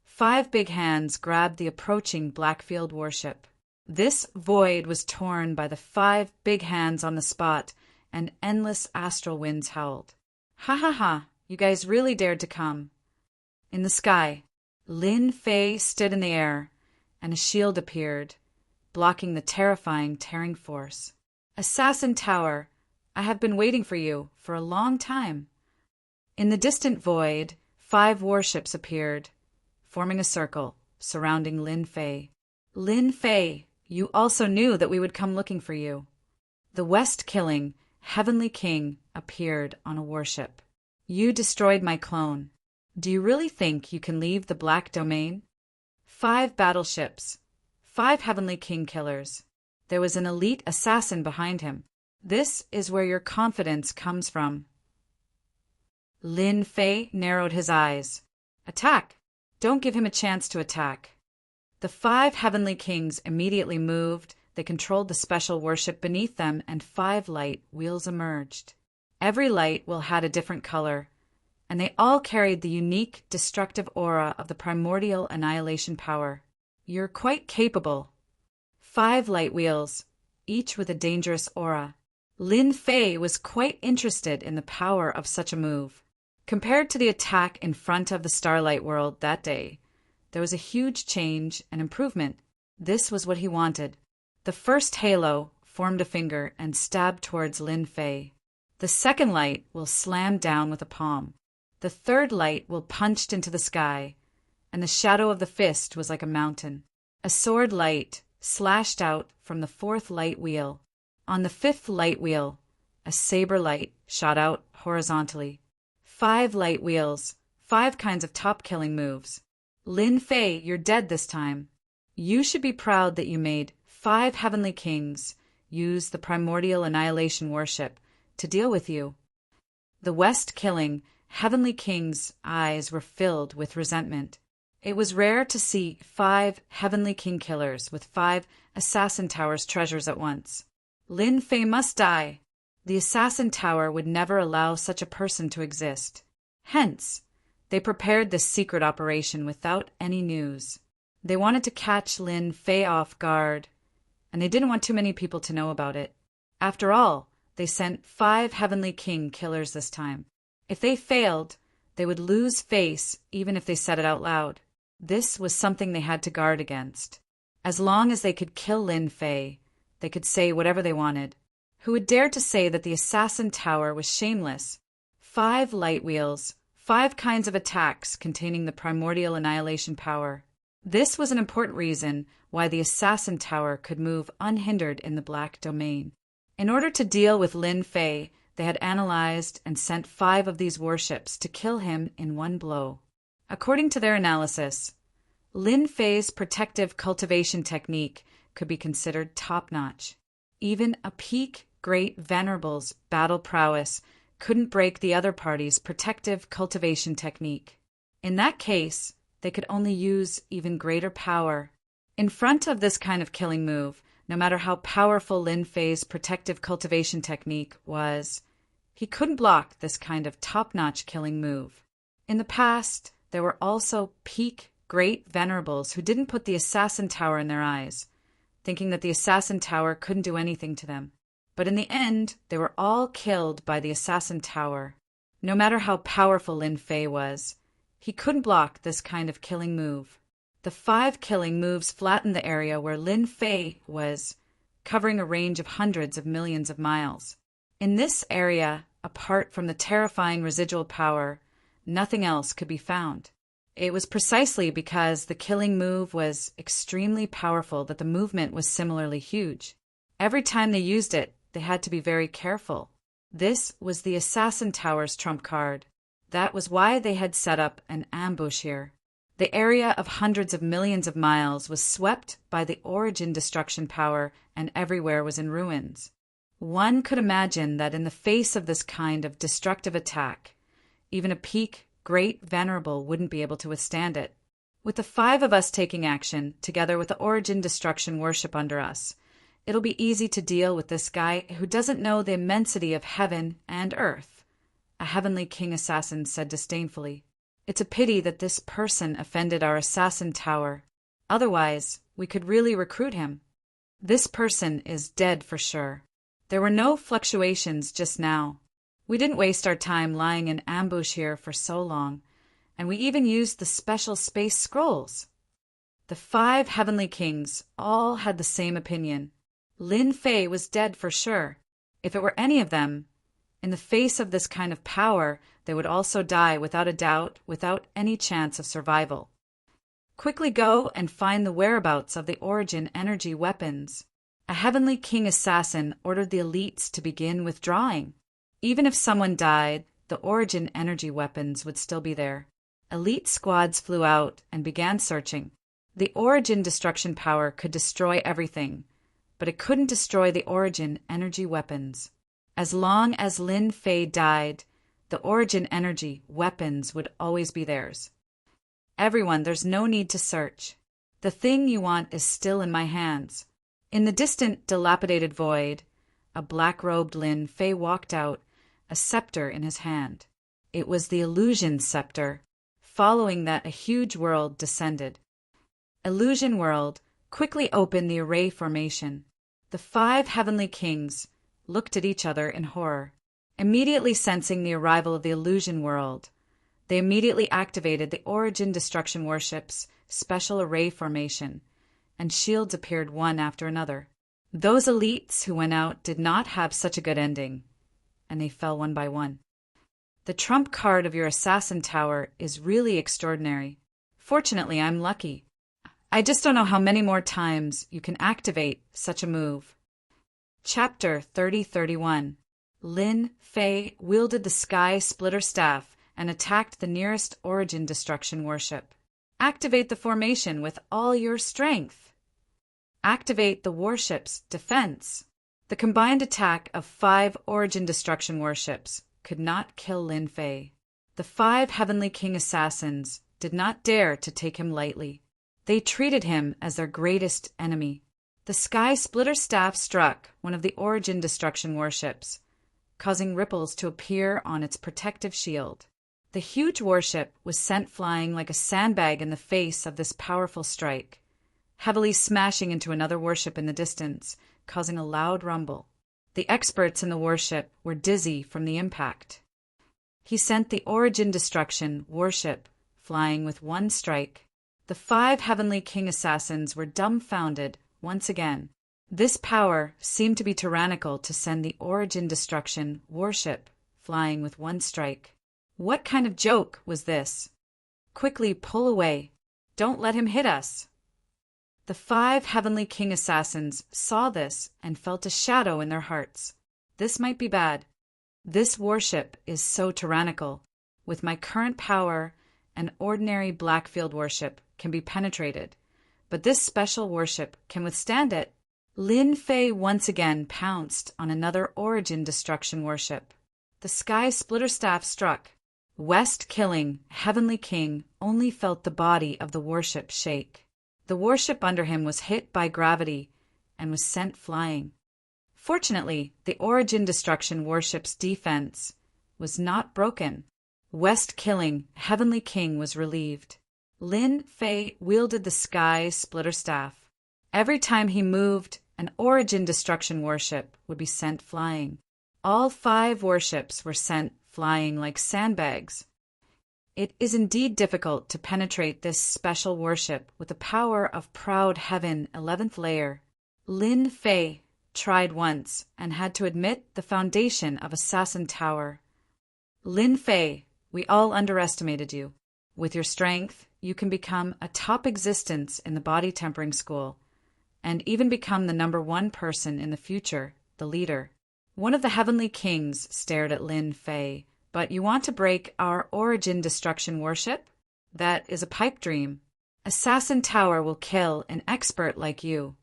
5 big hands grabbed the approaching Blackfield warship. This void was torn by the 5 big hands on the spot, and endless astral winds howled. Ha ha ha, you guys really dared to come. In the sky, Lin Fei stood in the air, and a shield appeared, blocking the terrifying tearing force. Assassin Tower, I have been waiting for you for a long time. In the distant void, 5 warships appeared, forming a circle surrounding Lin Fei. Lin Fei, you also knew that we would come looking for you. The West-killing Heavenly King appeared on a warship. You destroyed my clone. Do you really think you can leave the Black Domain? 5 battleships, 5 Heavenly King killers. There was an elite assassin behind him. This is where your confidence comes from. Lin Fei narrowed his eyes. Attack! Don't give him a chance to attack. The 5 Heavenly Kings immediately moved. They controlled the special warship beneath them, and 5 light wheels emerged. Every light wheel had a different color, and they all carried the unique destructive aura of the primordial annihilation power. You're quite capable. 5 light wheels, each with a dangerous aura. Lin Fei was quite interested in the power of such a move. Compared to the attack in front of the Starlight World that day, there was a huge change and improvement. This was what he wanted. The first halo formed a finger and stabbed towards Lin Fei. The second light will slam down with a palm. The third light will punched into the sky, and the shadow of the fist was like a mountain. A sword light slashed out from the 4th light wheel. On the 5th light wheel, a saber light shot out horizontally. 5 light wheels, 5 kinds of top-killing moves. Lin Fei, you're dead this time. You should be proud that you made 5 Heavenly Kings use the primordial annihilation warship to deal with you. The West-killing Heavenly King's eyes were filled with resentment. It was rare to see 5 Heavenly King killers with 5 Assassin Tower's treasures at once. Lin Fei must die. The Assassin Tower would never allow such a person to exist. Hence, they prepared this secret operation without any news. They wanted to catch Lin Fei off guard, and they didn't want too many people to know about it. After all, they sent 5 Heavenly King killers this time. If they failed, they would lose face even if they said it out loud. This was something they had to guard against. As long as they could kill Lin Fei, they could say whatever they wanted. Who would dare to say that the Assassin Tower was shameless? 5 light wheels, 5 kinds of attacks containing the primordial annihilation power. This was an important reason why the Assassin Tower could move unhindered in the Black Domain. In order to deal with Lin Fei, they had analyzed and sent 5 of these warships to kill him in one blow. According to their analysis, Lin Fei's protective cultivation technique could be considered top-notch. Even a peak Great Venerable's battle prowess couldn't break the other party's protective cultivation technique. In that case, they could only use even greater power. In front of this kind of killing move, no matter how powerful Lin Fei's protective cultivation technique was, he couldn't block this kind of top-notch killing move. In the past, there were also peak Great Venerables who didn't put the Assassin Tower in their eyes, thinking that the Assassin Tower couldn't do anything to them. But in the end, they were all killed by the Assassin Tower. No matter how powerful Lin Fei was, he couldn't block this kind of killing move. The 5 killing moves flattened the area where Lin Fei was, covering a range of hundreds of millions of miles. In this area, apart from the terrifying residual power, nothing else could be found. It was precisely because the killing move was extremely powerful that the movement was similarly huge. Every time they used it, they had to be very careful. This was the Assassin Tower's trump card. That was why they had set up an ambush here. The area of hundreds of millions of miles was swept by the origin destruction power, and everywhere was in ruins. One could imagine that in the face of this kind of destructive attack, even a peak Great Venerable wouldn't be able to withstand it. With the 5 of us taking action, together with the origin destruction worship under us, it'll be easy to deal with this guy who doesn't know the immensity of heaven and earth, a heavenly king assassin said disdainfully. It's a pity that this person offended our Assassin Tower. Otherwise, we could really recruit him. This person is dead for sure. There were no fluctuations just now. We didn't waste our time lying in ambush here for so long, and we even used the special space scrolls. The 5 heavenly kings all had the same opinion. Lin Fei was dead for sure. If it were any of them, in the face of this kind of power, they would also die without a doubt, without any chance of survival. Quickly go and find the whereabouts of the origin energy weapons. A heavenly king assassin ordered the elites to begin withdrawing. Even if someone died, the origin energy weapons would still be there. Elite squads flew out and began searching. The origin destruction power could destroy everything, but it couldn't destroy the origin energy weapons. As long as Lin Fei died, the origin energy weapons would always be theirs. Everyone, there's no need to search. The thing you want is still in my hands. In the distant, dilapidated void, a black-robed Lin Fei walked out, a scepter in his hand. It was the illusion scepter. Following that, a huge world descended. Illusion world quickly opened the array formation. The 5 heavenly kings looked at each other in horror. Immediately sensing the arrival of the illusion world, they immediately activated the origin destruction warship's special array formation, and shields appeared one after another. Those elites who went out did not have such a good ending, and they fell one by one. The trump card of your Assassin Tower is really extraordinary. Fortunately, I'm lucky. I just don't know how many more times you can activate such a move. Chapter 30-31. Lin Fei wielded the Sky Splitter Staff and attacked the nearest origin destruction warship. Activate the formation with all your strength. Activate the warship's defense. The combined attack of 5 origin destruction warships could not kill Lin Fei. The 5 heavenly king assassins did not dare to take him lightly. They treated him as their greatest enemy. The Sky Splitter Staff struck one of the origin destruction warships, causing ripples to appear on its protective shield. The huge warship was sent flying like a sandbag in the face of this powerful strike, heavily smashing into another warship in the distance, causing a loud rumble. The experts in the warship were dizzy from the impact. He sent the origin destruction warship flying with one strike. The 5 heavenly king assassins were dumbfounded once again. This power seemed to be tyrannical to send the origin destruction warship flying with one strike. What kind of joke was this? Quickly pull away. Don't let him hit us. The 5 heavenly king assassins saw this and felt a shadow in their hearts. This might be bad. This warship is so tyrannical. With my current power, an ordinary Blackfield warship can be penetrated, but this special warship can withstand it. Lin Fei once again pounced on another Origin Destruction warship. The Sky Splitter Staff struck. West Killing, Heavenly King, only felt the body of the warship shake. The warship under him was hit by gravity and was sent flying. Fortunately, the Origin Destruction warship's defense was not broken. West Killing, Heavenly King was relieved. Lin Fei wielded the Sky Splitter Staff. Every time he moved, an Origin Destruction warship would be sent flying. All 5 warships were sent flying like sandbags. It is indeed difficult to penetrate this special warship with the power of Proud Heaven 11th layer. Lin Fei tried once and had to admit the foundation of Assassin Tower. Lin Fei, we all underestimated you. With your strength, you can become a top existence in the body tempering school, and even become the #1 person in the future, the leader. One of the Heavenly Kings stared at Lin Fei. But you want to break our Origin Destruction warship? That is a pipe dream. Assassin Tower will kill an expert like you.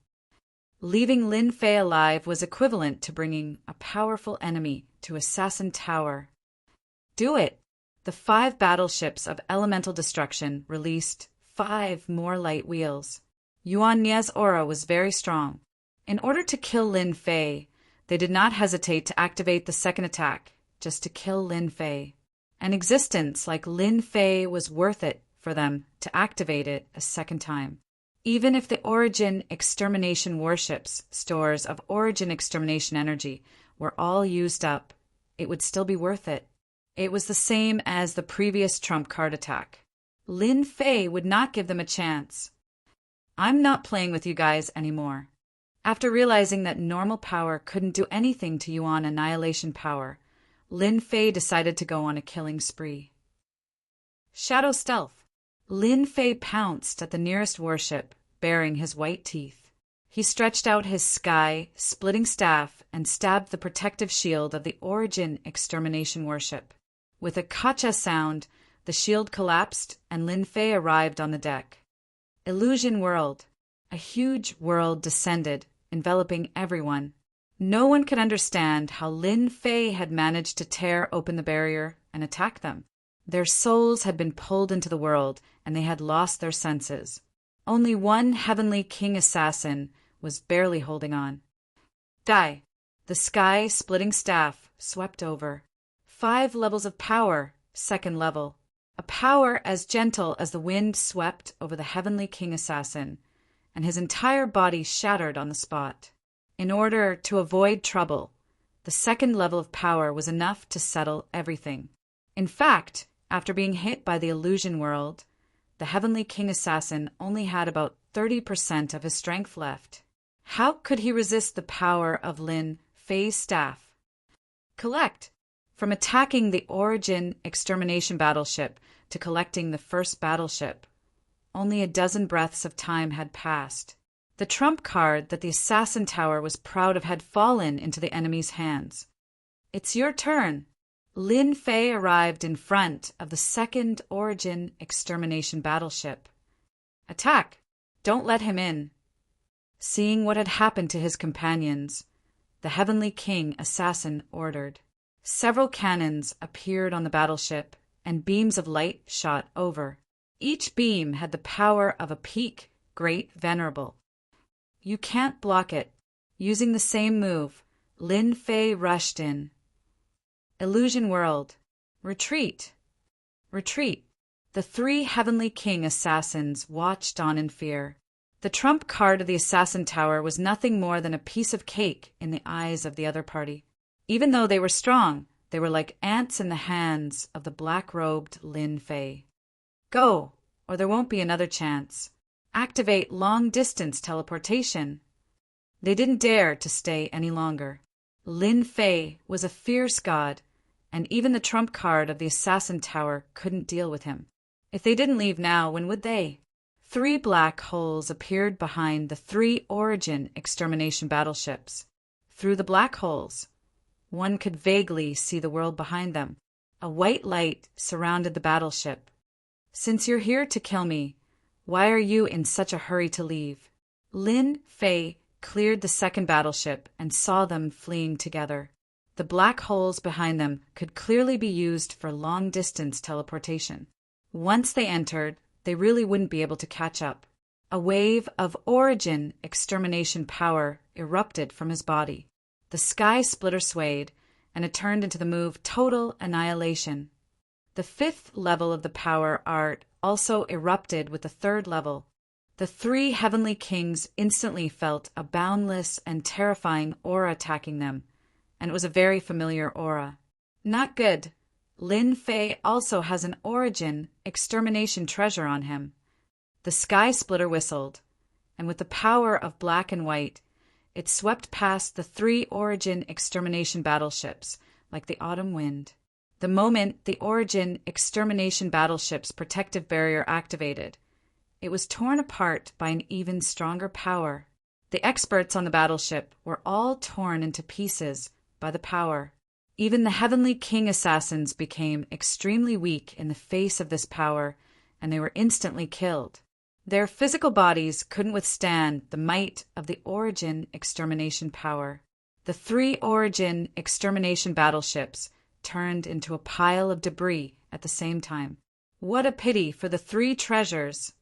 Leaving Lin Fei alive was equivalent to bringing a powerful enemy to Assassin Tower. Do it! The 5 battleships of Elemental Destruction released 5 more light wheels. Yuan Nie's aura was very strong. In order to kill Lin Fei, they did not hesitate to activate the second attack, just to kill Lin Fei. An existence like Lin Fei was worth it for them to activate it a second time. Even if the Origin Extermination warship's stores of Origin Extermination energy were all used up, it would still be worth it. It was the same as the previous trump card attack. Lin Fei would not give them a chance. I'm not playing with you guys anymore. After realizing that normal power couldn't do anything to Yuan Annihilation power, Lin Fei decided to go on a killing spree. Shadow Stealth. Lin Fei pounced at the nearest warship, baring his white teeth. He stretched out his sky-splitting staff and stabbed the protective shield of the Origin Extermination warship. With a kacha sound, the shield collapsed and Lin Fei arrived on the deck. Illusion World. A huge world descended, enveloping everyone. No one could understand how Lin Fei had managed to tear open the barrier and attack them. Their souls had been pulled into the world, and they had lost their senses. Only one Heavenly King assassin was barely holding on. Die! The sky-splitting staff swept over. 5 levels of power, 2nd level. A power as gentle as the wind swept over the Heavenly King assassin, and his entire body shattered on the spot. In order to avoid trouble, the 2nd level of power was enough to settle everything. In fact, after being hit by the Illusion World, the Heavenly King Assassin only had about 30% of his strength left. How could he resist the power of Lin Fei's staff? Collect. From attacking the Origin Extermination battleship to collecting the first battleship, only a dozen breaths of time had passed. The trump card that the Assassin Tower was proud of had fallen into the enemy's hands. It's your turn. Lin Fei arrived in front of the 2nd Origin Extermination battleship. Attack! Don't let him in. Seeing what had happened to his companions, the Heavenly King Assassin ordered. Several cannons appeared on the battleship, and beams of light shot over. Each beam had the power of a peak, great venerable. You can't block it. Using the same move, Lin Fei rushed in. Illusion World. Retreat. Retreat. The 3 Heavenly King assassins watched on in fear. The trump card of the Assassin Tower was nothing more than a piece of cake in the eyes of the other party. Even though they were strong, they were like ants in the hands of the black-robed Lin Fei. Go, or there won't be another chance. Activate long-distance teleportation. They didn't dare to stay any longer. Lin Fei was a fierce god, and even the trump card of the Assassin Tower couldn't deal with him. If they didn't leave now, when would they? 3 black holes appeared behind the 3 Origin Extermination battleships. Through the black holes, One could vaguely see the world behind them. A white light surrounded the battleship. "Since you're here to kill me, why are you in such a hurry to leave?" Lin Fei cleared the second battleship and saw them fleeing together. The black holes behind them could clearly be used for long-distance teleportation. Once they entered, they really wouldn't be able to catch up. A wave of origin extermination power erupted from his body. The sky splitter swayed, and it turned into the move Total Annihilation. The fifth level of the power art also erupted with the third level. The three heavenly kings instantly felt a boundless and terrifying aura attacking them, and it was a very familiar aura. Not good. Lin Fei also has an origin extermination treasure on him. The sky splitter whistled, and with the power of black and white, it swept past the three origin extermination battleships like the autumn wind. The moment the origin extermination battleship's protective barrier activated, it was torn apart by an even stronger power. The experts on the battleship were all torn into pieces by the power. Even the heavenly king assassins became extremely weak in the face of this power, and they were instantly killed. Their physical bodies couldn't withstand the might of the origin extermination power. The three origin extermination battleships turned into a pile of debris at the same time. What a pity for the three treasures!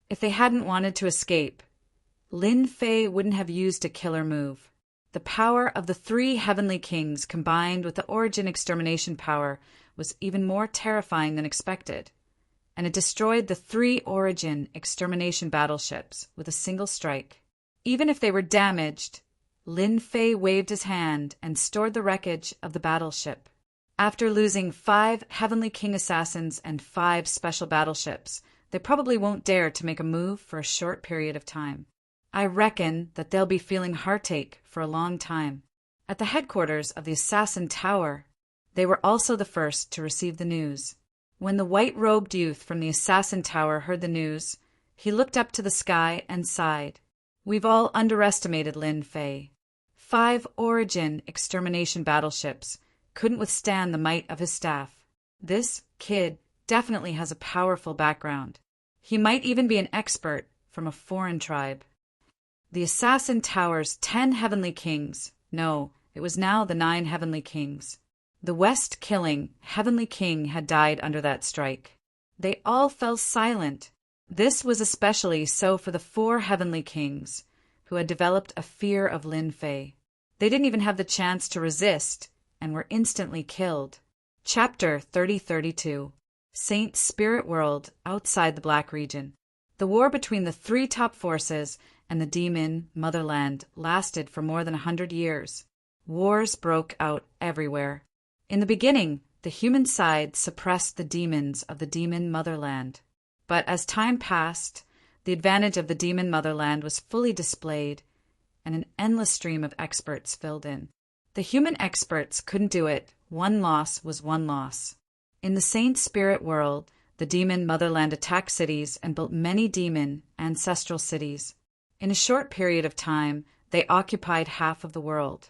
If they hadn't wanted to escape, Lin Fei wouldn't have used a killer move. The power of the three heavenly kings combined with the origin extermination power was even more terrifying than expected, and it destroyed the three origin extermination battleships with a single strike. Even if they were damaged, Lin Fei waved his hand and stored the wreckage of the battleship. After losing 5 heavenly king assassins and 5 special battleships, they probably won't dare to make a move for a short period of time. I reckon that they'll be feeling heartache for a long time. At the headquarters of the Assassin Tower, they were also the first to receive the news. When the white-robed youth from the Assassin Tower heard the news, he looked up to the sky and sighed. "We've all underestimated Lin Fei. 5 origin extermination battleships couldn't withstand the might of his staff. This kid definitely has a powerful background. He might even be an expert from a foreign tribe." The Assassin Tower's 10 heavenly kings, no, it was now the 9 heavenly kings. The West-killing heavenly king had died under that strike. They all fell silent. This was especially so for the 4 heavenly kings, who had developed a fear of Lin Fei. They didn't even have the chance to resist, and were instantly killed. Chapter 3032. Saint Spirit World outside the Black Region. The war between the 3 top forces and the demon motherland lasted for more than 100 years. Wars broke out everywhere. In the beginning, the human side suppressed the demons of the demon motherland. But as time passed, the advantage of the demon motherland was fully displayed, and an endless stream of experts filled in. The human experts couldn't do it. One loss was one loss. In the Saint Spirit World, the demon motherland attacked cities and built many demon ancestral cities. In a short period of time, they occupied half of the world.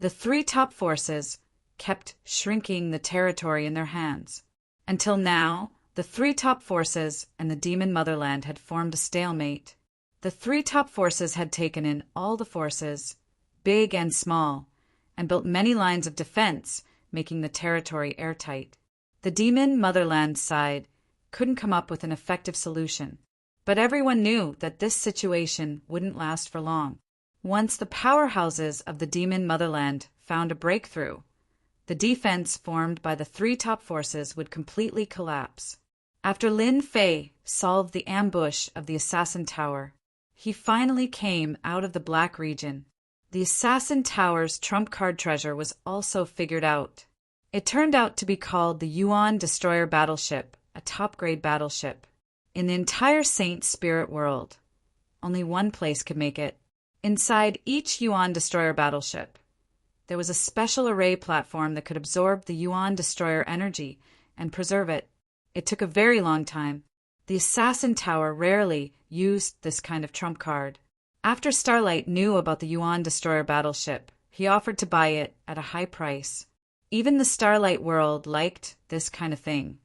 The 3 top forces kept shrinking the territory in their hands. Until now, the 3 top forces and the demon motherland had formed a stalemate. The 3 top forces had taken in all the forces, big and small, and built many lines of defense, making the territory airtight. The demon motherland side couldn't come up with an effective solution. But everyone knew that this situation wouldn't last for long. Once the powerhouses of the demon motherland found a breakthrough, the defense formed by the 3 top forces would completely collapse. After Lin Fei solved the ambush of the Assassin Tower, he finally came out of the Black Region. The Assassin Tower's trump card treasure was also figured out. It turned out to be called the Yuan Destroyer Battleship, a top-grade battleship. In the entire Saint Spirit World, only one place could make it. Inside each Yuan Destroyer battleship, there was a special array platform that could absorb the Yuan Destroyer energy and preserve it. It took a very long time. The Assassin Tower rarely used this kind of trump card. After Starlight knew about the Yuan Destroyer battleship, He offered to buy it at a high price. Even the Starlight world liked this kind of thing.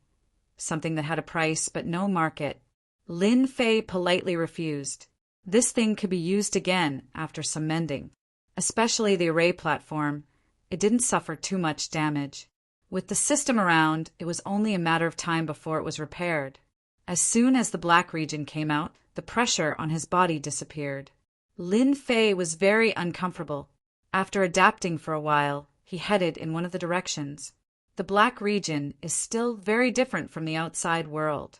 Something that had a price but no market. Lin Fei politely refused. This thing could be used again after some mending. Especially the array platform. It didn't suffer too much damage. With the system around, it was only a matter of time before it was repaired. As soon as the black region came out, the pressure on his body disappeared. Lin Fei was very uncomfortable. After adapting for a while, he headed in one of the directions. The black region is still very different from the outside world.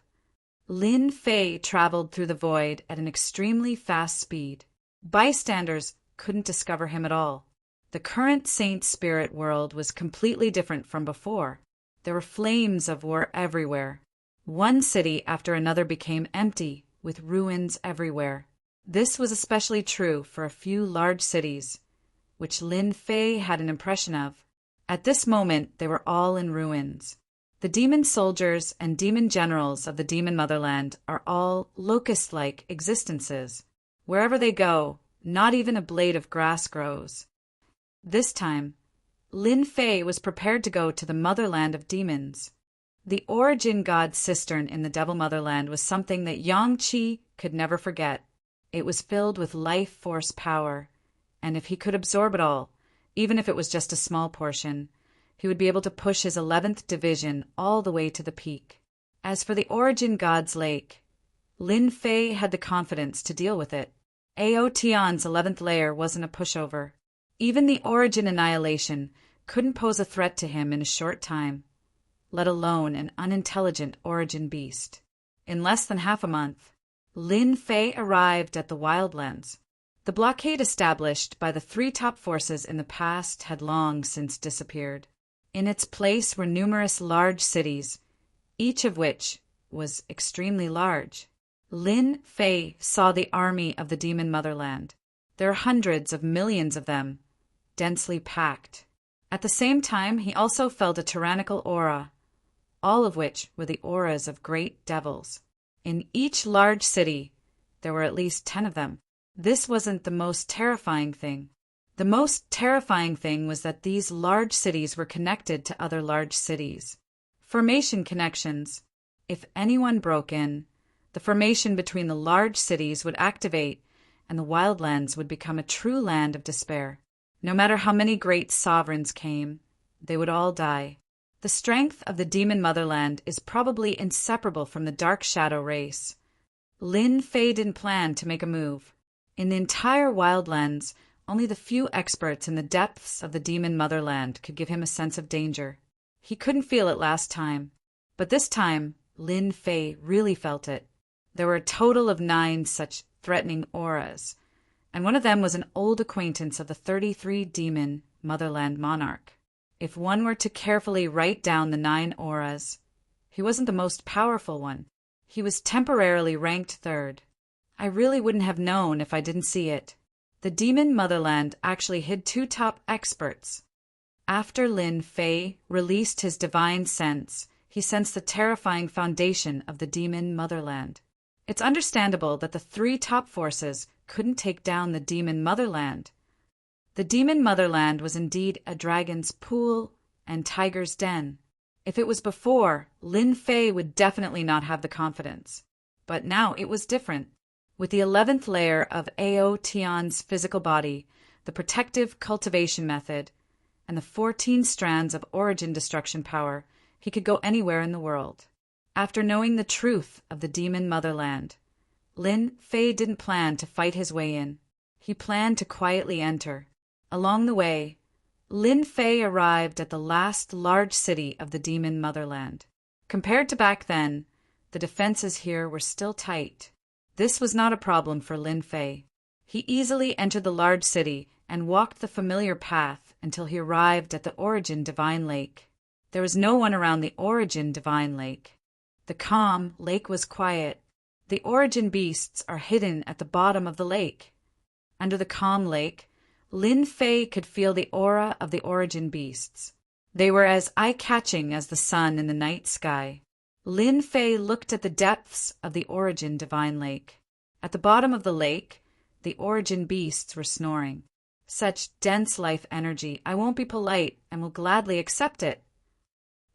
Lin Fei traveled through the void at an extremely fast speed. Bystanders couldn't discover him at all. The current Saint Spirit world was completely different from before. There were flames of war everywhere. One city after another became empty, with ruins everywhere. This was especially true for a few large cities, which Lin Fei had an impression of. At this moment, they were all in ruins. The demon soldiers and demon generals of the demon motherland are all locust-like existences. Wherever they go, not even a blade of grass grows. This time, Lin Fei was prepared to go to the motherland of demons. The origin god cistern in the devil motherland was something that Yang Qi could never forget. It was filled with life force power, and if he could absorb it all, even if it was just a small portion, he would be able to push his 11th division all the way to the peak. As for the origin god's lake, Lin Fei had the confidence to deal with it. Aotian's 11th layer wasn't a pushover. Even the origin annihilation couldn't pose a threat to him in a short time, let alone an unintelligent origin beast. In less than half a month, Lin Fei arrived at the Wildlands. The blockade established by the three top forces in the past had long since disappeared. In its place were numerous large cities, each of which was extremely large. Lin Fei saw the army of the demon motherland. There are hundreds of millions of them, densely packed. At the same time, he also felt a tyrannical aura, all of which were the auras of great devils. In each large city, there were at least 10 of them. This wasn't the most terrifying thing. The most terrifying thing was that these large cities were connected to other large cities. Formation connections. If anyone broke in, the formation between the large cities would activate, and the Wildlands would become a true land of despair. No matter how many great sovereigns came, they would all die. The strength of the demon motherland is probably inseparable from the dark shadow race. Lin Fei didn't plan to make a move. In the entire Wildlands, only the few experts in the depths of the demon motherland could give him a sense of danger. He couldn't feel it last time, but this time, Lin Fei really felt it. There were a total of 9 such threatening auras, and one of them was an old acquaintance of the 33 demon motherland monarch. If one were to carefully write down the 9 auras, he wasn't the most powerful one. He was temporarily ranked 3rd. I really wouldn't have known if I didn't see it. The demon motherland actually hid 2 top experts. After Lin Fei released his divine sense, he sensed the terrifying foundation of the demon motherland. It's understandable that the 3 top forces couldn't take down the demon motherland. The demon motherland was indeed a dragon's pool and tiger's den. If it was before, Lin Fei would definitely not have the confidence. But now it was different. With the 11th layer of Ao Tian's physical body, the protective cultivation method, and the 14 strands of origin destruction power, he could go anywhere in the world. After knowing the truth of the demon motherland, Lin Fei didn't plan to fight his way in. He planned to quietly enter. Along the way, Lin Fei arrived at the last large city of the demon motherland. Compared to back then, the defenses here were still tight. This was not a problem for Lin Fei. He easily entered the large city and walked the familiar path until he arrived at the Origin Divine Lake. There was no one around the Origin Divine Lake. The calm lake was quiet. The Origin beasts are hidden at the bottom of the lake. Under the calm lake, Lin Fei could feel the aura of the Origin beasts. They were as eye-catching as the sun in the night sky. Lin Fei looked at the depths of the Origin Divine Lake. At the bottom of the lake, the Origin beasts were snoring. Such dense life energy, I won't be polite and will gladly accept it.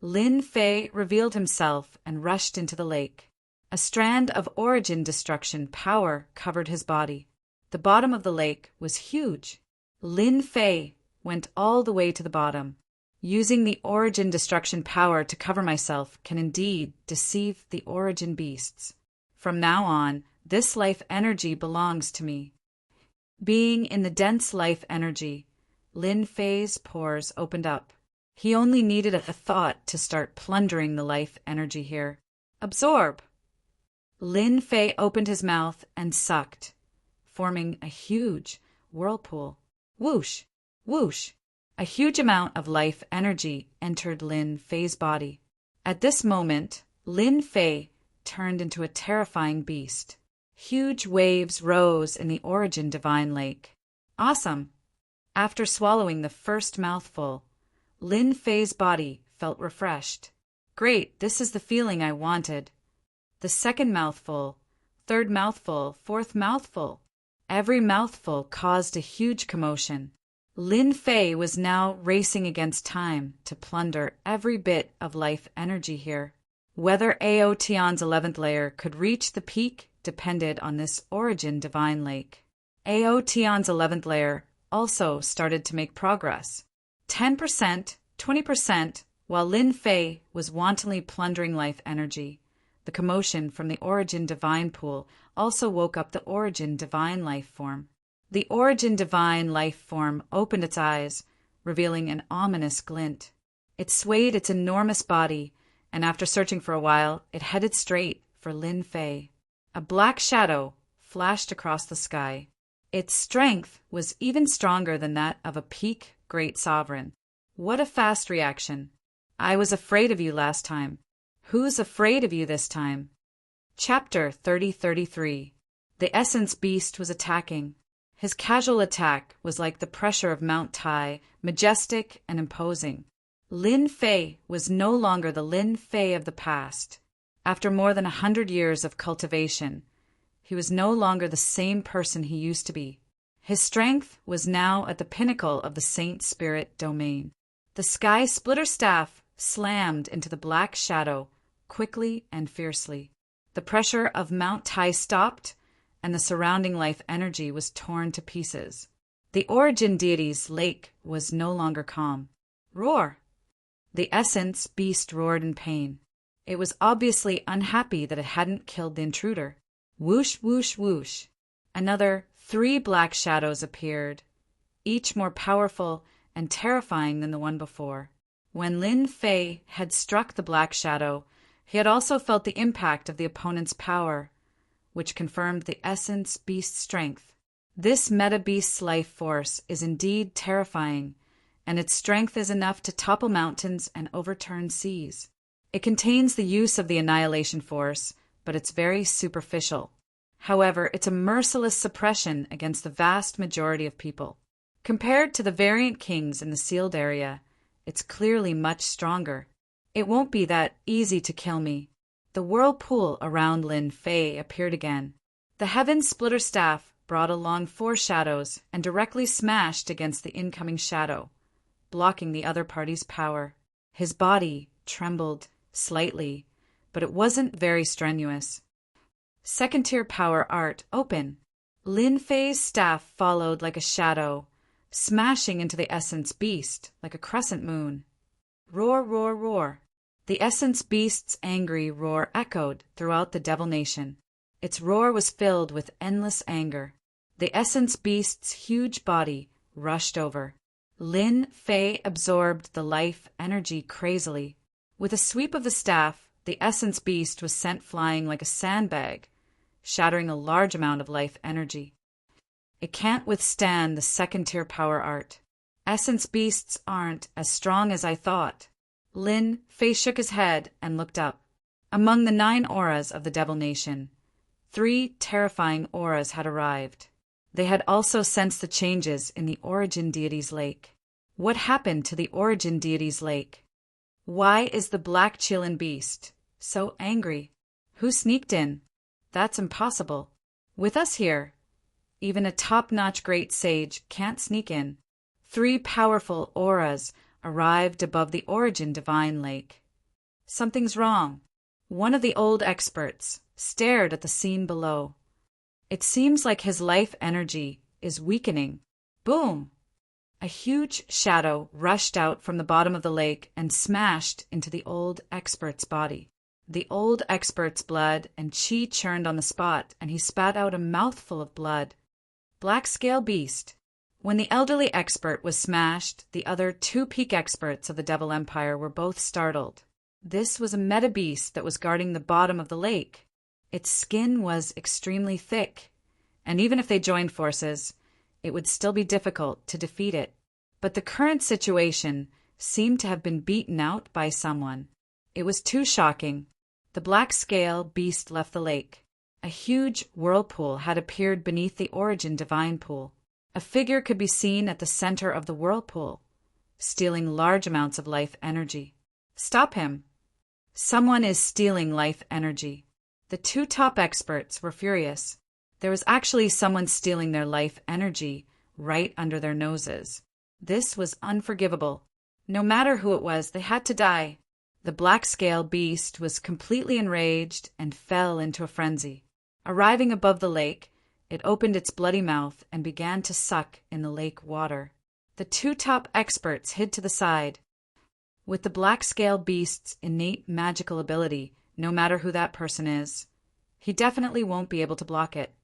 Lin Fei revealed himself and rushed into the lake. A strand of origin destruction power covered his body. The bottom of the lake was huge. Lin Fei went all the way to the bottom. Using the origin destruction power to cover myself can indeed deceive the origin beasts. From now on, this life energy belongs to me. Being in the dense life energy, Lin Fei's pores opened up. He only needed a thought to start plundering the life energy here. Absorb! Lin Fei opened his mouth and sucked, forming a huge whirlpool. Whoosh! Whoosh! A huge amount of life energy entered Lin Fei's body. At this moment, Lin Fei turned into a terrifying beast. Huge waves rose in the origin divine lake. Awesome! After swallowing the first mouthful, Lin Fei's body felt refreshed. Great, this is the feeling I wanted. The second mouthful, third mouthful, fourth mouthful. Every mouthful caused a huge commotion. Lin Fei was now racing against time to plunder every bit of life energy here. Whether Ao Tian's 11th layer could reach the peak depended on this origin divine lake. Ao Tian's 11th layer also started to make progress. 10%, 20%, while Lin Fei was wantonly plundering life energy. The commotion from the origin divine pool also woke up the origin divine life form. The origin divine life form opened its eyes, revealing an ominous glint. It swayed its enormous body, and after searching for a while, it headed straight for Lin Fei. A black shadow flashed across the sky. Its strength was even stronger than that of a peak great sovereign. What a fast reaction. I was afraid of you last time. Who's afraid of you this time? Chapter 3033. The Essence Beast was attacking. His casual attack was like the pressure of Mount Tai, majestic and imposing. Lin Fei was no longer the Lin Fei of the past. After more than 100 years of cultivation, he was no longer the same person he used to be. His strength was now at the pinnacle of the Saint Spirit domain. The Sky Splitter Staff slammed into the black shadow quickly and fiercely. The pressure of Mount Tai stopped, and the surrounding life energy was torn to pieces. The origin deity's lake was no longer calm. Roar! The Essence Beast roared in pain. It was obviously unhappy that it hadn't killed the intruder. Whoosh, whoosh, whoosh. Another 3 black shadows appeared, each more powerful and terrifying than the one before. When Lin Fei had struck the black shadow, he had also felt the impact of the opponent's power, which confirmed the Essence Beast's strength. This Meta-Beast's life force is indeed terrifying, and its strength is enough to topple mountains and overturn seas. It contains the use of the Annihilation Force, but it's very superficial. However, it's a merciless suppression against the vast majority of people. Compared to the Variant Kings in the sealed area, it's clearly much stronger. It won't be that easy to kill me. The whirlpool around Lin Fei appeared again. The Heaven Splitter Staff brought along 4 shadows and directly smashed against the incoming shadow, blocking the other party's power. His body trembled slightly, but it wasn't very strenuous. Second-tier power art open. Lin Fei's staff followed like a shadow, smashing into the Essence Beast like a crescent moon. Roar, roar, roar. The Essence Beast's angry roar echoed throughout the Devil Nation. Its roar was filled with endless anger. The Essence Beast's huge body rushed over. Lin Fei absorbed the life energy crazily. With a sweep of the staff, the Essence Beast was sent flying like a sandbag, shattering a large amount of life energy. It can't withstand the second-tier power art. Essence Beasts aren't as strong as I thought. Lin Fei shook his head and looked up. Among the 9 auras of the Devil Nation, 3 terrifying auras had arrived. They had also sensed the changes in the Origin Deity's lake. What happened to the Origin Deity's lake? Why is the Black Qilin Beast so angry? Who sneaked in? That's impossible. With us here, Even a top-notch great sage can't sneak in. 3 powerful auras arrived above the Origin Divine Lake. Something's wrong. One of the old experts stared at the scene below. It seems like his life energy is weakening. Boom! A huge shadow rushed out from the bottom of the lake and smashed into the old expert's body. The old expert's blood and chi churned on the spot, and he spat out a mouthful of blood. Black Scale Beast. When the elderly expert was smashed, the other 2 peak experts of the Devil Empire were both startled. This was a meta beast that was guarding the bottom of the lake. Its skin was extremely thick, and even if they joined forces, it would still be difficult to defeat it. But the current situation seemed to have been beaten out by someone. It was too shocking. The Black Scale Beast left the lake. A huge whirlpool had appeared beneath the Origin Divine Pool. A figure could be seen at the center of the whirlpool, stealing large amounts of life energy. Stop him! Someone is stealing life energy. The 2 top experts were furious. There was actually someone stealing their life energy right under their noses. This was unforgivable. No matter who it was, they had to die. The Black Scale Beast was completely enraged and fell into a frenzy. Arriving above the lake, it opened its bloody mouth and began to suck in the lake water. The 2 top experts hid to the side. With the Black Scale Beast's innate magical ability, no matter who that person is, he definitely won't be able to block it.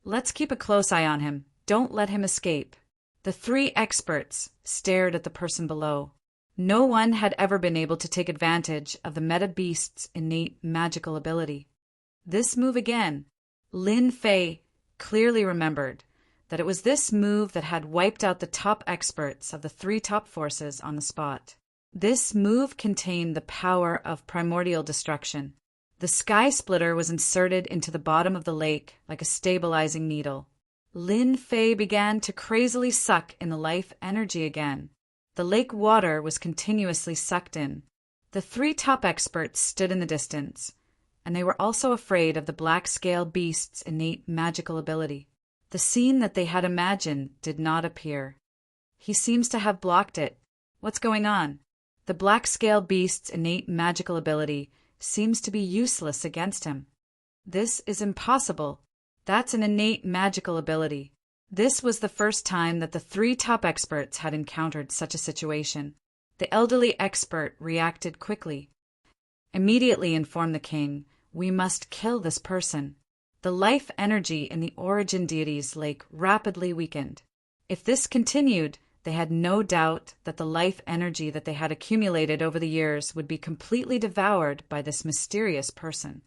Let's keep a close eye on him. Don't let him escape. The 3 experts stared at the person below. No one had ever been able to take advantage of the meta beast's innate magical ability. This move again. Lin Fei clearly remembered that it was this move that had wiped out the top experts of the 3 top forces on the spot. This move contained the power of primordial destruction. The sky splitter was inserted into the bottom of the lake like a stabilizing needle. Lin Fei began to crazily suck in the life energy again. The lake water was continuously sucked in. The 3 top experts stood in the distance, and they were also afraid of the Black Scale Beast's innate magical ability. The scene that they had imagined did not appear. He seems to have blocked it. What's going on? The Black Scale Beast's innate magical ability seems to be useless against him. This is impossible. That's an innate magical ability. This was the first time that the 3 top experts had encountered such a situation. The elderly expert reacted quickly. Immediately informed the king, "We must kill this person." The life energy in the Origin Deity's lake rapidly weakened. If this continued, they had no doubt that the life energy that they had accumulated over the years would be completely devoured by this mysterious person.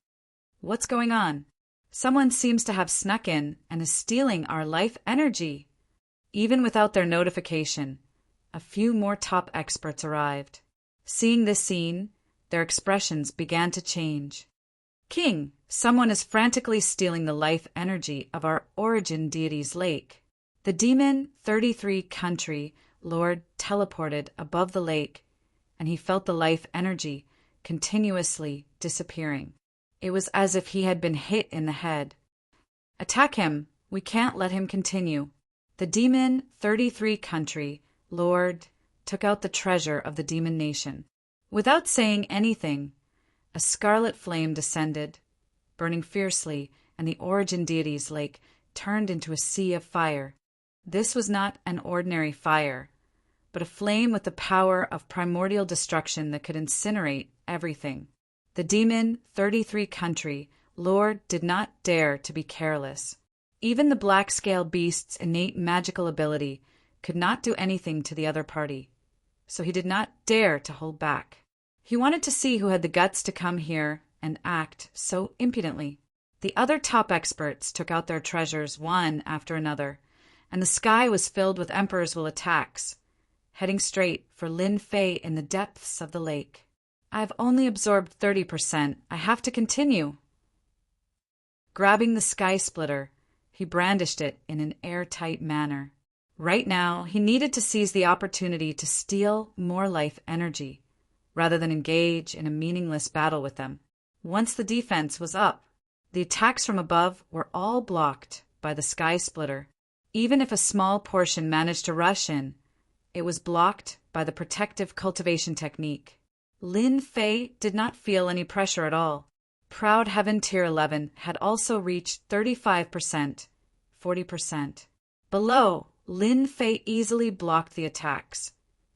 What's going on? Someone seems to have snuck in and is stealing our life energy. Even without their notification, a few more top experts arrived. Seeing this scene, their expressions began to change. "King, someone is frantically stealing the life energy of our Origin Deity's lake." The demon 33 country lord teleported above the lake, and he felt the life energy continuously disappearing. It was as if he had been hit in the head. "Attack him! We can't let him continue." The demon 33 country lord took out the treasure of the demon nation. Without saying anything, a scarlet flame descended, burning fiercely, and the Origin Deity's lake turned into a sea of fire. This was not an ordinary fire, but a flame with the power of primordial destruction that could incinerate everything. The demon 33 country lord did not dare to be careless. Even the Black Scale Beast's innate magical ability could not do anything to the other party, so he did not dare to hold back. He wanted to see who had the guts to come here and act so impudently. The other top experts took out their treasures one after another, and the sky was filled with Emperor's Will attacks, heading straight for Lin Fei in the depths of the lake. "I've only absorbed 30%. I have to continue." Grabbing the sky splitter, he brandished it in an airtight manner. Right now, he needed to seize the opportunity to steal more life energy, rather than engage in a meaningless battle with them. Once the defense was up, the attacks from above were all blocked by the sky splitter. Even if a small portion managed to rush in, it was blocked by the protective cultivation technique. Lin Fei did not feel any pressure at all. Proud Heaven Tier 11 had also reached 35%, 40%. Below, Lin Fei easily blocked the attacks.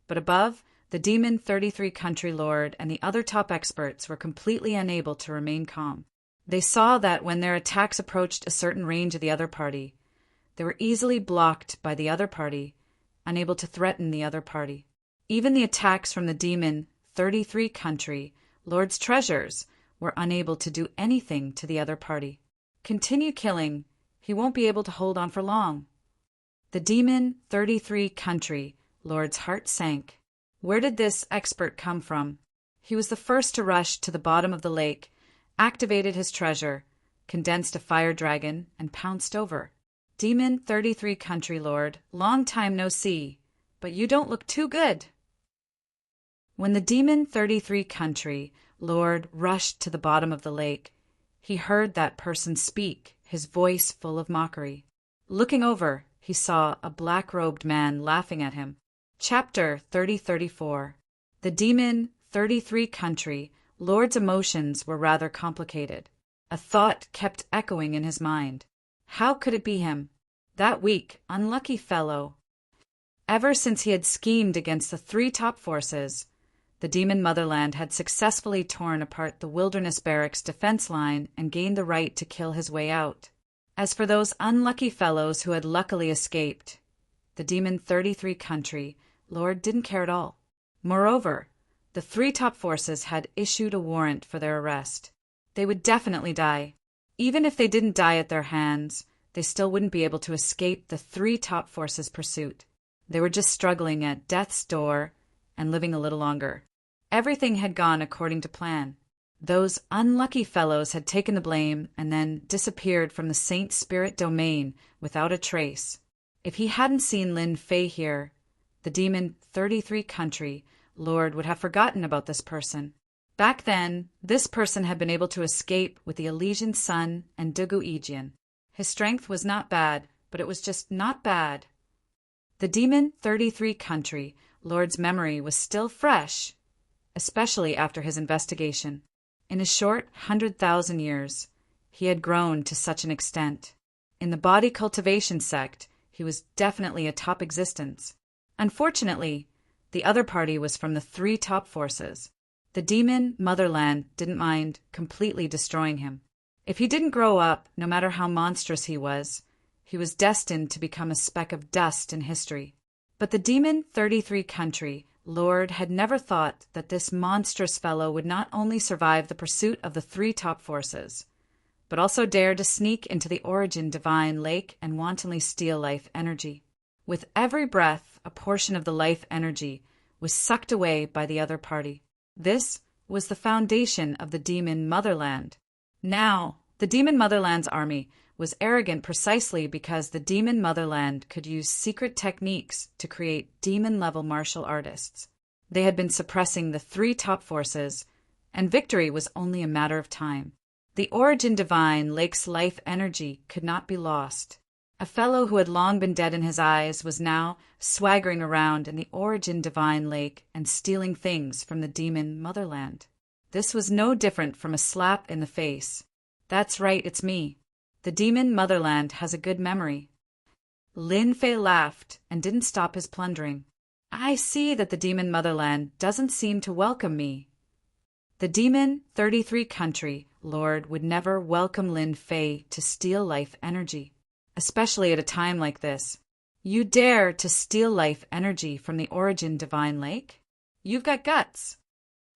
But above, the Demon 33 Country Lord and the other top experts were completely unable to remain calm. They saw that when their attacks approached a certain range of the other party, they were easily blocked by the other party, unable to threaten the other party. Even the attacks from the Demon 33 Country Lord's treasures were unable to do anything to the other party. Continue killing, he won't be able to hold on for long. The Demon 33 Country Lord's heart sank. Where did this expert come from? He was the first to rush to the bottom of the lake, activated his treasure, condensed a fire dragon, and pounced over. Demon 33 Country Lord, long time no see, but you don't look too good. When the Demon 33 Country Lord rushed to the bottom of the lake, he heard that person speak, his voice full of mockery. Looking over, he saw a black-robed man laughing at him. Chapter 3034. The Demon 33 Country Lord's emotions were rather complicated. A thought kept echoing in his mind. How could it be him? That weak, unlucky fellow. Ever since he had schemed against the three top forces, the Demon Motherland had successfully torn apart the Wilderness Barracks defense line and gained the right to kill his way out. As for those unlucky fellows who had luckily escaped, the Demon 33 Country Lord didn't care at all. Moreover, the three top forces had issued a warrant for their arrest. They would definitely die. Even if they didn't die at their hands, they still wouldn't be able to escape the three top forces' pursuit. They were just struggling at death's door and living a little longer. Everything had gone according to plan. Those unlucky fellows had taken the blame and then disappeared from the Saint Spirit domain without a trace. If he hadn't seen Lin Fei here, the Demon 33 Country Lord would have forgotten about this person. Back then, this person had been able to escape with the Elysian Sun and Dugu Aegean. His strength was not bad, but it was just not bad. The Demon 33 Country Lord's memory was still fresh, especially after his investigation. In a short 100,000 years, he had grown to such an extent. In the body cultivation sect, he was definitely a top existence. Unfortunately, the other party was from the three top forces. The Demon Motherland didn't mind completely destroying him. If he didn't grow up, no matter how monstrous he was destined to become a speck of dust in history. But the Demon 33 Country Lord had never thought that this monstrous fellow would not only survive the pursuit of the three top forces, but also dare to sneak into the Origin Divine Lake and wantonly steal life energy. With every breath, a portion of the life energy was sucked away by the other party. This was the foundation of the Demon Motherland. Now, the Demon Motherland's army was arrogant precisely because the Demon Motherland could use secret techniques to create demon-level martial artists. They had been suppressing the three top forces, and victory was only a matter of time. The Origin Divine Lake's life energy could not be lost. A fellow who had long been dead in his eyes was now swaggering around in the Origin Divine Lake and stealing things from the Demon Motherland. This was no different from a slap in the face. That's right, it's me. The Demon Motherland has a good memory. Lin Fei laughed and didn't stop his plundering. I see that the Demon Motherland doesn't seem to welcome me. The Demon 33 Country Lord would never welcome Lin Fei to steal life energy, especially at a time like this. You dare to steal life energy from the Origin Divine Lake? You've got guts.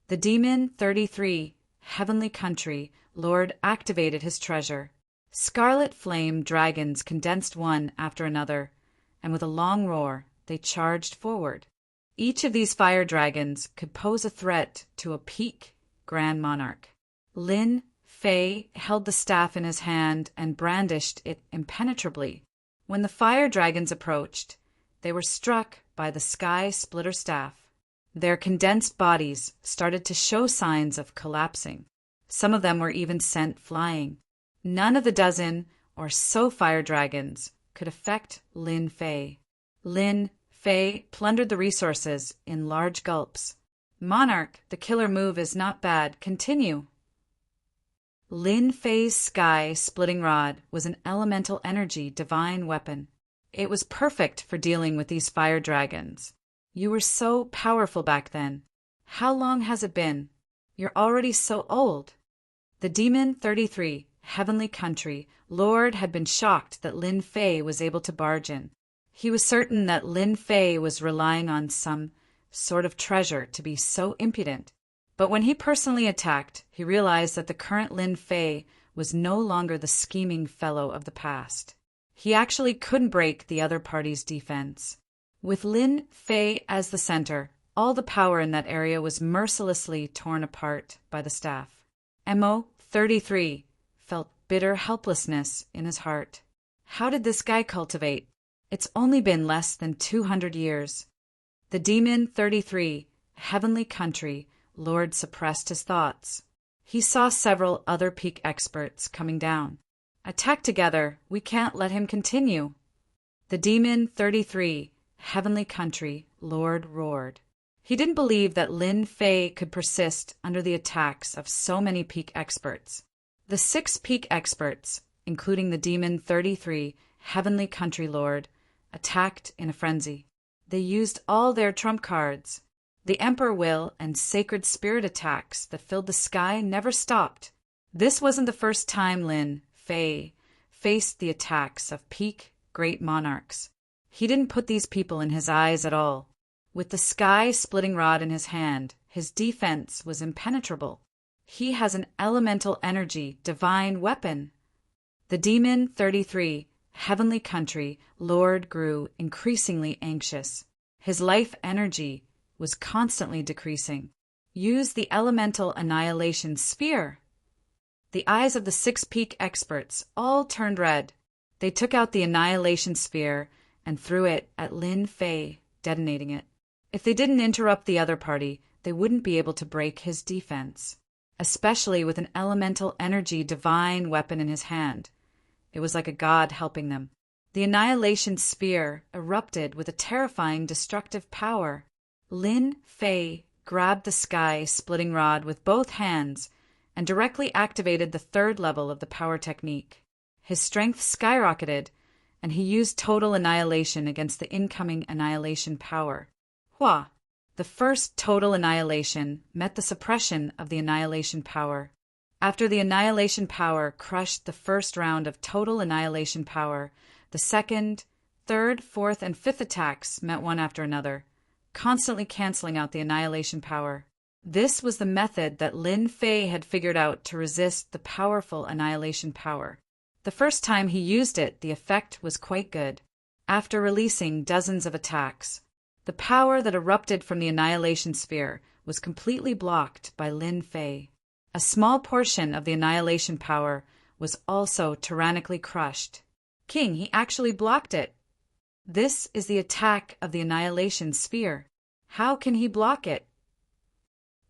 The Demon 33 Heavenly Country Lord activated his treasure. Scarlet flame dragons condensed one after another, and with a long roar, they charged forward. Each of these fire dragons could pose a threat to a peak Grand Monarch. Lin Fei held the staff in his hand and brandished it impenetrably. When the fire dragons approached, they were struck by the sky splitter staff. Their condensed bodies started to show signs of collapsing. Some of them were even sent flying. None of the dozen or so fire dragons could affect Lin Fei. Lin Fei plundered the resources in large gulps. Monarch, the killer move is not bad. Continue. Lin Fei's sky-splitting rod was an elemental energy divine weapon. It was perfect for dealing with these fire dragons. You were so powerful back then. How long has it been? You're already so old. The Demon 33, Heavenly Country, Lord had been shocked that Lin Fei was able to barge in. He was certain that Lin Fei was relying on some sort of treasure to be so impudent. But when he personally attacked, he realized that the current Lin Fei was no longer the scheming fellow of the past. He actually couldn't break the other party's defense. With Lin Fei as the center, all the power in that area was mercilessly torn apart by the staff. Mo 33 felt bitter helplessness in his heart. How did this guy cultivate? It's only been less than 200 years. The Demon 33, Heavenly Country, Lord suppressed his thoughts. He saw several other peak experts coming down. Attack together, we can't let him continue. The Demon 33, Heavenly Country, Lord roared. He didn't believe that Lin Fei could persist under the attacks of so many peak experts. The 6 peak experts, including the Demon 33, Heavenly Country Lord, attacked in a frenzy. They used all their trump cards. The Emperor Will and Sacred Spirit attacks that filled the sky never stopped. This wasn't the first time Lin Fei faced the attacks of peak great monarchs. He didn't put these people in his eyes at all. With the sky-splitting rod in his hand, his defense was impenetrable. He has an elemental energy, divine weapon. The Demon 33, Heavenly Country, Lord grew increasingly anxious. His life energy was constantly decreasing. Use the elemental annihilation sphere. The eyes of the 6 peak experts all turned red. They took out the annihilation sphere and threw it at Lin Fei, detonating it. If they didn't interrupt the other party, they wouldn't be able to break his defense, especially with an elemental energy divine weapon in his hand. It was like a god helping them. The annihilation sphere erupted with a terrifying destructive power. Lin Fei grabbed the sky-splitting rod with both hands and directly activated the 3rd level of the power technique. His strength skyrocketed, and he used total annihilation against the incoming annihilation power. Hua! The first total annihilation met the suppression of the annihilation power. After the annihilation power crushed the first round of total annihilation power, the 2nd, 3rd, 4th, and 5th attacks met one after another, constantly canceling out the annihilation power. This was the method that Lin Fei had figured out to resist the powerful annihilation power. The first time he used it, the effect was quite good. After releasing dozens of attacks, the power that erupted from the annihilation sphere was completely blocked by Lin Fei. A small portion of the annihilation power was also tyrannically crushed. King, he actually blocked it. This is the attack of the annihilation sphere. How can he block it?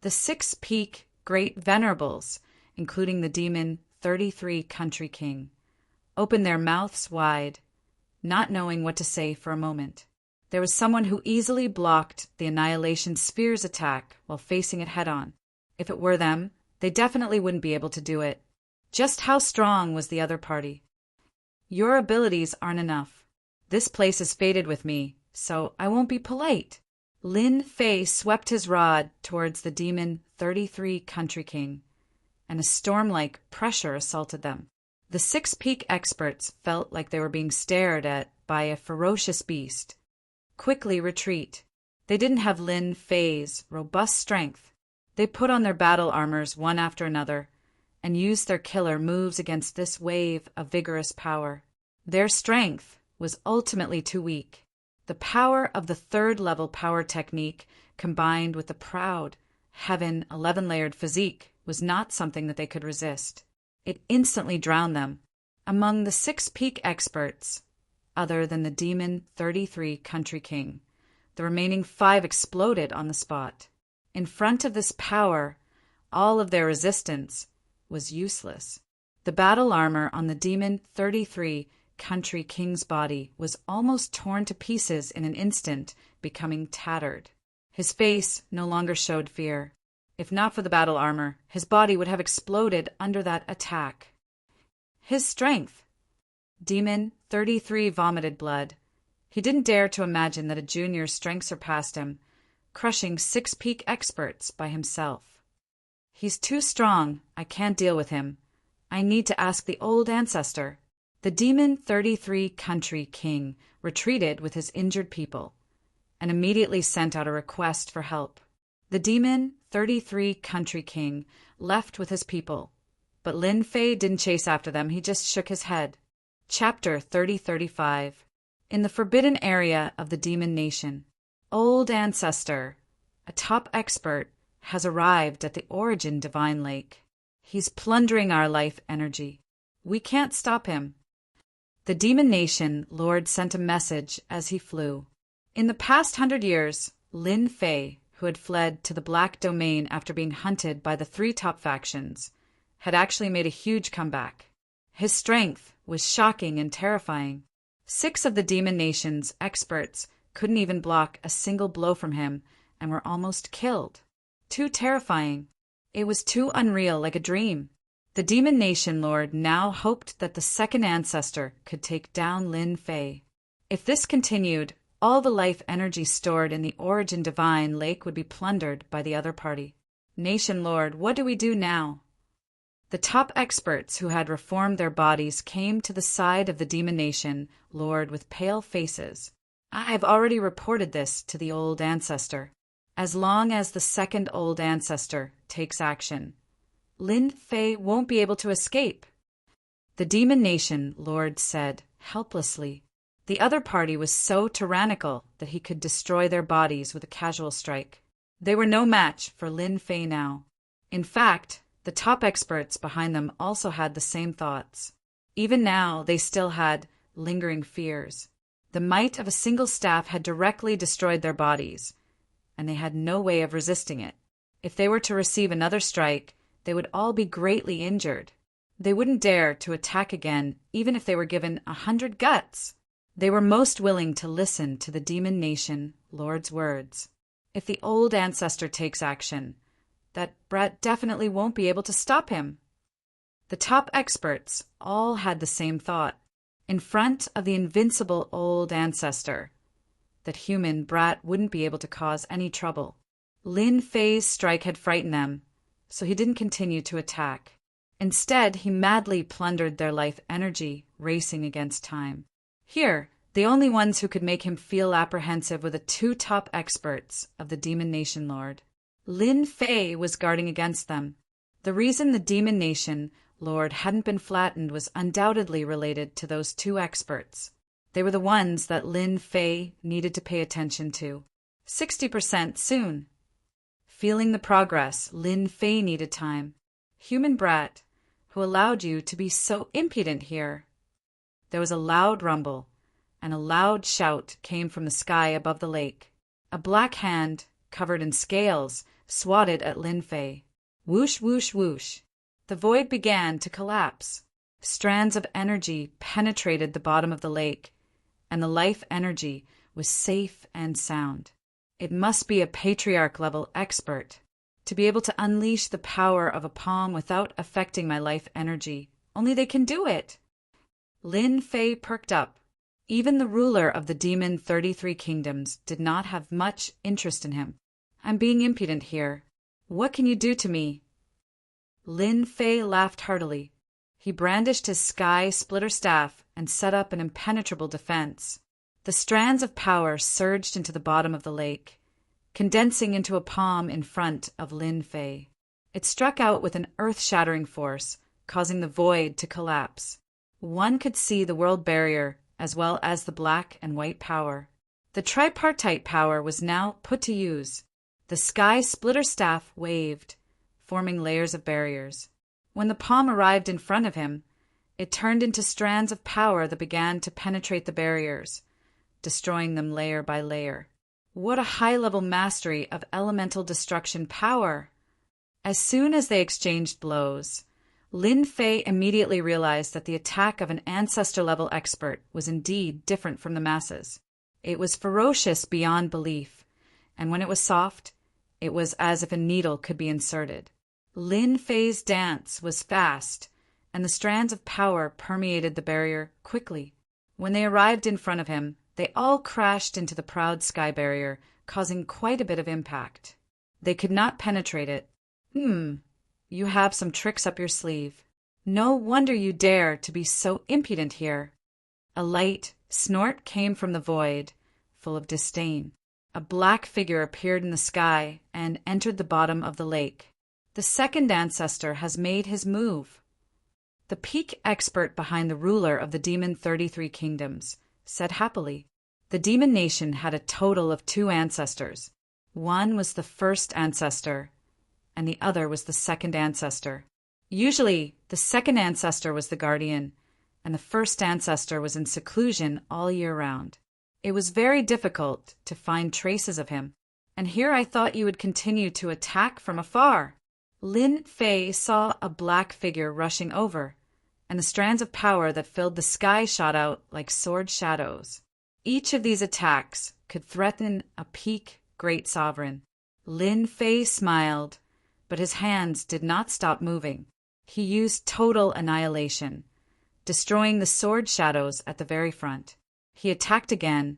The 6 peak great venerables, including the Demon 33 Country King, opened their mouths wide, not knowing what to say for a moment. There was someone who easily blocked the annihilation sphere's attack while facing it head-on. If it were them, they definitely wouldn't be able to do it. Just how strong was the other party? Your abilities aren't enough. This place is fated with me, so I won't be polite. Lin Fei swept his rod towards the Demon 33 Country King, and a storm-like pressure assaulted them. The 6 peak experts felt like they were being stared at by a ferocious beast. Quickly retreat. They didn't have Lin Fei's robust strength. They put on their battle armors one after another and used their killer moves against this wave of vigorous power. Their strength was ultimately too weak. The power of the 3rd level power technique combined with the proud, heaven 11-layered physique was not something that they could resist. It instantly drowned them. Among the 6 peak experts, other than the Demon 33 Country King, the remaining 5 exploded on the spot. In front of this power, all of their resistance was useless. The battle armor on the Demon 33 Country King's body was almost torn to pieces in an instant, becoming tattered. His face no longer showed fear. If not for the battle armor, his body would have exploded under that attack. His strength. Demon 33 vomited blood. He didn't dare to imagine that a junior's strength surpassed him, crushing 6 peak experts by himself. He's too strong. I can't deal with him. I need to ask the old ancestor. The Demon 33 Country King retreated with his injured people and immediately sent out a request for help. The Demon 33 Country King left with his people, but Lin Fei didn't chase after them. He just shook his head. Chapter 3035. In the forbidden area of the Demon Nation, Old Ancestor, a top expert, has arrived at the Origin Divine Lake. He's plundering our life energy. We can't stop him. The Demon Nation Lord sent a message as he flew. In the past 100 years, Lin Fei, who had fled to the Black Domain after being hunted by the 3 top factions, had actually made a huge comeback. His strength was shocking and terrifying. 6 of the Demon Nation's experts couldn't even block a single blow from him and were almost killed. Too terrifying. It was too unreal, like a dream. The Demon Nation Lord now hoped that the second ancestor could take down Lin Fei. If this continued, all the life energy stored in the Origin Divine Lake would be plundered by the other party. Nation Lord, what do we do now? The top experts who had reformed their bodies came to the side of the Demon Nation Lord with pale faces. I've already reported this to the old ancestor. As long as the second old ancestor takes action, Lin Fei won't be able to escape. The Demon Nation Lord said helplessly. The other party was so tyrannical that he could destroy their bodies with a casual strike. They were no match for Lin Fei now. In fact, the top experts behind them also had the same thoughts. Even now, they still had lingering fears. The might of a single staff had directly destroyed their bodies, and they had no way of resisting it. If they were to receive another strike, they would all be greatly injured. They wouldn't dare to attack again, even if they were given 100 guts. They were most willing to listen to the Demon Nation Lord's words. If the old ancestor takes action, that Brett definitely won't be able to stop him. The top experts all had the same thought. In front of the invincible old ancestor, that human Brat wouldn't be able to cause any trouble. Lin Fei's strike had frightened them, so he didn't continue to attack. Instead, he madly plundered their life energy, racing against time. Here, the only ones who could make him feel apprehensive were the 2 top experts of the Demon Nation Lord. Lin Fei was guarding against them. The reason the Demon Nation Lord hadn't been flattened was undoubtedly related to those 2 experts. They were the ones that Lin Fei needed to pay attention to. 60% soon. Feeling the progress, Lin Fei needed time. Human brat, who allowed you to be so impudent here? There was a loud rumble, and a loud shout came from the sky above the lake. A black hand, covered in scales, swatted at Lin Fei. Whoosh, whoosh, whoosh. The void began to collapse. Strands of energy penetrated the bottom of the lake, and the life energy was safe and sound. It must be a patriarch-level expert to be able to unleash the power of a palm without affecting my life energy. Only they can do it. Lin Fei perked up. Even the ruler of the Demon 33 Kingdoms did not have much interest in him. I'm being impudent here. What can you do to me? Lin Fei laughed heartily. He brandished his sky splitter staff and set up an impenetrable defense. The strands of power surged into the bottom of the lake, condensing into a palm in front of Lin Fei. It struck out with an earth-shattering force, causing the void to collapse. One could see the world barrier as well as the black and white power. The tripartite power was now put to use. The sky splitter staff waved, forming layers of barriers. When the palm arrived in front of him, it turned into strands of power that began to penetrate the barriers, destroying them layer by layer. What a high-level mastery of elemental destruction power! As soon as they exchanged blows, Lin Fei immediately realized that the attack of an ancestor-level expert was indeed different from the masses. It was ferocious beyond belief, and when it was soft, it was as if a needle could be inserted. Lin Fei's dance was fast, and the strands of power permeated the barrier quickly. When they arrived in front of him, they all crashed into the proud sky barrier, causing quite a bit of impact. They could not penetrate it. You have some tricks up your sleeve. No wonder you dare to be so impudent here. A light snort came from the void, full of disdain. A black figure appeared in the sky and entered the bottom of the lake. The second ancestor has made his move. The peak expert behind the ruler of the demon 33 kingdoms said happily. The demon nation had a total of 2 ancestors. One was the first ancestor, and the other was the second ancestor. Usually, the second ancestor was the guardian, and the first ancestor was in seclusion all year round. It was very difficult to find traces of him, and here I thought you would continue to attack from afar. Lin Fei saw a black figure rushing over, and the strands of power that filled the sky shot out like sword shadows. Each of these attacks could threaten a peak great sovereign. Lin Fei smiled, but his hands did not stop moving. He used total annihilation, destroying the sword shadows at the very front. He attacked again,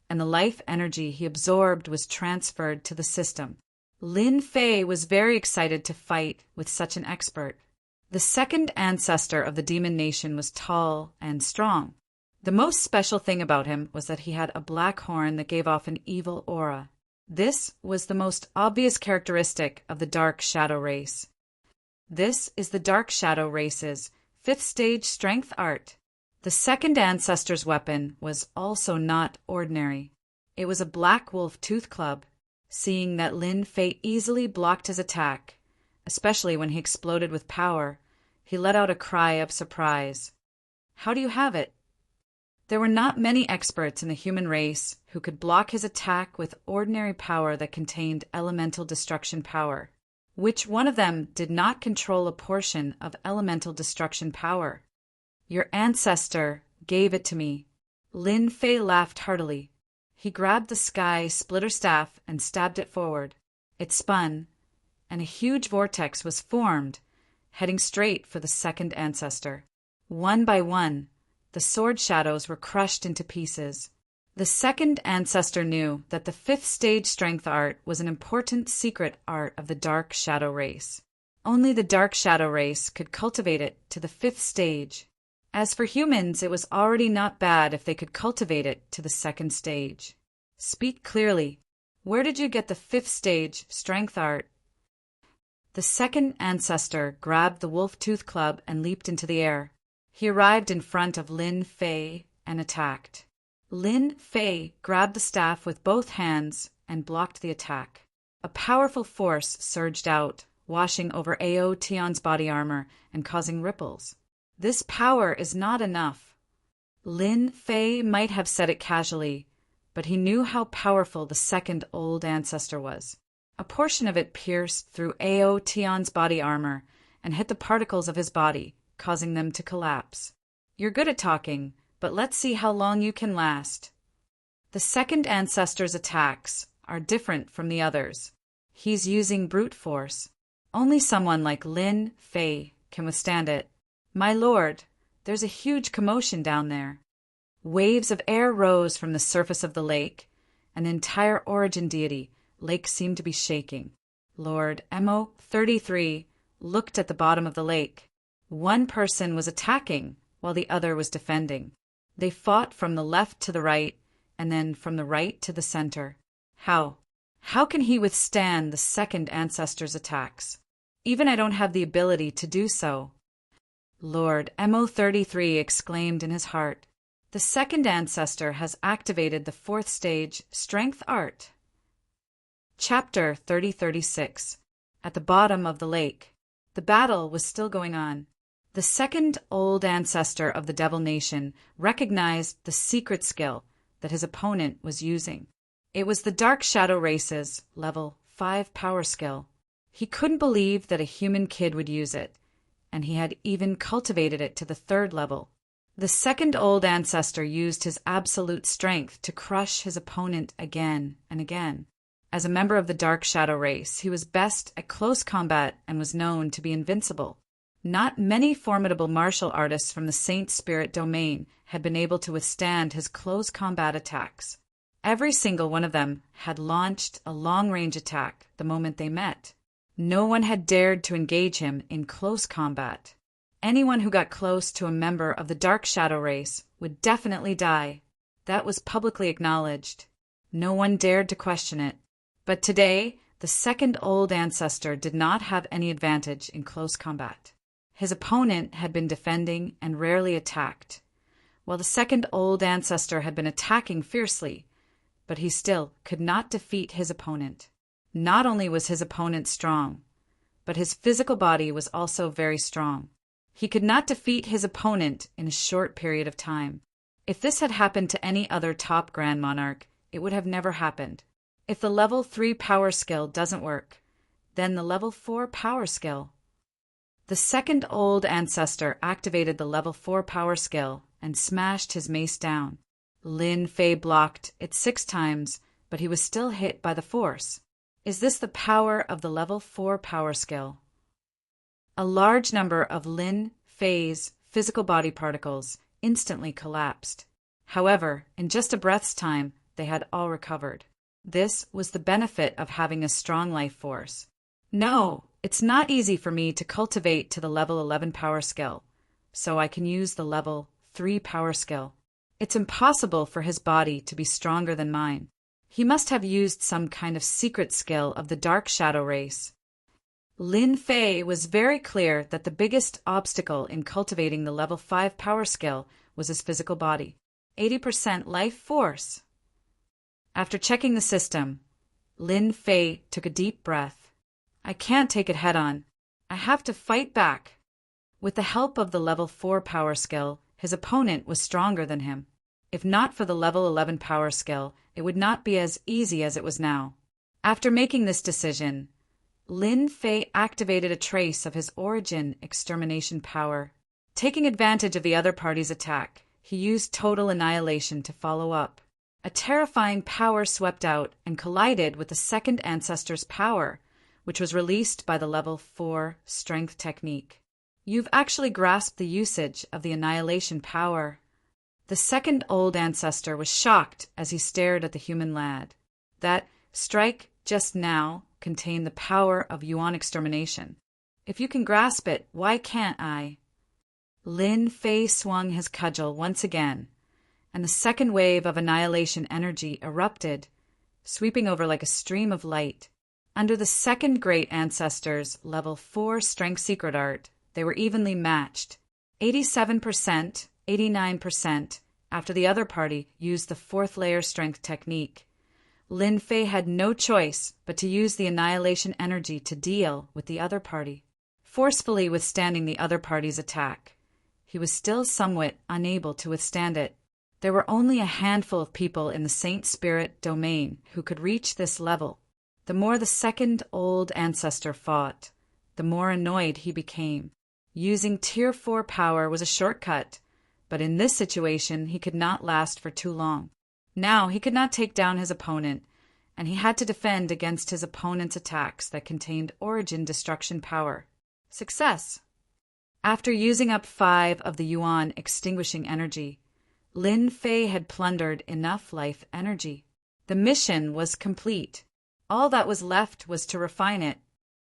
and the life energy he absorbed was transferred to the system. Lin Fei was very excited to fight with such an expert. The second ancestor of the demon nation was tall and strong. The most special thing about him was that he had a black horn that gave off an evil aura. This was the most obvious characteristic of the Dark Shadow race. This is the Dark Shadow race's 5th stage strength art. The second ancestor's weapon was also not ordinary. It was a black wolf tooth club. Seeing that Lin Fei easily blocked his attack, especially when he exploded with power, he let out a cry of surprise. How do you have it? There were not many experts in the human race who could block his attack with ordinary power that contained elemental destruction power. Which one of them did not control a portion of elemental destruction power? Your ancestor gave it to me. Lin Fei laughed heartily. He grabbed the sky splitter staff and stabbed it forward. It spun, and a huge vortex was formed, heading straight for the second ancestor. One by one, the sword shadows were crushed into pieces. The second ancestor knew that the 5th stage strength art was an important secret art of the Dark Shadow race. Only the Dark Shadow race could cultivate it to the 5th stage. As for humans, it was already not bad if they could cultivate it to the 2nd stage. Speak clearly. Where did you get the 5th stage strength art? The second ancestor grabbed the wolf tooth club and leaped into the air. He arrived in front of Lin Fei and attacked. Lin Fei grabbed the staff with both hands and blocked the attack. A powerful force surged out, washing over Ao Tion's body armor and causing ripples. This power is not enough. Lin Fei might have said it casually, but he knew how powerful the second old ancestor was. A portion of it pierced through Ao Tion's body armor and hit the particles of his body, causing them to collapse. You're good at talking, but let's see how long you can last. The second ancestor's attacks are different from the others. He's using brute force. Only someone like Lin Fei can withstand it. My lord, there's a huge commotion down there. Waves of air rose from the surface of the lake, and the entire origin deity lake seemed to be shaking. Lord Mo33 looked at the bottom of the lake. One person was attacking while the other was defending. They fought from the left to the right, and then from the right to the center. How can he withstand the second ancestor's attacks? Even I don't have the ability to do so. Lord Mo33 exclaimed in his heart. The second ancestor has activated the 4th stage strength art. Chapter 3036. At the bottom of the lake. The battle was still going on. The second old ancestor of the Devil Nation recognized the secret skill that his opponent was using. It was the Dark Shadow race's level 5 power skill. He couldn't believe that a human kid would use it, and he had even cultivated it to the third level. The second old ancestor used his absolute strength to crush his opponent again and again. As a member of the Dark Shadow race, he was best at close combat and was known to be invincible. Not many formidable martial artists from the Saint Spirit domain had been able to withstand his close combat attacks. Every single one of them had launched a long-range attack the moment they met. No one had dared to engage him in close combat. Anyone who got close to a member of the Dark Shadow race would definitely die. That was publicly acknowledged. No one dared to question it. But today, the second old ancestor did not have any advantage in close combat. His opponent had been defending and rarely attacked, while the second old ancestor had been attacking fiercely, but he still could not defeat his opponent. Not only was his opponent strong, but his physical body was also very strong. He could not defeat his opponent in a short period of time. If this had happened to any other top Grand Monarch, it would have never happened. If the level 3 power skill doesn't work, then the level 4 power skill. The second old ancestor activated the level 4 power skill and smashed his mace down. Lin Fei blocked it 6 times, but he was still hit by the force. Is this the power of the level 4 power skill? A large number of Lin Fei's physical body particles instantly collapsed. However, in just a breath's time, they had all recovered. This was the benefit of having a strong life force. No, it's not easy for me to cultivate to the level 11 power skill, so I can use the level 3 power skill. It's impossible for his body to be stronger than mine. He must have used some kind of secret skill of the Dark Shadow race. Lin Fei was very clear that the biggest obstacle in cultivating the level 5 power skill was his physical body. 80% life force. After checking the system, Lin Fei took a deep breath. I can't take it head-on. I have to fight back. With the help of the level 4 power skill, his opponent was stronger than him. If not for the level 11 power skill, it would not be as easy as it was now. After making this decision, Lin Fei activated a trace of his origin extermination power. Taking advantage of the other party's attack, he used total annihilation to follow up. A terrifying power swept out and collided with the second ancestor's power, which was released by the level 4 strength technique. You've actually grasped the usage of the annihilation power. The second old ancestor was shocked as he stared at the human lad. That strike just now contained the power of Yuan extermination. If you can grasp it, why can't I? Lin Fei swung his cudgel once again, and the second wave of annihilation energy erupted, sweeping over like a stream of light. Under the second great ancestor's level 4 strength secret art, they were evenly matched. 87%, 89%, after the other party used the 4th layer strength technique. Lin Fei had no choice but to use the annihilation energy to deal with the other party, forcefully withstanding the other party's attack. He was still somewhat unable to withstand it. There were only a handful of people in the Saint Spirit domain who could reach this level. The more the second old ancestor fought, the more annoyed he became. Using Tier 4 power was a shortcut, but in this situation he could not last for too long. Now he could not take down his opponent, and he had to defend against his opponent's attacks that contained origin destruction power. Success! After using up 5 of the Yuan extinguishing energy, Lin Fei had plundered enough life energy. The mission was complete. All that was left was to refine it.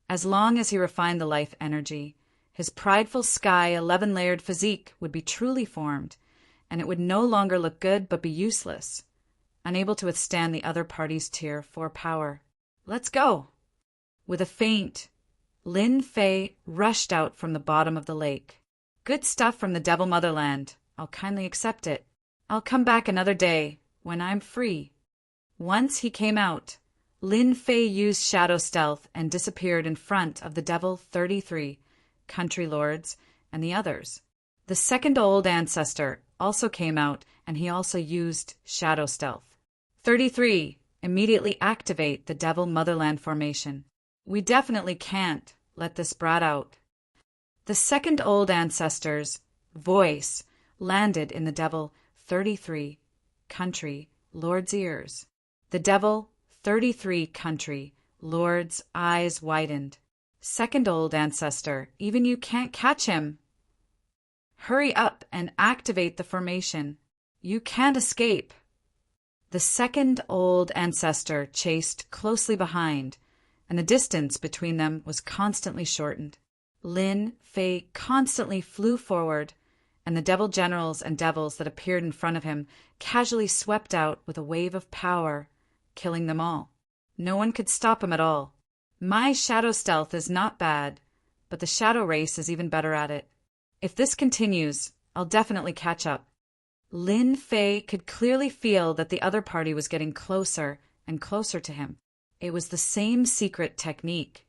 As long as he refined the life energy, his prideful sky 11-layered physique would be truly formed, and it would no longer look good but be useless, unable to withstand the other party's Tier 4 power. Let's go! With a feint, Lin Fei rushed out from the bottom of the lake. Good stuff from the Devil Motherland. I'll kindly accept it. I'll come back another day, when I'm free. Once he came out, Lin Fei used shadow stealth and disappeared in front of the Devil 33, country lords, and the others. The second old ancestor also came out, and he also used shadow stealth. 33. Immediately activate the Devil Motherland formation. We definitely can't let this brat out. The second old ancestor's voice landed in the devil 33 country lord's ears. The devil 33 country lord's eyes widened. Second old ancestor, even you can't catch him. Hurry up and activate the formation. You can't escape. The second old ancestor chased closely behind, and the distance between them was constantly shortened. Lin Fei constantly flew forward, and the devil generals and devils that appeared in front of him casually swept out with a wave of power, killing them all. No one could stop him at all. My shadow stealth is not bad, but the shadow race is even better at it. If this continues, I'll definitely catch up. Lin Fei could clearly feel that the other party was getting closer and closer to him. It was the same secret technique,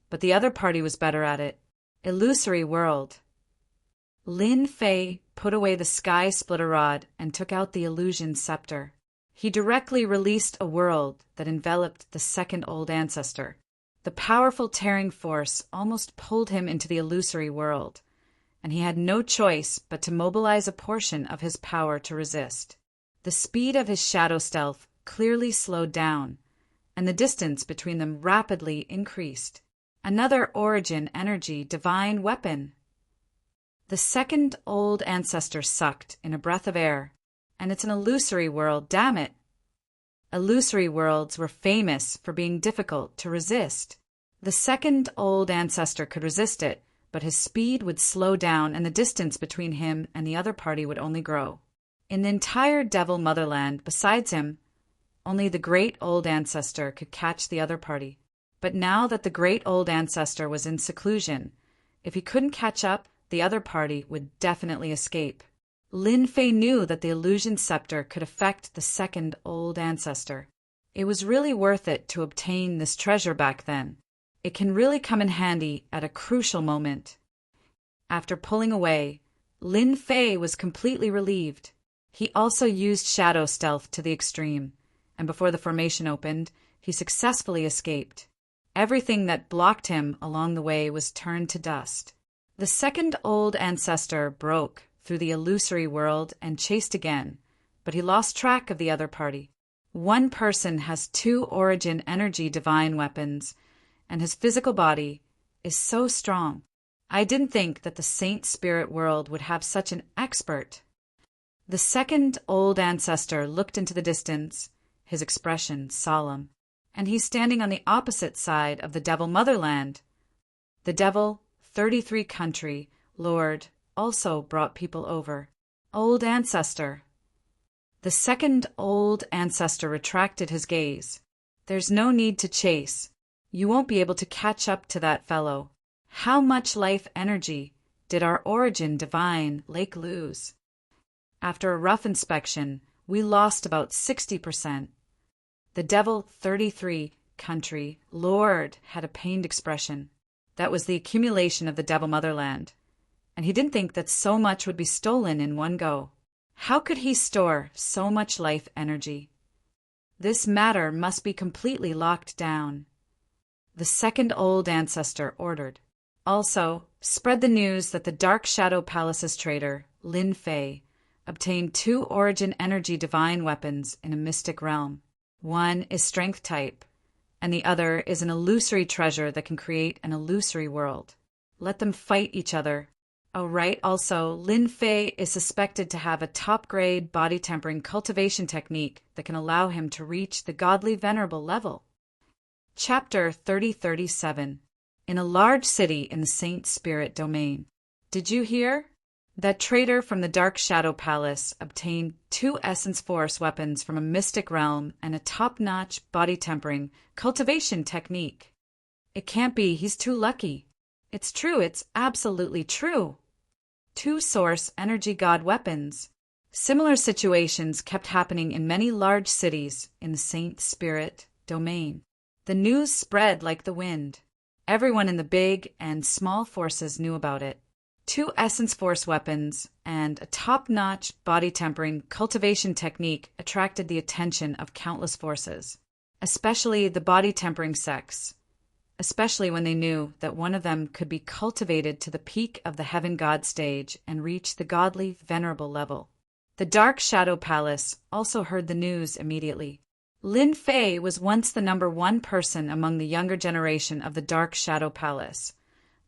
but the other party was better at it. Illusory world. Lin Fei put away the sky splitter rod and took out the illusion scepter. He directly released a world that enveloped the second old ancestor. The powerful tearing force almost pulled him into the illusory world, and he had no choice but to mobilize a portion of his power to resist. The speed of his shadow stealth clearly slowed down, and the distance between them rapidly increased. Another origin energy divine weapon. The second old ancestor sucked in a breath of air, and it's an illusory world, damn it. Illusory worlds were famous for being difficult to resist. The second old ancestor could resist it, but his speed would slow down and the distance between him and the other party would only grow. In the entire devil motherland besides him, only the great old ancestor could catch the other party. But now that the great old ancestor was in seclusion, if he couldn't catch up, the other party would definitely escape. Lin Fei knew that the illusion scepter could affect the second old ancestor. It was really worth it to obtain this treasure back then. It can really come in handy at a crucial moment. After pulling away, Lin Fei was completely relieved. He also used shadow stealth to the extreme, and before the formation opened, he successfully escaped. Everything that blocked him along the way was turned to dust. The second old ancestor broke through the illusory world and chased again, but he lost track of the other party. One person has 2 origin energy divine weapons, and his physical body is so strong. I didn't think that the saint spirit world would have such an expert. The second old ancestor looked into the distance, his expression solemn, and he's standing on the opposite side of the devil motherland. The devil 33 country lord also brought people over. Old ancestor. The second old ancestor retracted his gaze. There's no need to chase. You won't be able to catch up to that fellow. How much life energy did our origin divine lake lose? After a rough inspection, we lost about 60%. The devil 33 country lord had a pained expression. That was the accumulation of the devil motherland, and he didn't think that so much would be stolen in one go. How could he store so much life energy? This matter must be completely locked down. The second old ancestor ordered. Also, spread the news that the Dark Shadow Palace's trader, Lin Fei, obtained 2 origin energy divine weapons in a mystic realm. One is strength type, and the other is an illusory treasure that can create an illusory world. Let them fight each other. Oh, right, also, Lin Fei is suspected to have a top-grade body-tempering cultivation technique that can allow him to reach the godly venerable level. Chapter 3037. In a large city in the Saint Spirit domain. Did you hear? That trader from the Dark Shadow Palace obtained 2 Essence Force weapons from a mystic realm and a top-notch body-tempering cultivation technique. It can't be, he's too lucky. It's true, it's absolutely true. 2 Source Energy God weapons. Similar situations kept happening in many large cities in the Saint Spirit domain. The news spread like the wind. Everyone in the big and small forces knew about it. 2 Essence Force weapons and a top-notch body-tempering cultivation technique attracted the attention of countless forces, especially the body-tempering sects, especially when they knew that one of them could be cultivated to the peak of the heaven god stage and reach the godly, venerable level. The Dark Shadow Palace also heard the news immediately. Lin Fei was once the #1 person among the younger generation of the Dark Shadow Palace,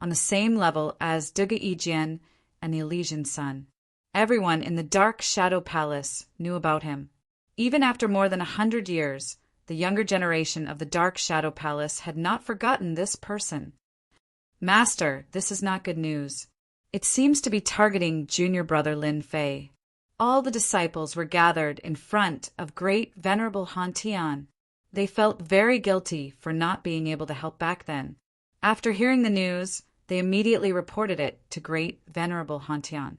on the same level as Duge Yijian and the Elysian Sun. Everyone in the Dark Shadow Palace knew about him. Even after more than 100 years, the younger generation of the Dark Shadow Palace had not forgotten this person. Master, this is not good news. It seems to be targeting junior brother Lin Fei. All the disciples were gathered in front of great venerable Han Tian. They felt very guilty for not being able to help back then. After hearing the news, they immediately reported it to great venerable Han Tian.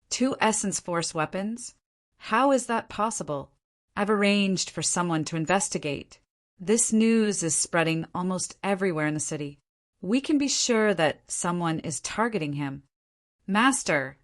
2 Essence Force weapons? How is that possible? I've arranged for someone to investigate. This news is spreading almost everywhere in the city. We can be sure that someone is targeting him. Master,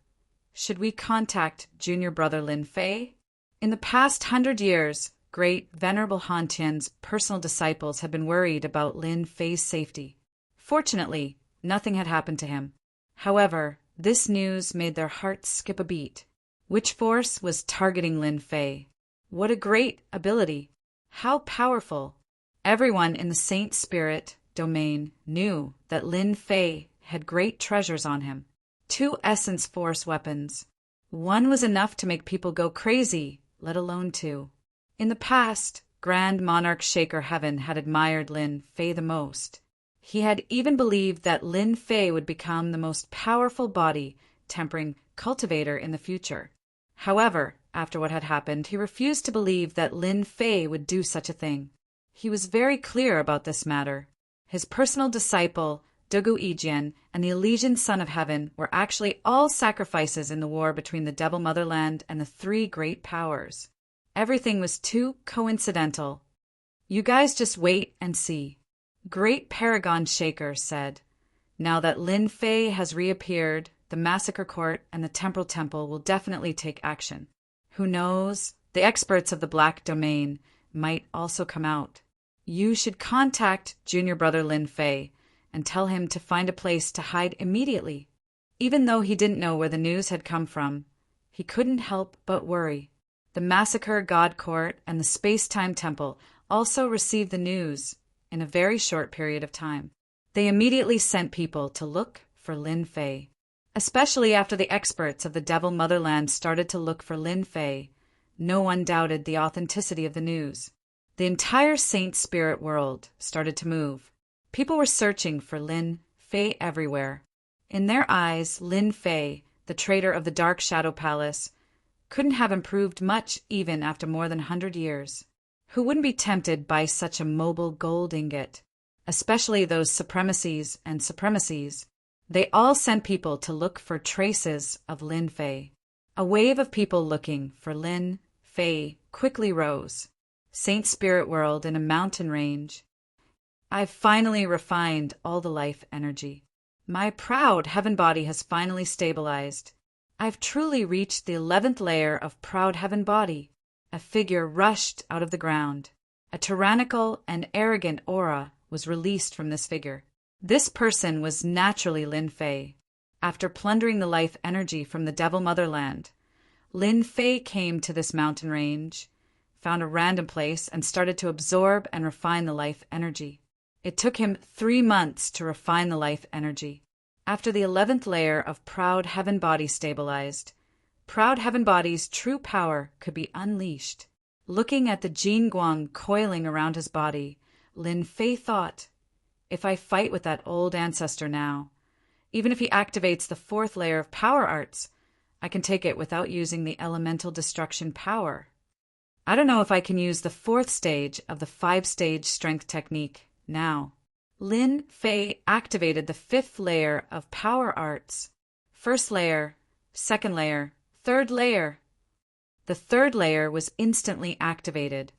should we contact junior brother Lin Fei? In the past 100 years, great venerable Han Tian's personal disciples had been worried about Lin Fei's safety. Fortunately, nothing had happened to him. However, this news made their hearts skip a beat. Which force was targeting Lin Fei? What a great ability! How powerful! Everyone in the Saint Spirit domain knew that Lin Fei had great treasures on him. 2 Essence Force weapons. One was enough to make people go crazy, let alone 2. In the past, Grand Monarch Shaker Heaven had admired Lin Fei the most. He had even believed that Lin Fei would become the most powerful body-tempering cultivator in the future. However, after what had happened, he refused to believe that Lin Fei would do such a thing. He was very clear about this matter. His personal disciple, Dugu Yijian, and the Elysian Son of Heaven were actually all sacrifices in the war between the Devil Motherland and the 3 great powers. Everything was too coincidental. You guys just wait and see. Great Paragon Shaker said, now that Lin Fei has reappeared, the Massacre Court and the Temporal Temple will definitely take action. Who knows? The experts of the Black Domain might also come out. You should contact junior brother Lin Fei and tell him to find a place to hide immediately. Even though he didn't know where the news had come from, he couldn't help but worry. The Massacre God Court and the Space-Time Temple also received the news in a very short period of time. They immediately sent people to look for Lin Fei. Especially after the experts of the Devil Motherland started to look for Lin Fei, no one doubted the authenticity of the news. The entire Saint Spirit world started to move. People were searching for Lin Fei everywhere. In their eyes, Lin Fei, the traitor of the Dark Shadow Palace, couldn't have improved much even after more than 100 years. Who wouldn't be tempted by such a mobile gold ingot? Especially those supremacies and supremacies. They all sent people to look for traces of Lin Fei. A wave of people looking for Lin Fei quickly rose. Saint Spirit World in a mountain range. I've finally refined all the life energy. My proud heaven body has finally stabilized. I've truly reached the 11th layer of proud heaven body. A figure rushed out of the ground. A tyrannical and arrogant aura was released from this figure. This person was naturally Lin Fei. After plundering the life energy from the Devil Motherland, Lin Fei came to this mountain range, found a random place, and started to absorb and refine the life energy. It took him 3 months to refine the life energy. After the 11th layer of Proud Heaven Body stabilized, Proud Heaven Body's true power could be unleashed. Looking at the Jin Guang coiling around his body, Lin Fei thought, if I fight with that old ancestor now, even if he activates the 4th layer of power arts, I can take it without using the elemental destruction power. I don't know if I can use the 4th stage of the 5-stage strength technique now. Lin Fei activated the 5th layer of power arts. 1st layer, 2nd layer, 3rd layer. The 3rd layer was instantly activated.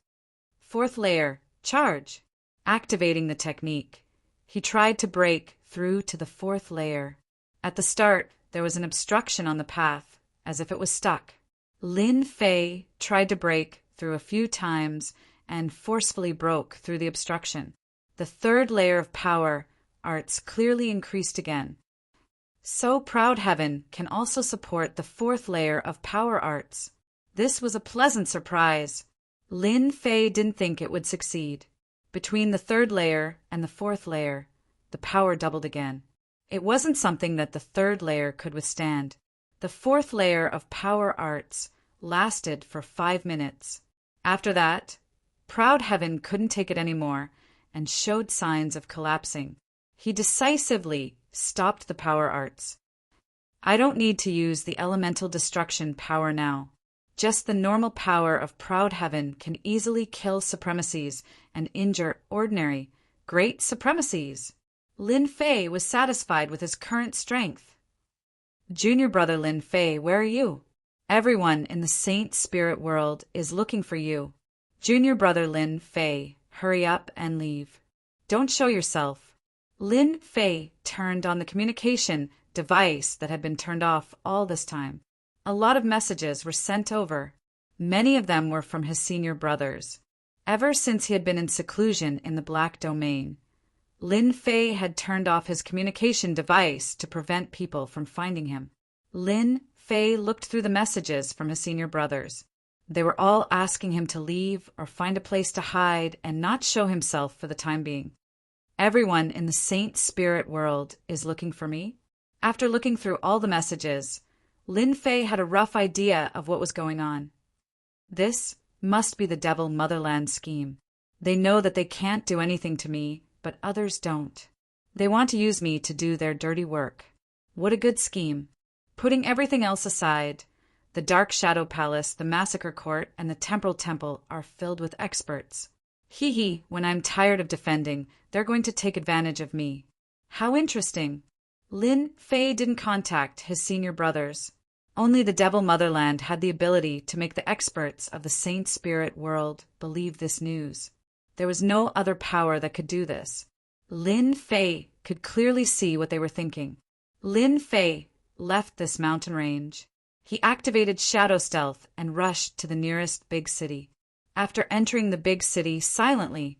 4th layer, charge. Activating the technique, he tried to break through to the 4th layer. At the start, there was an obstruction on the path, as if it was stuck. Lin Fei tried to break through a few times and forcefully broke through the obstruction. The third layer of power arts clearly increased again. So Proud Heaven can also support the fourth layer of power arts. This was a pleasant surprise. Lin Fei didn't think it would succeed. Between the third layer and the fourth layer, the power doubled again. It wasn't something that the third layer could withstand. The fourth layer of power arts lasted for 5 minutes. After that, Proud Heaven couldn't take it anymore and showed signs of collapsing. He decisively stopped the power arts. I don't need to use the elemental destruction power now. Just the normal power of Proud Heaven can easily kill supremacies and injure ordinary, great supremacies. Lin Fei was satisfied with his current strength. Junior brother Lin Fei, where are you? Everyone in the Saint Spirit world is looking for you. Junior brother Lin Fei, hurry up and leave. Don't show yourself. Lin Fei turned on the communication device that had been turned off all this time. A lot of messages were sent over. Many of them were from his senior brothers. Ever since he had been in seclusion in the Black Domain, Lin Fei had turned off his communication device to prevent people from finding him. Lin Fei looked through the messages from his senior brothers. They were all asking him to leave or find a place to hide and not show himself for the time being. Everyone in the Saint Spirit world is looking for me. After looking through all the messages, Lin Fei had a rough idea of what was going on. This must be the Devil Motherland scheme. They know that they can't do anything to me, but others don't. They want to use me to do their dirty work. What a good scheme. Putting everything else aside, the Dark Shadow Palace, the Massacre Court, and the Temporal Temple are filled with experts. When I'm tired of defending, they're going to take advantage of me. How interesting. Lin Fei didn't contact his senior brothers. Only the Devil Motherland had the ability to make the experts of the Saint Spirit world believe this news. There was no other power that could do this. Lin Fei could clearly see what they were thinking. Lin Fei left this mountain range. He activated Shadow Stealth and rushed to the nearest big city. After entering the big city silently,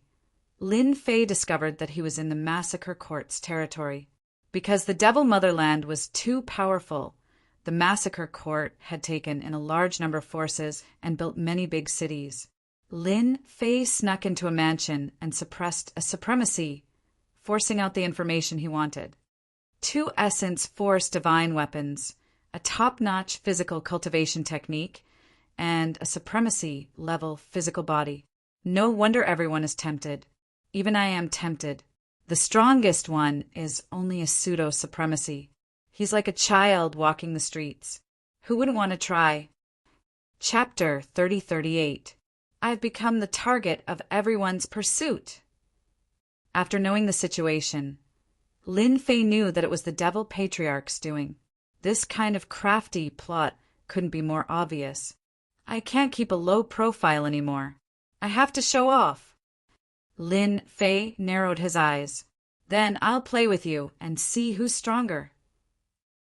Lin Fei discovered that he was in the Massacre Court's territory. Because the Devil Motherland was too powerful, the Massacre Court had taken in a large number of forces and built many big cities. Lin Fei snuck into a mansion and suppressed a supremacy, forcing out the information he wanted. 2 Essence Force divine weapons, a top-notch physical cultivation technique, and a supremacy-level physical body. No wonder everyone is tempted. Even I am tempted. The strongest one is only a pseudo-supremacy. He's like a child walking the streets. Who wouldn't want to try? Chapter 3038. I've become the target of everyone's pursuit. After knowing the situation, Lin Fei knew that it was the Devil Patriarch's doing. This kind of crafty plot couldn't be more obvious. I can't keep a low profile anymore. I have to show off. Lin Fei narrowed his eyes. Then I'll play with you and see who's stronger.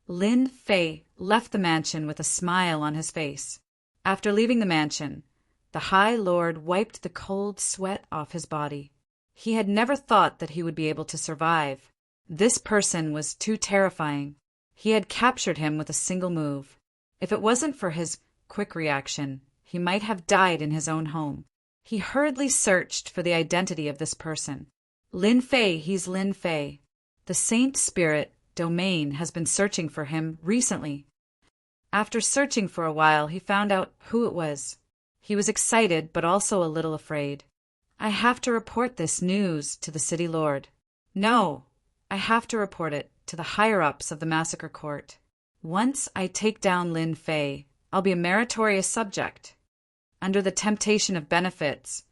Lin Fei left the mansion with a smile on his face. After leaving the mansion, the High Lord wiped the cold sweat off his body. He had never thought that he would be able to survive. This person was too terrifying. He had captured him with a single move. If it wasn't for his quick reaction, he might have died in his own home. He hurriedly searched for the identity of this person. Lin Fei, he's Lin Fei. The Saint Spirit Domain has been searching for him recently. After searching for a while, he found out who it was. He was excited, but also a little afraid. I have to report this news to the City Lord. No, I have to report it to the higher-ups of the Massacre Court. Once I take down Lin Fei, I'll be a meritorious subject. Under the temptation of benefits,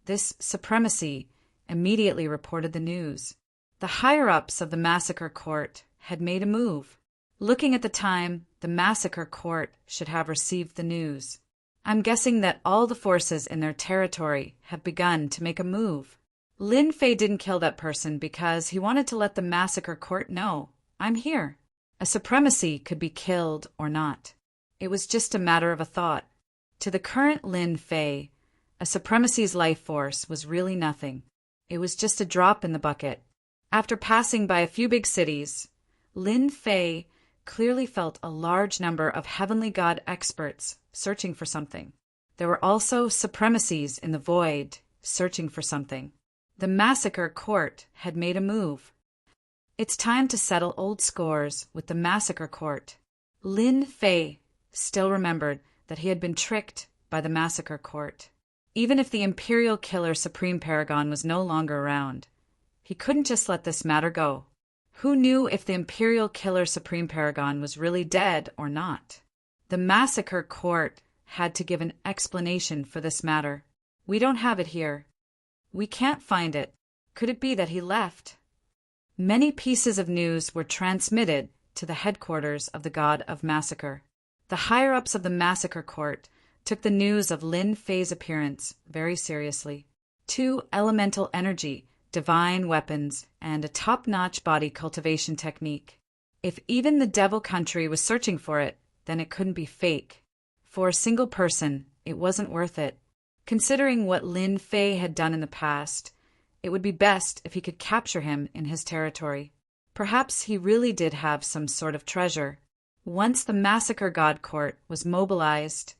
this supremacy immediately reported the news. The higher-ups of the Massacre Court had made a move. Looking at the time, the Massacre Court should have received the news. I'm guessing that all the forces in their territory have begun to make a move. Lin Fei didn't kill that person because he wanted to let the Massacre Court know, I'm here. A supremacy could be killed or not. It was just a matter of a thought. To the current Lin Fei, a supremacy's life force was really nothing. It was just a drop in the bucket. After passing by a few big cities, Lin Fei clearly felt a large number of heavenly god experts searching for something. There were also supremacies in the void searching for something. The massacre court had made a move. It's time to settle old scores with the massacre court. Lin Fei still remembered that he had been tricked by the massacre court. Even if the Imperial Killer Supreme Paragon was no longer around, he couldn't just let this matter go. Who knew if the Imperial Killer Supreme Paragon was really dead or not? The massacre court had to give an explanation for this matter. We don't have it here. We can't find it. Could it be that he left? Many pieces of news were transmitted to the headquarters of the God of Massacre. The higher-ups of the massacre court took the news of Lin Fei's appearance very seriously. 2 elemental energy, divine weapons, and a top-notch body cultivation technique. If even the Devil Country was searching for it, then it couldn't be fake. For a single person, it wasn't worth it. Considering what Lin Fei had done in the past, it would be best if he could capture him in his territory. Perhaps he really did have some sort of treasure. Once the Massacre God Court was mobilized,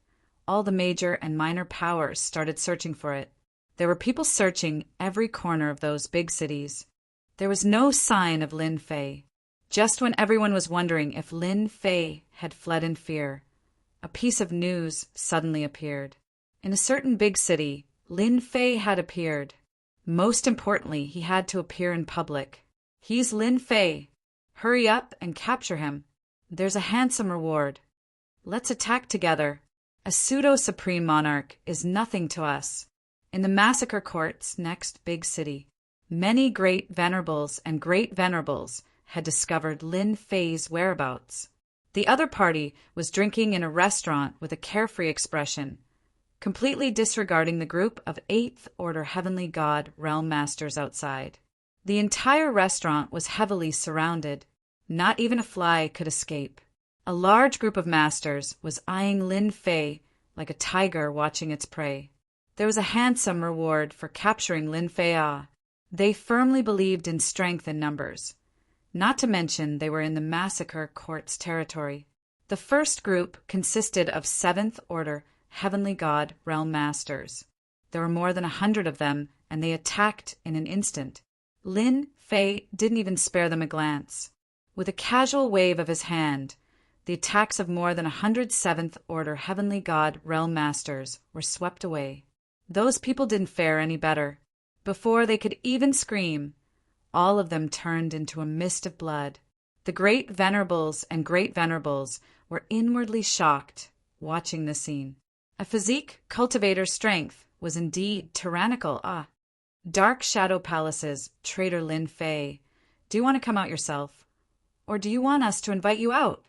all the major and minor powers started searching for it. There were people searching every corner of those big cities. There was no sign of Lin Fei. Just when everyone was wondering if Lin Fei had fled in fear, a piece of news suddenly appeared. In a certain big city, Lin Fei had appeared. Most importantly, he had to appear in public. He's Lin Fei. Hurry up and capture him. There's a handsome reward. Let's attack together. A pseudo-supreme monarch is nothing to us. In the massacre court's next big city, many great venerables and great venerables had discovered Lin Fei's whereabouts. The other party was drinking in a restaurant with a carefree expression, completely disregarding the group of 8th Order Heavenly God Realm Masters outside. The entire restaurant was heavily surrounded. Not even a fly could escape. A large group of masters was eyeing Lin Fei like a tiger watching its prey. There was a handsome reward for capturing Lin Fei. They firmly believed in strength in numbers. Not to mention they were in the massacre court's territory. The first group consisted of 7th Order Heavenly God Realm Masters. There were more than 100 of them, and they attacked in an instant. Lin Fei didn't even spare them a glance. With a casual wave of his hand, the attacks of more than 100 7th Order Heavenly God Realm Masters were swept away. Those people didn't fare any better. Before they could even scream, all of them turned into a mist of blood. The great venerables and great venerables were inwardly shocked watching the scene. A physique cultivator's strength was indeed tyrannical. Dark Shadow Palaces, traitor Lin Fei. Do you want to come out yourself? Or do you want us to invite you out?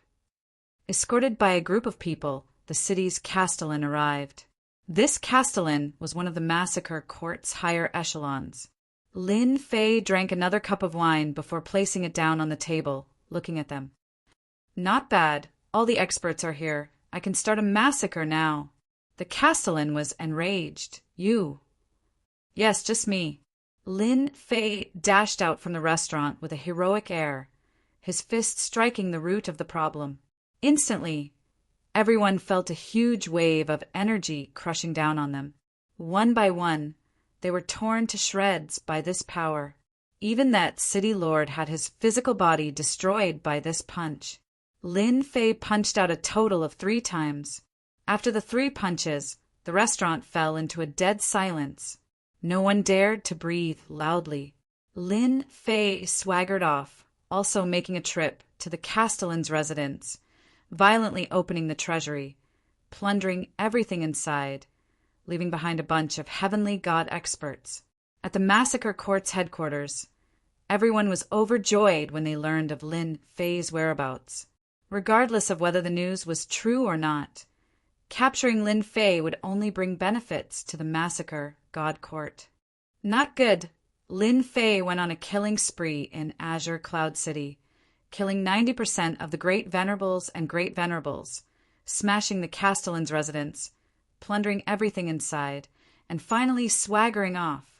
Escorted by a group of people, the city's castellan arrived. This castellan was one of the massacre court's higher echelons. Lin Fei drank another cup of wine before placing it down on the table, looking at them. Not bad. All the experts are here. I can start a massacre now. The castellan was enraged. You. Yes, just me. Lin Fei dashed out from the restaurant with a heroic air, his fist striking the root of the problem. Instantly, everyone felt a huge wave of energy crushing down on them. One by one, they were torn to shreds by this power. Even that city lord had his physical body destroyed by this punch. Lin Fei punched out a total of 3 times. After the 3 punches, the restaurant fell into a dead silence. No one dared to breathe loudly. Lin Fei swaggered off, also making a trip to the castellan's residence, violently opening the treasury, plundering everything inside, leaving behind a bunch of heavenly god experts. At the massacre court's headquarters, everyone was overjoyed when they learned of Lin Fei's whereabouts. Regardless of whether the news was true or not, capturing Lin Fei would only bring benefits to the massacre god court. Not good. Lin Fei went on a killing spree in Azure Cloud City, killing 90% of the great venerables and great venerables, smashing the castellan's residence, plundering everything inside, and finally swaggering off.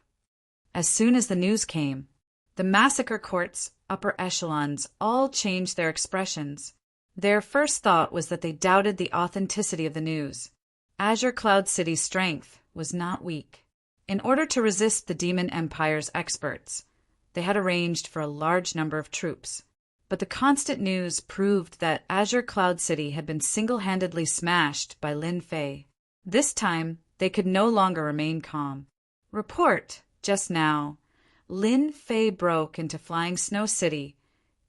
As soon as the news came, the massacre court's upper echelons all changed their expressions. Their first thought was that they doubted the authenticity of the news. Azure Cloud City's strength was not weak. In order to resist the Demon Empire's experts, they had arranged for a large number of troops. But the constant news proved that Azure Cloud City had been single-handedly smashed by Lin Fei. This time, they could no longer remain calm. Report, just now, Lin Fei broke into Flying Snow City,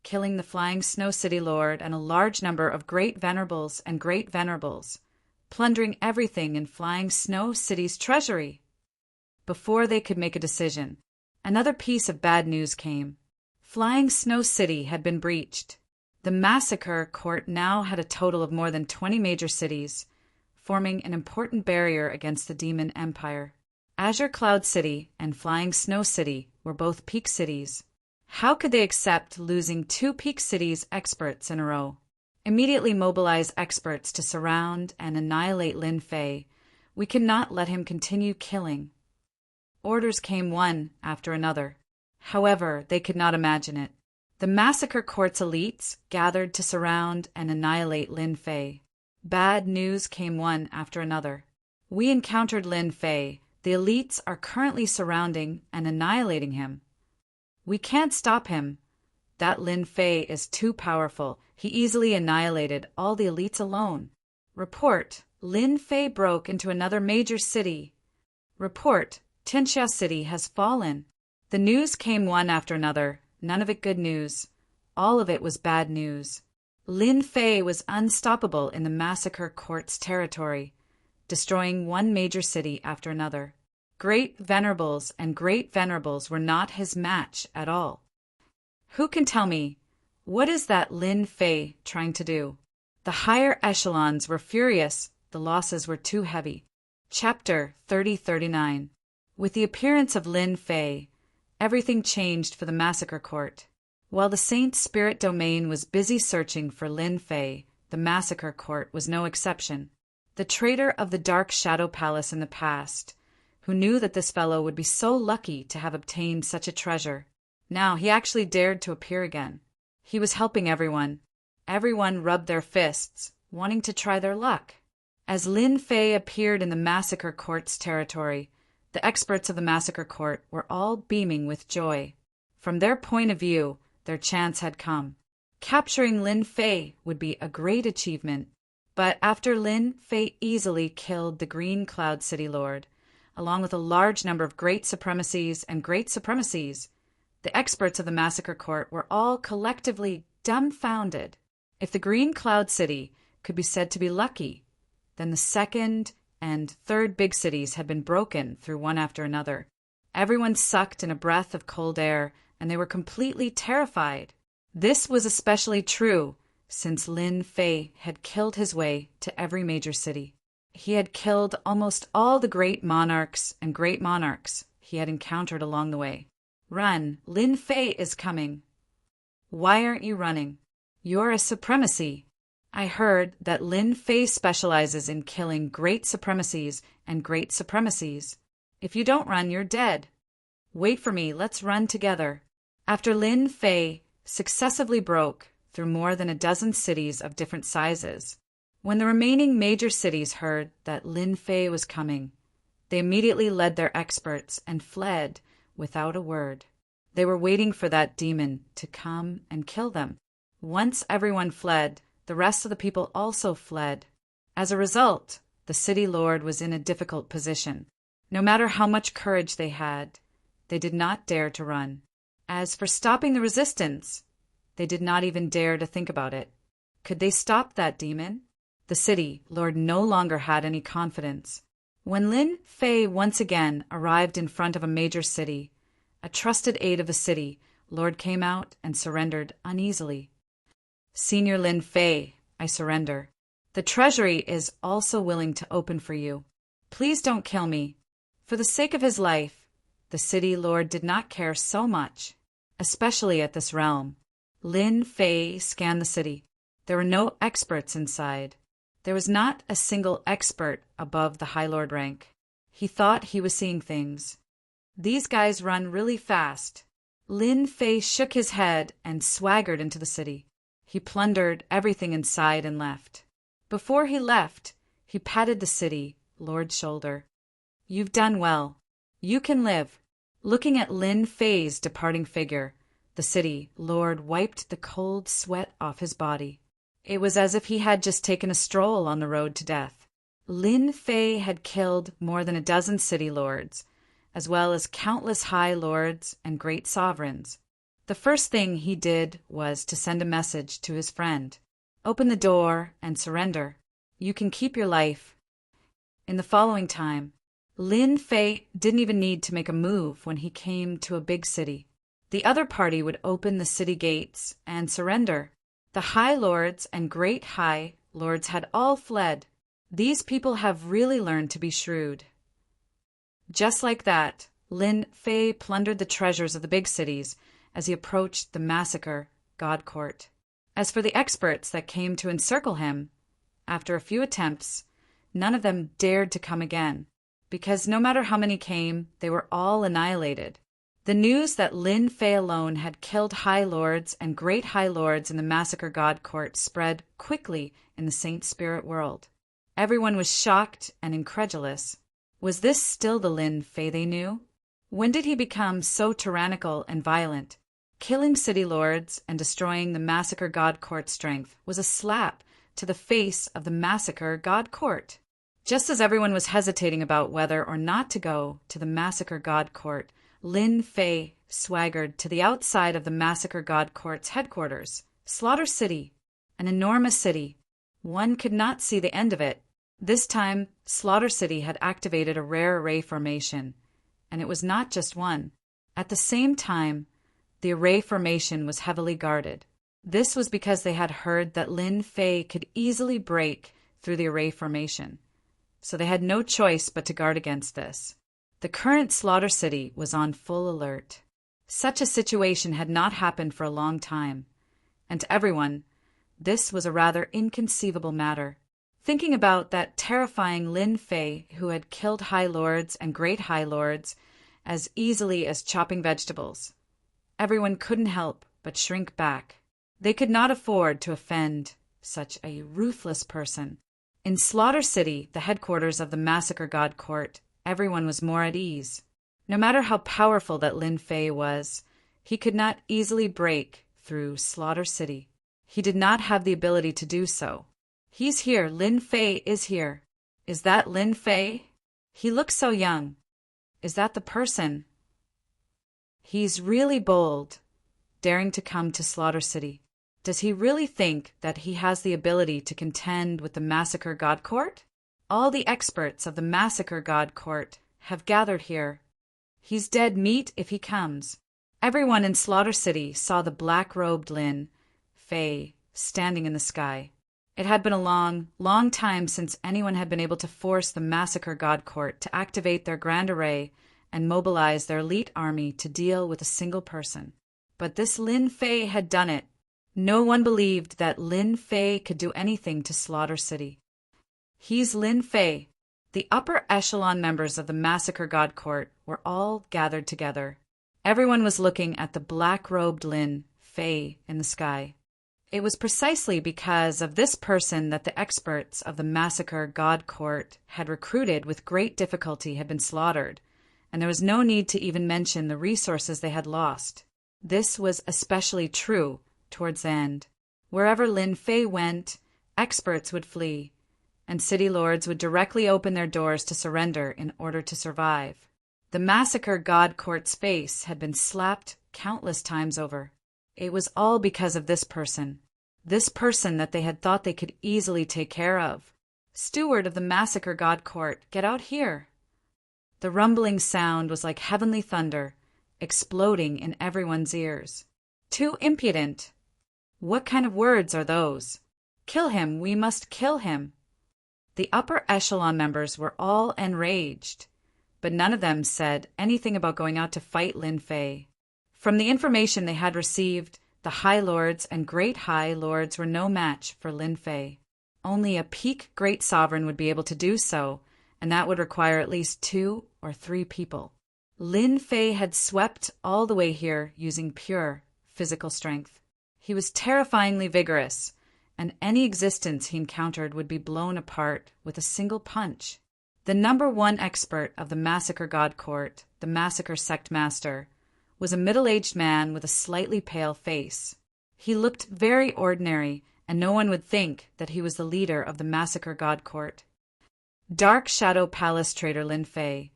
killing the Flying Snow City Lord and a large number of Great Venerables and Great Venerables, plundering everything in Flying Snow City's treasury. Before they could make a decision, another piece of bad news came. Flying Snow City had been breached. The massacre court now had a total of more than 20 major cities, forming an important barrier against the Demon Empire. Azure Cloud City and Flying Snow City were both peak cities. How could they accept losing 2 peak cities experts in a row? Immediately mobilize experts to surround and annihilate Lin Fei. We cannot let him continue killing. Orders came one after another. However, they could not imagine it. The massacre court's elites gathered to surround and annihilate Lin Fei. Bad news came one after another. We encountered Lin Fei. The elites are currently surrounding and annihilating him. We can't stop him. That Lin Fei is too powerful. He easily annihilated all the elites alone. Report, Lin Fei broke into another major city. Report, Tianxia City has fallen. The news came one after another, none of it good news. All of it was bad news. Lin Fei was unstoppable in the massacre court's territory, destroying one major city after another. Great Venerables and Great Venerables were not his match at all. Who can tell me, what is that Lin Fei trying to do? The higher echelons were furious, the losses were too heavy. Chapter 3039. With the appearance of Lin Fei, everything changed for the massacre court. While the Saint Spirit Domain was busy searching for Lin Fei, the massacre court was no exception. The traitor of the Dark Shadow Palace in the past, who knew that this fellow would be so lucky to have obtained such a treasure. Now he actually dared to appear again. He was helping everyone. Everyone rubbed their fists, wanting to try their luck. As Lin Fei appeared in the massacre court's territory, the experts of the massacre court were all beaming with joy. From their point of view, their chance had come. Capturing Lin Fei would be a great achievement. But after Lin Fei easily killed the Green Cloud City Lord, along with a large number of Great Supremacies and Great Supremacies, the experts of the massacre court were all collectively dumbfounded. If the Green Cloud City could be said to be lucky, then the second and third big cities had been broken through one after another. Everyone sucked in a breath of cold air, and they were completely terrified. This was especially true since Lin Fei had killed his way to every major city. He had killed almost all the great monarchs and great monarchs he had encountered along the way. Run, Lin Fei is coming. Why aren't you running? You're a supremacy. I heard that Lin Fei specializes in killing Great Supremacies and Great Supremacies. If you don't run, you're dead. Wait for me, let's run together. After Lin Fei successively broke through more than a dozen cities of different sizes, when the remaining major cities heard that Lin Fei was coming, they immediately led their experts and fled without a word. They were waiting for that demon to come and kill them. Once everyone fled, the rest of the people also fled. As a result, the city lord was in a difficult position. No matter how much courage they had, they did not dare to run. As for stopping the resistance, they did not even dare to think about it. Could they stop that demon? The city lord no longer had any confidence. When Lin Fei once again arrived in front of a major city, a trusted aide of the city lord came out and surrendered uneasily. Senior Lin Fei, I surrender. The treasury is also willing to open for you. Please don't kill me. For the sake of his life, the city lord did not care so much, especially at this realm. Lin Fei scanned the city. There were no experts inside. There was not a single expert above the High Lord rank. He thought he was seeing things. These guys run really fast. Lin Fei shook his head and swaggered into the city. He plundered everything inside and left. Before he left, he patted the city lord's shoulder. "You've done well. You can live." Looking at Lin Fei's departing figure, the city lord wiped the cold sweat off his body. It was as if he had just taken a stroll on the road to death. Lin Fei had killed more than a dozen city lords, as well as countless high lords and great sovereigns. The first thing he did was to send a message to his friend. "Open the door and surrender. You can keep your life." In the following time, Lin Fei didn't even need to make a move when he came to a big city. The other party would open the city gates and surrender. The high lords and great high lords had all fled. These people have really learned to be shrewd. Just like that, Lin Fei plundered the treasures of the big cities as he approached the massacre God Court. As for the experts that came to encircle him, after a few attempts, none of them dared to come again, because no matter how many came, they were all annihilated. The news that Lin Fei alone had killed high lords and great high lords in the massacre God Court spread quickly in the Saint Spirit world. Everyone was shocked and incredulous. Was this still the Lin Fei they knew? When did he become so tyrannical and violent? Killing city lords and destroying the massacre God Court strength was a slap to the face of the massacre God Court. Just as everyone was hesitating about whether or not to go to the massacre God Court, Lin Fei swaggered to the outside of the massacre God Court's headquarters, Slaughter City, an enormous city. One could not see the end of it. This time, Slaughter City had activated a rare array formation, and it was not just one. At the same time, the array formation was heavily guarded. This was because they had heard that Lin Fei could easily break through the array formation, so they had no choice but to guard against this. The current Slaughter City was on full alert. Such a situation had not happened for a long time, and to everyone, this was a rather inconceivable matter. Thinking about that terrifying Lin Fei who had killed high lords and great high lords as easily as chopping vegetables, everyone couldn't help but shrink back. They could not afford to offend such a ruthless person. In Slaughter City, the headquarters of the Massacre God Court, everyone was more at ease. No matter how powerful that Lin Fei was, he could not easily break through Slaughter City. He did not have the ability to do so. "He's here. Lin Fei is here. Is that Lin Fei? He looks so young. Is that the person? He's really bold, daring to come to Slaughter City. Does he really think that he has the ability to contend with the Massacre God Court? All the experts of the Massacre God Court have gathered here. He's dead meat if he comes." Everyone in Slaughter City saw the black-robed Lin Fei standing in the sky. It had been a long, long time since anyone had been able to force the Massacre God Court to activate their grand array and mobilize their elite army to deal with a single person. But this Lin Fei had done it. No one believed that Lin Fei could do anything to Slaughter City. "He's Lin Fei." The upper echelon members of the Massacre God Court were all gathered together. Everyone was looking at the black-robed Lin Fei in the sky. It was precisely because of this person that the experts of the Massacre God Court had recruited with great difficulty had been slaughtered, and there was no need to even mention the resources they had lost. This was especially true towards the end. Wherever Lin Fei went, experts would flee, and city lords would directly open their doors to surrender in order to survive. The Massacre God Court's face had been slapped countless times over. It was all because of this person that they had thought they could easily take care of. "Steward of the Massacre God Court, get out here." The rumbling sound was like heavenly thunder, exploding in everyone's ears. "Too impudent! What kind of words are those? Kill him, we must kill him." The upper echelon members were all enraged, but none of them said anything about going out to fight Lin Fei. From the information they had received, the High Lords and Great High Lords were no match for Lin Fei. Only a peak great sovereign would be able to do so, and that would require at least 2 or 3 people. Lin Fei had swept all the way here using pure physical strength. He was terrifyingly vigorous, and any existence he encountered would be blown apart with a single punch. The #1 expert of the Massacre God Court, the Massacre Sect Master, was a middle-aged man with a slightly pale face. He looked very ordinary, and no one would think that he was the leader of the Massacre God Court. Dark Shadow Palace Trader Lin Fei,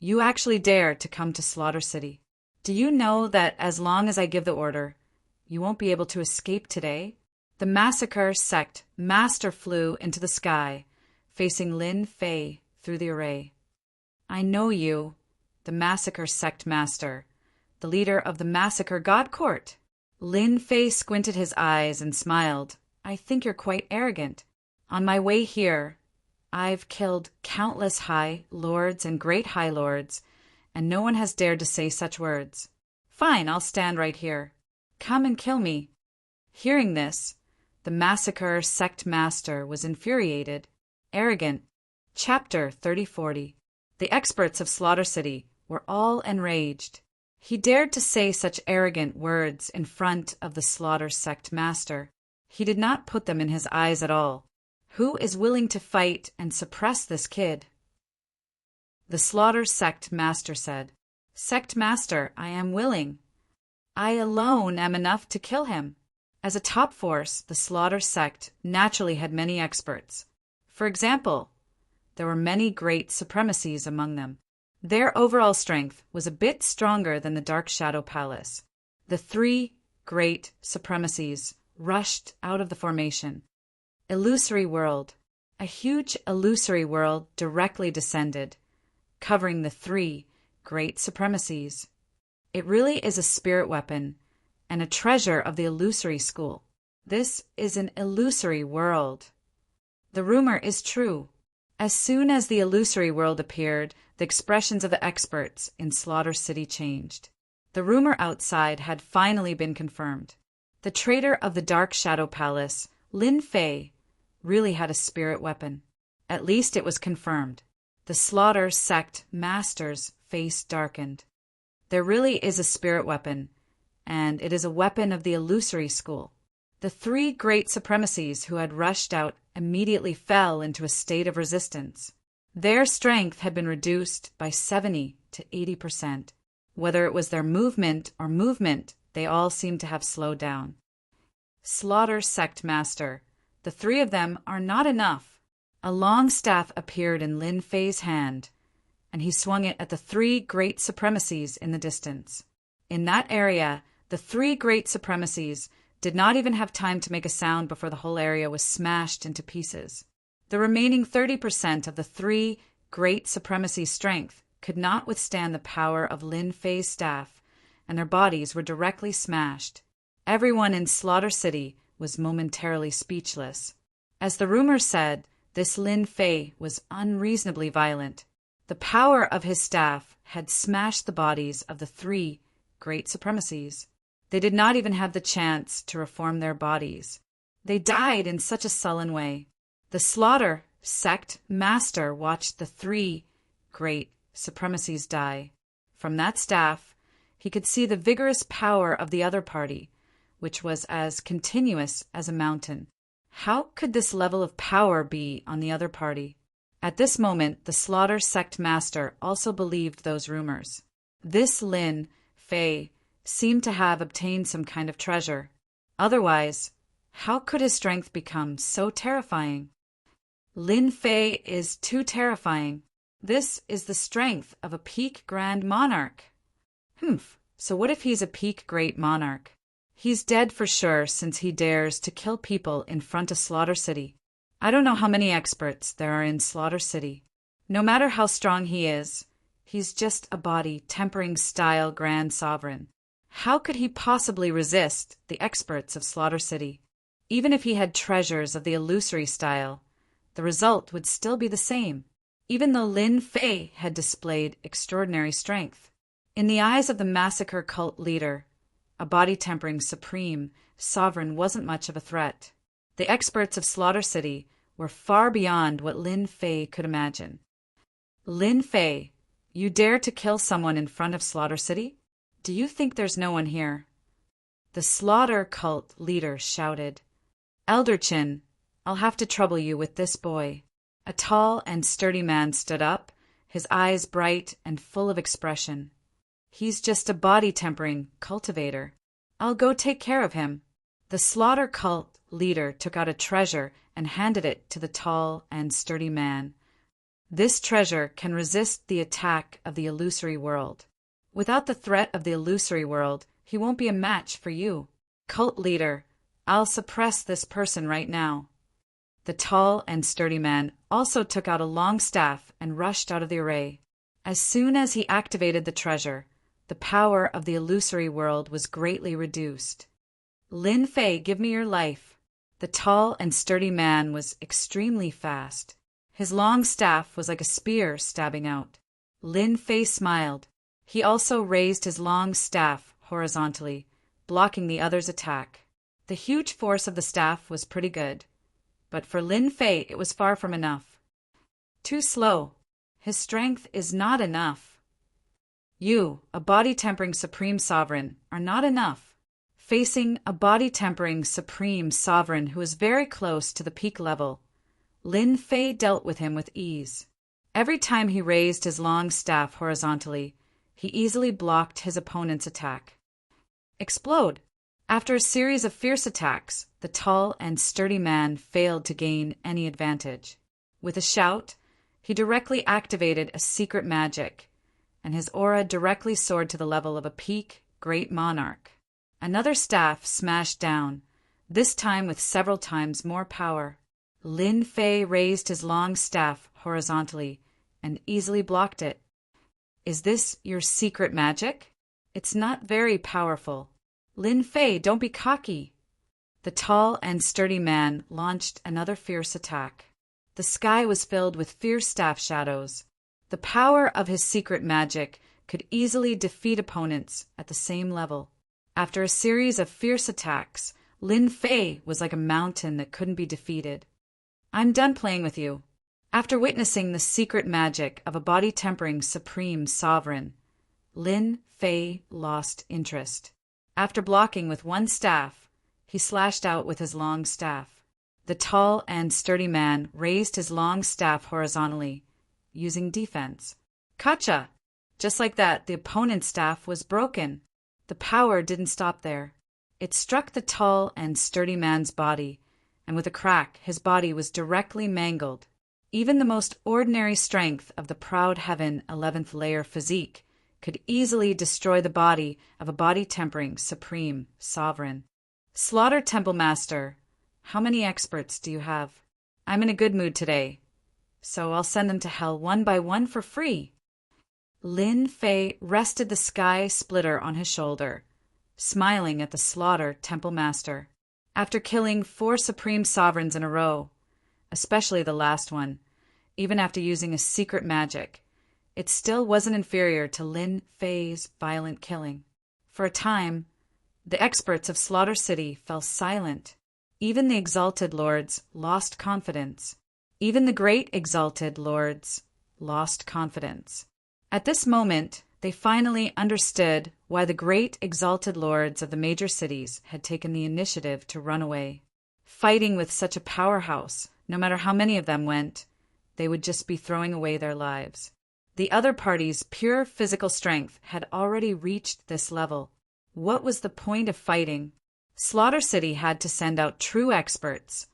you actually dare to come to Slaughter City. Do you know that as long as I give the order, you won't be able to escape today? The Massacre Sect Master flew into the sky, facing Lin Fei through the array. I know you, the Massacre Sect Master, the leader of the Massacre God Court. Lin Fei squinted his eyes and smiled. I think you're quite arrogant. On my way here, I've killed countless high lords and great high lords, and no one has dared to say such words. Fine, I'll stand right here. Come and kill me. Hearing this, the Massacre Sect Master was infuriated, arrogant. Chapter 3040. The experts of Slaughter City were all enraged. He dared to say such arrogant words in front of the Slaughter Sect Master. He did not put them in his eyes at all. Who is willing to fight and suppress this kid? The Slaughter Sect Master said, Sect Master, I am willing. I alone am enough to kill him. As a top force, the Slaughter Sect naturally had many experts. For example, there were many great supremacies among them. Their overall strength was a bit stronger than the Dark Shadow Palace. The 3 great supremacies rushed out of the formation. Illusory world. A huge illusory world directly descended, covering the 3 great supremacies. It really is a spirit weapon and a treasure of the illusory school. This is an illusory world. The rumor is true. As soon as the illusory world appeared, the expressions of the experts in Slaughter City changed. The rumor outside had finally been confirmed. The traitor of the Dark Shadow Palace, Lin Fei, really had a spirit weapon. At least it was confirmed. The Slaughter Sect Master's face darkened. There really is a spirit weapon, and it is a weapon of the illusory school. The 3 great supremacies who had rushed out immediately fell into a state of resistance. Their strength had been reduced by 70 to 80%. Whether it was their movement or movement, they all seemed to have slowed down. Slaughter Sect Master, the 3 of them are not enough. A long staff appeared in Lin Fei's hand, and he swung it at the 3 great supremacies in the distance. In that area, the 3 great supremacies did not even have time to make a sound before the whole area was smashed into pieces. The remaining 30% of the 3 great supremacies' strength could not withstand the power of Lin Fei's staff, and their bodies were directly smashed. Everyone in Slaughter City was momentarily speechless. As the rumors said, this Lin Fei was unreasonably violent. The power of his staff had smashed the bodies of the 3 great supremacies. They did not even have the chance to reform their bodies. They died in such a sullen way. The Slaughter Sect Master watched the 3 great supremacies die. From that staff, he could see the vigorous power of the other party, which was as continuous as a mountain. How could this level of power be on the other party? At this moment, the Slaughter Sect Master also believed those rumors. This Lin Fei seemed to have obtained some kind of treasure. Otherwise, how could his strength become so terrifying? Lin Fei is too terrifying. This is the strength of a peak grand monarch. So what if he's a peak great monarch? He's dead for sure since he dares to kill people in front of Slaughter City. I don't know how many experts there are in Slaughter City. No matter how strong he is, he's just a body tempering style grand sovereign. How could he possibly resist the experts of Slaughter City? Even if he had treasures of the illusory style, the result would still be the same, even though Lin Fei had displayed extraordinary strength. In the eyes of the massacre cult leader, a body-tempering supreme sovereign wasn't much of a threat. The experts of Slaughter City were far beyond what Lin Fei could imagine. Lin Fei, You dare to kill someone in front of Slaughter City? Do you think there's no one here?" The Slaughter cult leader shouted. "Elder Chin, I'll have to trouble you with this boy." A tall and sturdy man stood up, his eyes bright and full of expression. "He's just a body-tempering cultivator. I'll go take care of him." The Slaughter cult leader took out a treasure and handed it to the tall and sturdy man. "This treasure can resist the attack of the illusory world. Without the threat of the illusory world, he won't be a match for you. Cult leader, I'll suppress this person right now." The tall and sturdy man also took out a long staff and rushed out of the array. As soon as he activated the treasure, the power of the illusory world was greatly reduced. "Lin Fei, give me your life." The tall and sturdy man was extremely fast. His long staff was like a spear stabbing out. Lin Fei smiled. He also raised his long staff horizontally, blocking the other's attack. The huge force of the staff was pretty good, but for Lin Fei it was far from enough. Too slow. His strength is not enough. You, a body-tempering supreme sovereign, are not enough. Facing a body-tempering supreme sovereign who is very close to the peak level, Lin Fei dealt with him with ease. Every time he raised his long staff horizontally, he easily blocked his opponent's attack. Explode! After a series of fierce attacks, the tall and sturdy man failed to gain any advantage. With a shout, he directly activated a secret magic, and his aura directly soared to the level of a peak great monarch. Another staff smashed down, this time with several times more power. Lin Fei raised his long staff horizontally and easily blocked it. "Is this your secret magic? It's not very powerful. Lin Fei, don't be cocky." The tall and sturdy man launched another fierce attack. The sky was filled with fierce staff shadows. The power of his secret magic could easily defeat opponents at the same level. After a series of fierce attacks, Lin Fei was like a mountain that couldn't be defeated. "I'm done playing with you." After witnessing the secret magic of a body-tempering supreme sovereign, Lin Fei lost interest. After blocking with one staff, he slashed out with his long staff. The tall and sturdy man raised his long staff horizontally, using defense. Gotcha! Just like that, the opponent's staff was broken. The power didn't stop there. It struck the tall and sturdy man's body, and with a crack, his body was directly mangled. Even the most ordinary strength of the proud heaven 11th layer physique could easily destroy the body of a body-tempering supreme sovereign. Slaughter Temple Master, how many experts do you have? I'm in a good mood today, so I'll send them to hell one by one for free. Lin Fei rested the sky splitter on his shoulder, smiling at the Slaughter Temple Master. After killing 4 supreme sovereigns in a row, especially the last one, even after using a secret magic, it still wasn't inferior to Lin Fei's violent killing. For a time, the experts of Slaughter City fell silent. Even the exalted lords lost confidence. Even the great exalted lords lost confidence. At this moment, they finally understood why the great exalted lords of the major cities had taken the initiative to run away. Fighting with such a powerhouse, no matter how many of them went, they would just be throwing away their lives. The other party's pure physical strength had already reached this level. What was the point of fighting? Slaughter City had to send out true experts,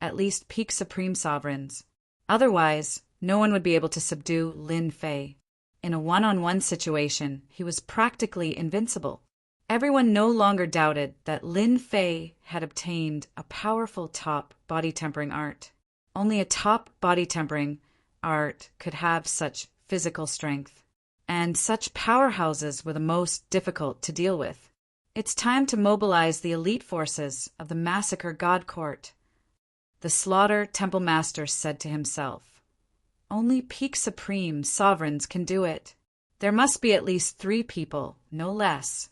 at least peak supreme sovereigns. Otherwise, no one would be able to subdue Lin Fei. In a one-on-one situation, he was practically invincible. Everyone no longer doubted that Lin Fei had obtained a powerful top body-tempering art. Only a top body-tempering art could have such physical strength. And such powerhouses were the most difficult to deal with. It's time to mobilize the elite forces of the Massacre God Court. The Slaughter Temple Master said to himself. Only peak supreme sovereigns can do it. There must be at least 3 people, no less.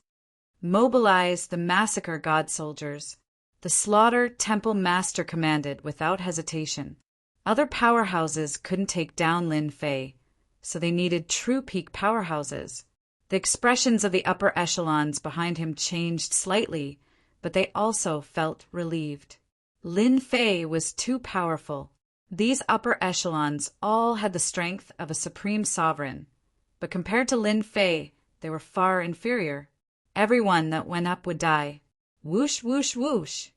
Mobilize the Massacre God soldiers. The Slaughter Temple Master commanded without hesitation. Other powerhouses couldn't take down Lin Fei, so they needed true peak powerhouses. The expressions of the upper echelons behind him changed slightly, but they also felt relieved. Lin Fei was too powerful. These upper echelons all had the strength of a supreme sovereign, but compared to Lin Fei, they were far inferior. Everyone that went up would die. Whoosh, whoosh, whoosh.